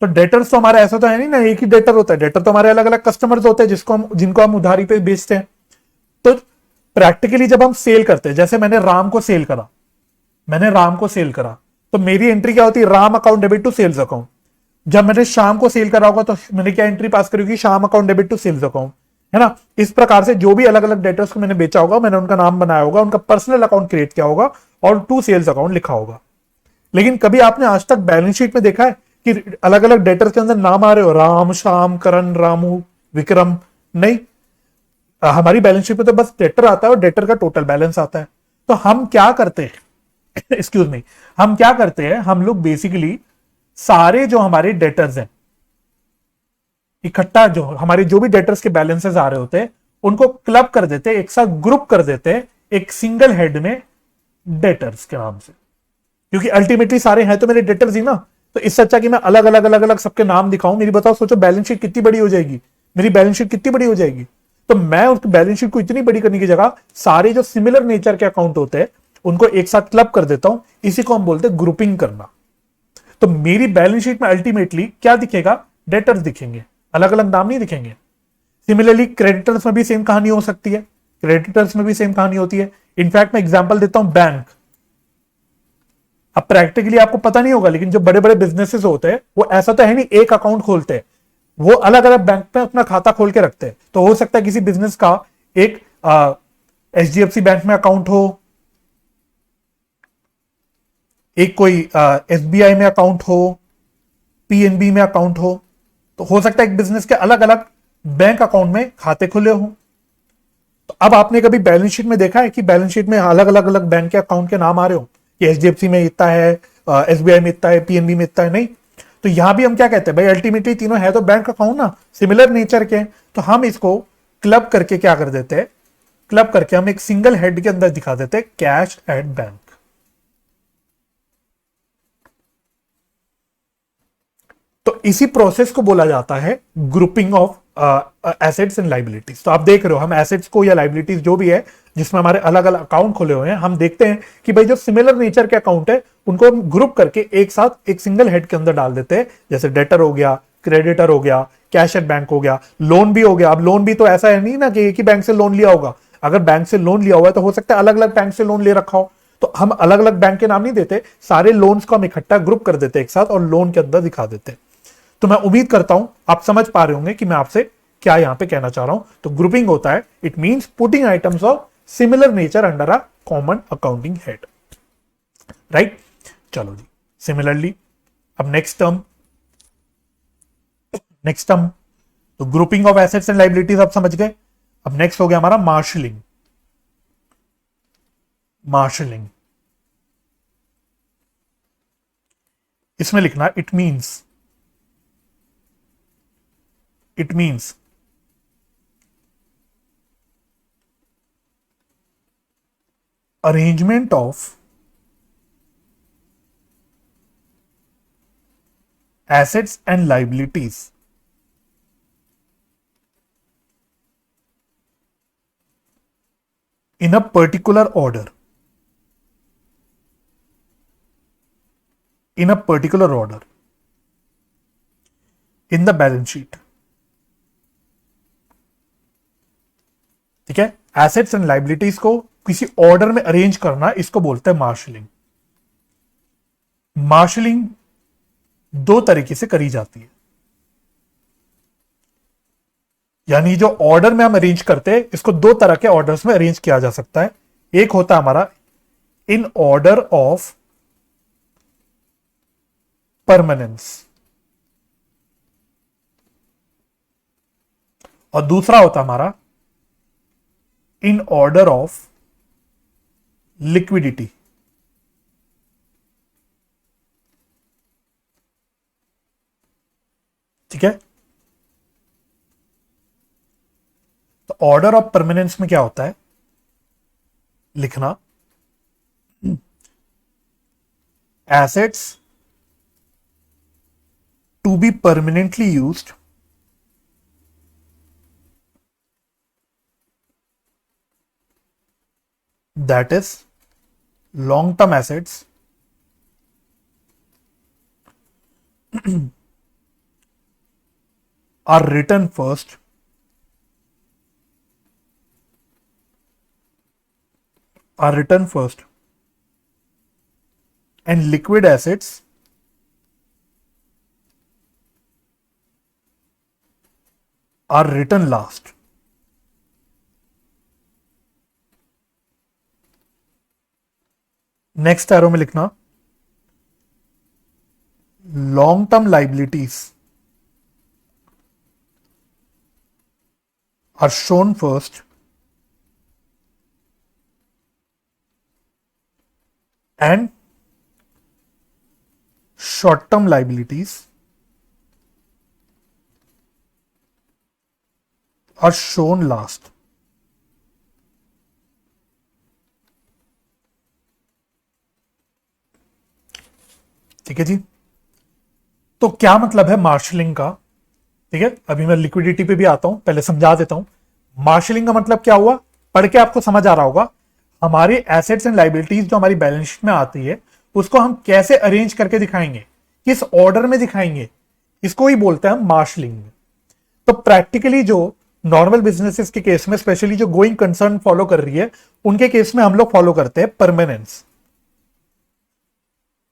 तो डेटर्स तो हमारे ऐसा तो है नहीं ना एक ही डेटर होता है। डेटर तो हमारे अलग अलग कस्टमर्स होते हैं जिनको हम उधारी पे बेचते हैं। तो प्रैक्टिकली जब हम सेल करते हैं, जैसे मैंने राम को सेल करा, तो मेरी एंट्री क्या होती है? Ram account debit to sales account. जब मैंने शाम को सेल करा होगा तो मैंने क्या एंट्री पास करी होगी? Sham account debit to sales account, है ना। इस प्रकार से जो भी अलग अलग डेटर्स को मैंने बेचा होगा, मैंने उनका नाम बनाया होगा, उनका पर्सनल अकाउंट क्रिएट किया होगा और टू सेल्स अकाउंट लिखा होगा। लेकिन कभी आपने आज तक बैलेंस शीट में देखा है कि अलग अलग डेटर्स के अंदर नाम आ रहे हो, राम, श्याम, करण, रामू, विक्रम? नहीं। हमारी बैलेंस शीट में तो बस डेटर आता है और डेटर का टोटल बैलेंस आता है। तो हम क्या करते हैं एक्सक्यूज मी, हम क्या करते हैं? हम लोग बेसिकली सारे जो हमारे डेटर्स हैं इकट्ठा, जो हमारे जो भी डेटर्स के बैलेंसेस आ रहे होते हैं, उनको क्लब कर देते हैं, एक साथ ग्रुप कर देते हैं एक सिंगल हेड में डेटर्स के नाम से। क्योंकि अल्टीमेटली सारे हैं तो मेरे डेटर्स ही ना। तो इससे अच्छा कि मैं अलग अलग सबके नाम दिखाऊं। मेरी बताओ, सोचो बैलेंस शीट कितनी बड़ी हो जाएगी, मेरी बैलेंस शीट कितनी बड़ी हो जाएगी। तो मैं उस बैलेंस शीट को इतनी बड़ी करने की जगह सारे जो सिमिलर नेचर के अकाउंट होते हैं उनको एक साथ क्लब कर देता हूं। इसी को हम बोलते हैं ग्रुपिंग करना। तो मेरी बैलेंस शीट में अल्टीमेटली क्या दिखेगा? डेटर्स दिखेंगे, अलग अलग नाम नहीं दिखेंगे। सिमिलरली क्रेडिटर्स में भी सेम कहानी हो सकती है, क्रेडिटर्स में भी सेम कहानी होती है। इनफैक्ट मैं एग्जांपल देता हूं, बैंक। अब प्रैक्टिकली आपको पता नहीं होगा, लेकिन जो बड़े बड़े बिजनेसेस होते हैं वो ऐसा तो है नहीं एक अकाउंट खोलते हैं, वो अलग अलग बैंक में अपना खाता खोल के रखते हैं। तो हो सकता है किसी बिजनेस का एक एचडीएफसी बैंक में अकाउंट हो, एक कोई एसबीआई में अकाउंट हो, पीएनबी में अकाउंट हो। तो हो सकता है एक बिजनेस के अलग अलग बैंक अकाउंट में खाते खुले हो। तो अब आपने कभी बैलेंस शीट में देखा है कि बैलेंस शीट में अलग अलग बैंक के अकाउंट के नाम आ रहे हो कि एचडीएफसी में इतना है, एसबीआई में इतना है, पीएनबी में इतना है? नहीं। तो यहां भी हम क्या कहते हैं भाई, अल्टीमेटली तीनों है तो बैंक अकाउंट ना, सिमिलर नेचर के। तो हम इसको क्लब करके क्या कर देते हैं? क्लब करके हम एक सिंगल हेड के अंदर दिखा देते हैं कैश एट बैंक। तो इसी प्रोसेस को बोला जाता है grouping of assets and liabilities. तो आप देख रहे हो, हम एसेट्स को या लाइबिलिटीज जो भी है जिसमें हमारे अलग अलग अकाउंट खुले हुए हैं, हम देखते हैं कि भाई जो सिमिलर नेचर के अकाउंट है उनको हम ग्रुप करके एक साथ एक सिंगल हेड के अंदर डाल देते हैं। जैसे डेटर हो गया, क्रेडिटर हो गया, कैश एट बैंक हो गया, लोन भी हो गया। अब लोन भी तो ऐसा है नहीं ना कि एक ही बैंक से लोन लिया होगा। अगर बैंक से लोन लिया हुआ है तो हो सकता है अलग अलग बैंक से लोन ले रखा हो। तो हम अलग अलग बैंक के नाम नहीं देते, सारे लोन्स को हम इकट्ठा ग्रुप कर देते एक साथ और लोन के अंदर दिखा देते। तो मैं उम्मीद करता हूं आप समझ पा रहे होंगे कि मैं आपसे क्या यहां पे कहना चाह रहा हूं। तो ग्रुपिंग होता है, it means putting items of similar nature under a common accounting head, right. चलो जी, सिमिलरली अब नेक्स्ट टर्म तो grouping of assets and liabilities आप समझ गए। अब नेक्स्ट हो गया हमारा मार्शलिंग। इसमें लिखना it means arrangement of assets and liabilities in a particular order in the balance sheet. ठीक है, एसेट्स एंड लाइबिलिटीज को किसी ऑर्डर में अरेंज करना, इसको बोलते हैं मार्शलिंग। मार्शलिंग दो तरीके से करी जाती है, यानी जो ऑर्डर में हम अरेंज करते हैं इसको दो तरह के ऑर्डर्स में अरेंज किया जा सकता है। एक होता है हमारा इन ऑर्डर ऑफ परमानेंस, और दूसरा होता है हमारा इन ऑर्डर ऑफ लिक्विडिटी। ठीक है, तो ऑर्डर ऑफ परमानेंस में क्या होता है, लिखना assets to be permanently used that is long term assets are written first and liquid assets are written last। Next arrow में लिखना long term liabilities are shown first and short term liabilities are shown last. ठीक है जी, तो क्या मतलब है marshalling का। ठीक है, अभी मैं लिक्विडिटी पे भी आता हूं, पहले समझा देता हूं। मार्शलिंग का मतलब क्या हुआ, पढ़ के आपको समझ आ रहा होगा। हमारे एसेट्स एंड लाइबिलिटीज जो हमारी बैलेंस शीट में आती है उसको हम कैसे अरेंज करके दिखाएंगे, किस ऑर्डर में दिखाएंगे, इसको ही बोलते हैं हम मार्शलिंग। तो प्रैक्टिकली जो नॉर्मल बिजनेसेस के केस में, स्पेशली जो गोइंग कंसर्न फॉलो कर रही है, उनके केस में हम लोग फॉलो करते हैं परमानेंस।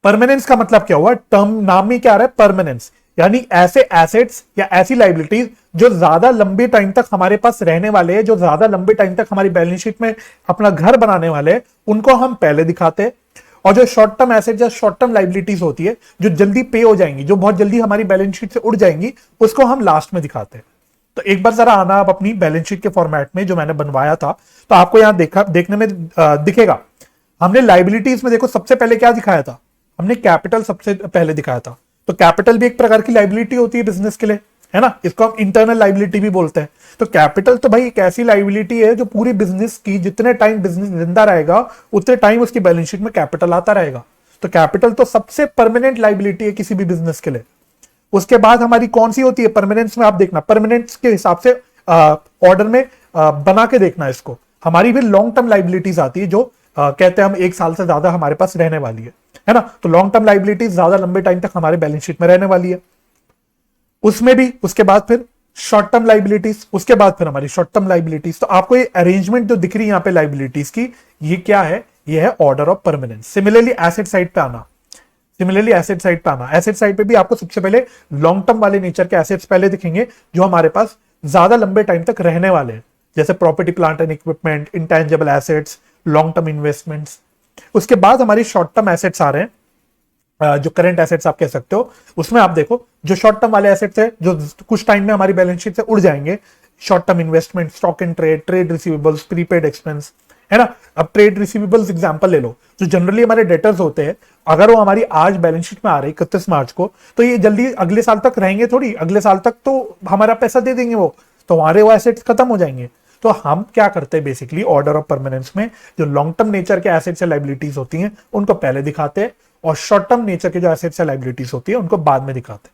परमानेंस का मतलब क्या हुआ, टर्म नाम में क्या आ रहा है, परमानेंस, यानी ऐसे एसेट्स या ऐसी लाइबिलिटीज जो ज्यादा लंबे टाइम तक हमारे पास रहने वाले हैं, जो ज्यादा लंबे टाइम तक हमारी बैलेंस शीट में अपना घर बनाने वाले हैं, उनको हम पहले दिखाते हैं। और जो शॉर्ट टर्म एसेट या शॉर्ट टर्म लाइबिलिटीज होती है, जो जल्दी पे हो जाएंगी, जो बहुत जल्दी हमारी बैलेंस शीट से उड़ जाएंगी, उसको हम लास्ट में दिखाते हैं। तो एक बार जरा आना आप अपनी बैलेंस शीट के फॉर्मेट में जो मैंने बनवाया था, तो आपको यहां देखने में दिखेगा। हमने लाइबिलिटीज में देखो सबसे पहले क्या दिखाया था, हमने कैपिटल सबसे पहले दिखाया था। तो कैपिटल भी एक प्रकार की लाइबिलिटी होती है बिजनेस के लिए, है ना, इसको हम इंटरनल लाइबिलिटी भी बोलते हैं। तो कैपिटल तो भाई एक ऐसी लाइबिलिटी है जो पूरी बिजनेस की, जितने टाइम बिजनेस जिंदा रहेगा उतने टाइम उसकी बैलेंस शीट में कैपिटल आता रहेगा। तो कैपिटल तो सबसे परमानेंट लाइबिलिटी है किसी भी बिजनेस के लिए। उसके बाद हमारी कौन सी होती है परमानेंस में, आप देखना परमानेंस के हिसाब से ऑर्डर में बना के देखना इसको। हमारी भी लॉन्ग टर्म लाइबिलिटीज आती है जो कहते हैं हम एक साल से ज्यादा हमारे पास रहने वाली है ना। तो लॉन्ग टर्म लाइबिलिटीज ज्यादा लंबे टाइम तक हमारे बैलेंस शीट में रहने वाली है। उसमें भी उसके बाद फिर शॉर्ट टर्म लाइबिलिटीज, उसके बाद फिर हमारी शॉर्ट टर्म लाइबिलिटीज। तो आपको ये अरेंजमेंट जो दिख रही है यहाँ पे लाइबिलिटीज की, ये क्या है, ये है order of permanence. Similarly asset side पे आना, एसेट साइड पे भी आपको सबसे पहले लॉन्ग टर्म वाले नेचर के एसेट्स पहले दिखेंगे जो हमारे पास ज्यादा लंबे टाइम तक रहने वाले हैं, जैसे property plant and equipment, intangible assets, long term investments. उसके बाद हमारी शॉर्ट टर्म एसेट्स आ रहे हैं, जो करंट एसेट्स आप कह सकते हो। उसमें आप देखो जो शॉर्ट टर्म वाले एसेट्स है जो कुछ टाइम में हमारी बैलेंस शीट से उड़ जाएंगे, short term investment, stock and trade, trade receivables, prepaid expense, है ना। अब ट्रेड रिसीवेबल्स एग्जांपल ले लो, जो जनरली हमारे डेटर्स होते हैं, अगर वो हमारी आज बैलेंस शीट में आ रही 31 मार्च को, तो ये जल्दी अगले साल तक रहेंगे थोड़ी, अगले साल तक तो हमारा पैसा दे देंगे वो, तो हमारे वो एसेट्स खत्म हो जाएंगे। तो हम क्या करते हैं बेसिकली ऑर्डर ऑफ परमानेंस में, जो लॉन्ग टर्म नेचर के एसेट्स या लाइबिलिटीज होती हैं उनको पहले दिखाते हैं, और शॉर्ट टर्म नेचर के जो एसेट्स या लाइबिलिटीज होती है उनको बाद में दिखाते हैं।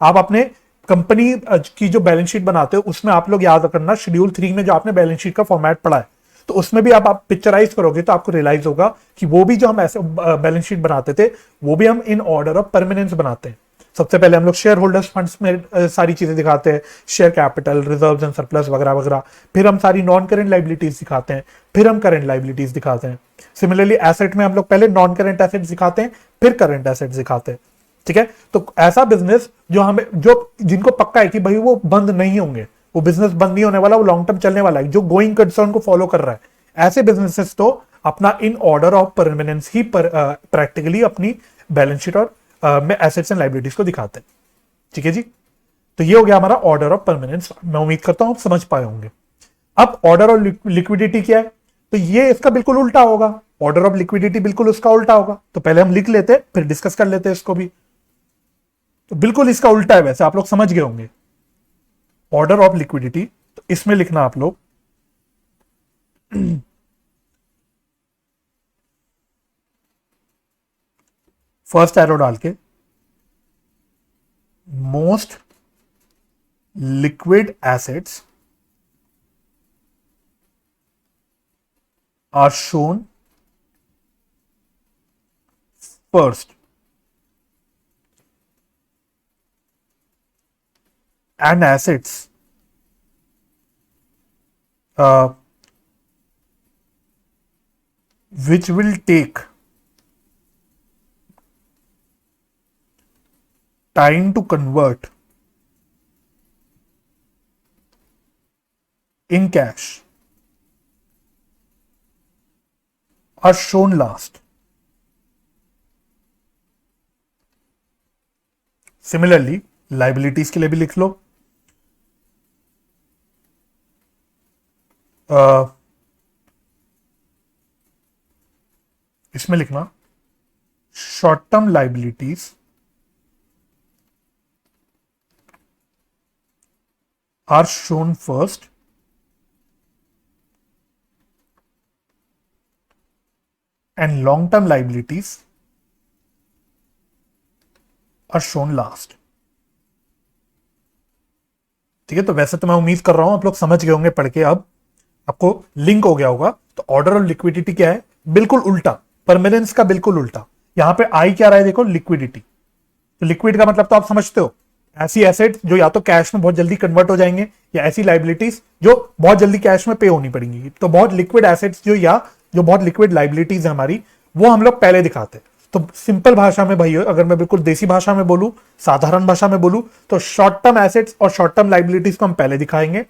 आप अपने कंपनी की जो बैलेंस शीट बनाते हो उसमें आप लोग याद रखना, शेड्यूल 3 में जो आपने बैलेंस शीट का फॉर्मेट पढ़ा है, तो उसमें भी आप पिक्चराइज करोगे तो आपको रियलाइज होगा कि वो भी जो हम ऐसे बैलेंस शीट बनाते थे वो भी हम इन ऑर्डर ऑफ परमानेंस बनाते हैं। सबसे पहले हम लोग शेयर होल्डर्स फंड्स में सारी चीजें दिखाते हैं, share capital, reserves and surplus वगैरह वगैरह। फिर हम सारी नॉन करेंट लाइबिलिटीज दिखाते हैं, फिर हम करेंट लाइबिलिटीज दिखाते हैं। सिमिलरली एसेट में हम लोग पहले नॉन करेंट एसेट्स दिखाते हैं, फिर करेंट एसेट्स दिखाते हैं। ठीक है, तो ऐसा बिजनेस जो हमें, जो जिनको पक्का है कि भाई वो बंद नहीं होंगे, वो बिजनेस बंद नहीं होने वाला, वो लॉन्ग टर्म चलने वाला है, जो गोइंग कंसर्न को फॉलो कर रहा है, ऐसे बिजनेसेस तो अपना in order of permanence he practically अपनी बैलेंस शीट और में एसेट्स एंड लाइबिलिटीज को दिखाते हैं। ठीक है जी, तो ये हो गया हमारा ऑर्डर ऑफ परमानेंस। मैं उम्मीद करता हूं आप समझ पाए होंगे। अब ऑर्डर ऑफ लिक्विडिटी क्या है, तो ये इसका बिल्कुल उल्टा होगा। ऑर्डर ऑफ लिक्विडिटी बिल्कुल उसका उल्टा होगा। तो पहले हम लिख लेते हैं, फिर डिस्कस कर लेते हैं इसको भी। तो बिल्कुल इसका उल्टा है, वैसे आप लोग समझ गए होंगे। ऑर्डर ऑफ लिक्विडिटी, तो इसमें लिखना आप लोग फर्स्ट एरो डाल के most liquid assets are shown first and assets which will take time to convert in cash are shown last. Similarly, liabilities के लिए भी लिख लो। इसमें लिखना short term liabilities are shown first and long term liabilities are shown last. ठीक है, तो वैसे तो मैं उम्मीद कर रहा हूं आप लोग समझ गए होंगे पढ़ के, अब आपको लिंक हो गया होगा। तो ऑर्डर ऑफ लिक्विडिटी क्या है, बिल्कुल उल्टा, परमानेंस का बिल्कुल उल्टा। यहां पे आई क्या रहा है, देखो लिक्विडिटी। तो लिक्विड का मतलब तो आप समझते हो, ऐसी एसेट जो या तो कैश में बहुत जल्दी कन्वर्ट हो जाएंगे, या ऐसी लाइबिलिटीज जो बहुत जल्दी कैश में पे होनी पड़ेंगी। तो बहुत लिक्विड एसेट्स जो, या जो बहुत लिक्विड लाइबिलिटीज है हमारी, वो हम लोग पहले दिखाते हैं। तो सिंपल भाषा में भाई, अगर मैं बिल्कुल देसी भाषा में बोलूं, साधारण भाषा में बोलूं, तो शॉर्ट टर्म एसेट्स और शॉर्ट टर्म लाइबिलिटीज को हम पहले दिखाएंगे,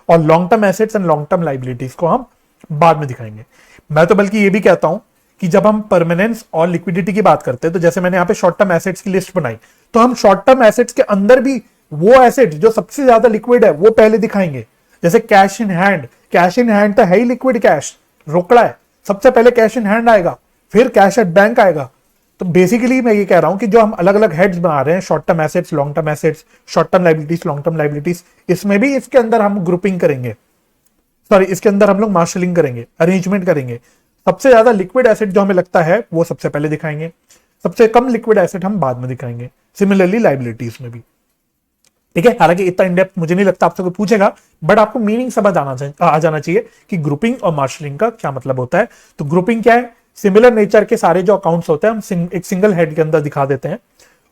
और long term assets and long term liabilities को हम बाद में दिखाएंगे। मैं तो बल्कि ये भी कहता हूं कि जब हम परमानेंस और लिक्विडिटी की बात करते हैं, तो जैसे मैंने यहाँ पे शॉर्ट टर्म एसेट्स की लिस्ट बनाई, तो हम शॉर्ट टर्म एसेट्स के अंदर भी वो एसेट जो सबसे ज्यादा लिक्विड है वो पहले दिखाएंगे। जैसे cash in hand, cash in hand तो है ही लिक्विड कैश, रोकड़ा है, सबसे पहले कैश इन हैंड आएगा, फिर कैश एट बैंक आएगा। तो बेसिकली मैं ये कह रहा हूं कि जो हम अलग अलग हेड्स बना रहे हैं, short term assets, long term assets, short term liabilities, long term liabilities, इसमें भी इसके अंदर हम ग्रुपिंग करेंगे, सॉरी इसके अंदर हम लोग मार्शलिंग करेंगे, अरेंजमेंट करेंगे। सबसे ज्यादा लिक्विड एसेट जो हमें लगता है वो सबसे पहले दिखाएंगे, सबसे कम लिक्विड एसेट हम बाद में दिखाएंगे। सिमिलरली लाइबिलिटीज में भी। ठीक है, हालांकि इतना इन डेप्थ मुझे नहीं लगता आपसे कोई पूछेगा, बट आपको मीनिंग समझ आ जाना चाहिए कि ग्रुपिंग और मार्शलिंग का क्या मतलब होता है। तो ग्रुपिंग क्या है, सिमिलर नेचर के सारे जो अकाउंट्स होते हैं हम एक सिंगल हेड के अंदर दिखा देते हैं।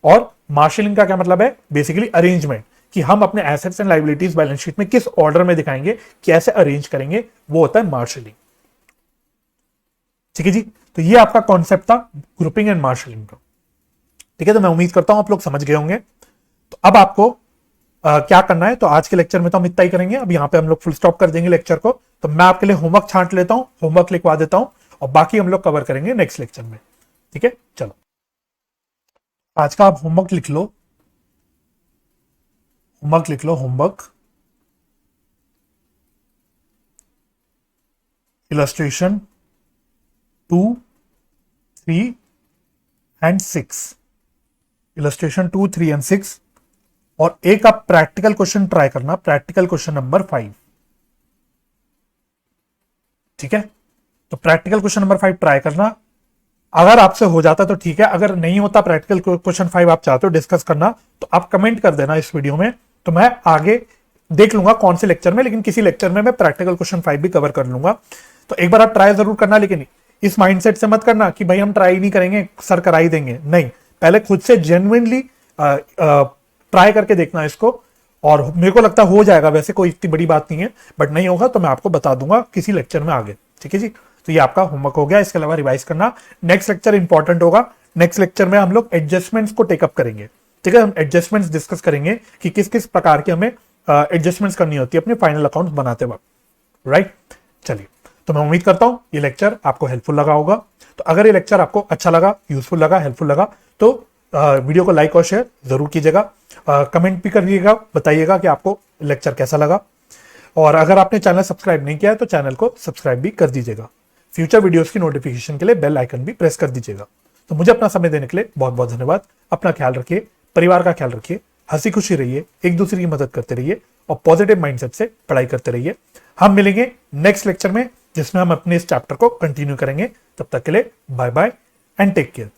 और मार्शलिंग का क्या मतलब है, बेसिकली अरेंजमेंट, कि हम अपने assets and liabilities balance sheet में किस ऑर्डर में दिखाएंगे, कैसे अरेंज करेंगे, वो होता है मार्शलिंग। ठीक है जी, तो ये आपका कॉन्सेप्ट था ग्रुपिंग एंड मार्शलिंग का। ठीक है, तो मैं उम्मीद करता हूं आप लोग समझ गए होंगे। तो अब आपको क्या करना है, तो आज के लेक्चर में तो हम इतना ही करेंगे। अब यहाँ पे हम लोग फुल स्टॉप कर देंगे लेक्चर को। तो मैं आपके लिए होमवर्क छांट लेता हूँ, होमवर्क लिखवा देता हूँ, और बाकी हम लोग कवर करेंगे नेक्स्ट लेक्चर में। ठीक है, चलो आज का आप होमवर्क लिख लो, होमवर्क लिख लो, homework illustration 2, 3 and 6, illustration 2, 3 and 6, और एक आप प्रैक्टिकल क्वेश्चन ट्राई करना, प्रैक्टिकल क्वेश्चन नंबर 5। ठीक है, तो प्रैक्टिकल क्वेश्चन नंबर 5 ट्राई करना। अगर आपसे हो जाता तो ठीक है, अगर नहीं होता प्रैक्टिकल क्वेश्चन 5 आप चाहते हो डिस्कस करना, तो आप कमेंट कर देना इस वीडियो में, तो मैं आगे देख लूंगा कौन से लेक्चर में, लेकिन किसी लेक्चर में मैं प्रैक्टिकल क्वेश्चन 5 भी कवर कर लूंगा। तो एक बार आप ट्राई जरूर करना, लेकिन इस माइंडसेट से मत करना कि भाई हम ट्राई नहीं करेंगे, सर करा ही देंगे। नहीं, पहले खुद से जेन्युइनली ट्राई करके देखना इसको, और मेरे को लगता है हो जाएगा, वैसे कोई इतनी बड़ी बात नहीं है, बट नहीं होगा तो मैं आपको बता दूंगा किसी लेक्चर में आगे, ठीक है जी। तो ये आपका होमवर्क हो गया, इसके अलावा रिवाइज करना। नेक्स्ट लेक्चर इंपॉर्टेंट होगा, नेक्स्ट लेक्चर में हम लोग एडजस्टमेंट्स को टेकअप करेंगे, ठीक है। हम एडजस्टमेंट्स डिस्कस करेंगे कि किस किस प्रकार की हमें एडजस्टमेंट्स करनी होती है अपने फाइनल अकाउंट बनाते वक्त, राइट। चलिए, तो मैं उम्मीद करता हूं ये लेक्चर आपको हेल्पफुल लगा होगा। तो अगर ये लेक्चर आपको अच्छा लगा, यूजफुल लगा, हेल्पफुल लगा, तो वीडियो को लाइक और शेयर जरूर कीजिएगा। कमेंट भी करिएगा, बताइएगा कि आपको लेक्चर कैसा लगा। और अगर आपने चैनल सब्सक्राइब नहीं किया है तो चैनल को सब्सक्राइब भी कर दीजिएगा। फ्यूचर वीडियोस की नोटिफिकेशन के लिए बेल आइकन भी प्रेस कर दीजिएगा। तो मुझे अपना समय देने के लिए बहुत बहुत धन्यवाद। अपना ख्याल रखिए, परिवार का ख्याल रखिए, हंसी खुशी रहिए, एक दूसरे की मदद करते रहिए और पॉजिटिव माइंडसेट से पढ़ाई करते रहिए। हम मिलेंगे नेक्स्ट लेक्चर में, जिसमें हम अपने इस चैप्टर को कंटिन्यू करेंगे। तब तक के लिए bye bye and take care.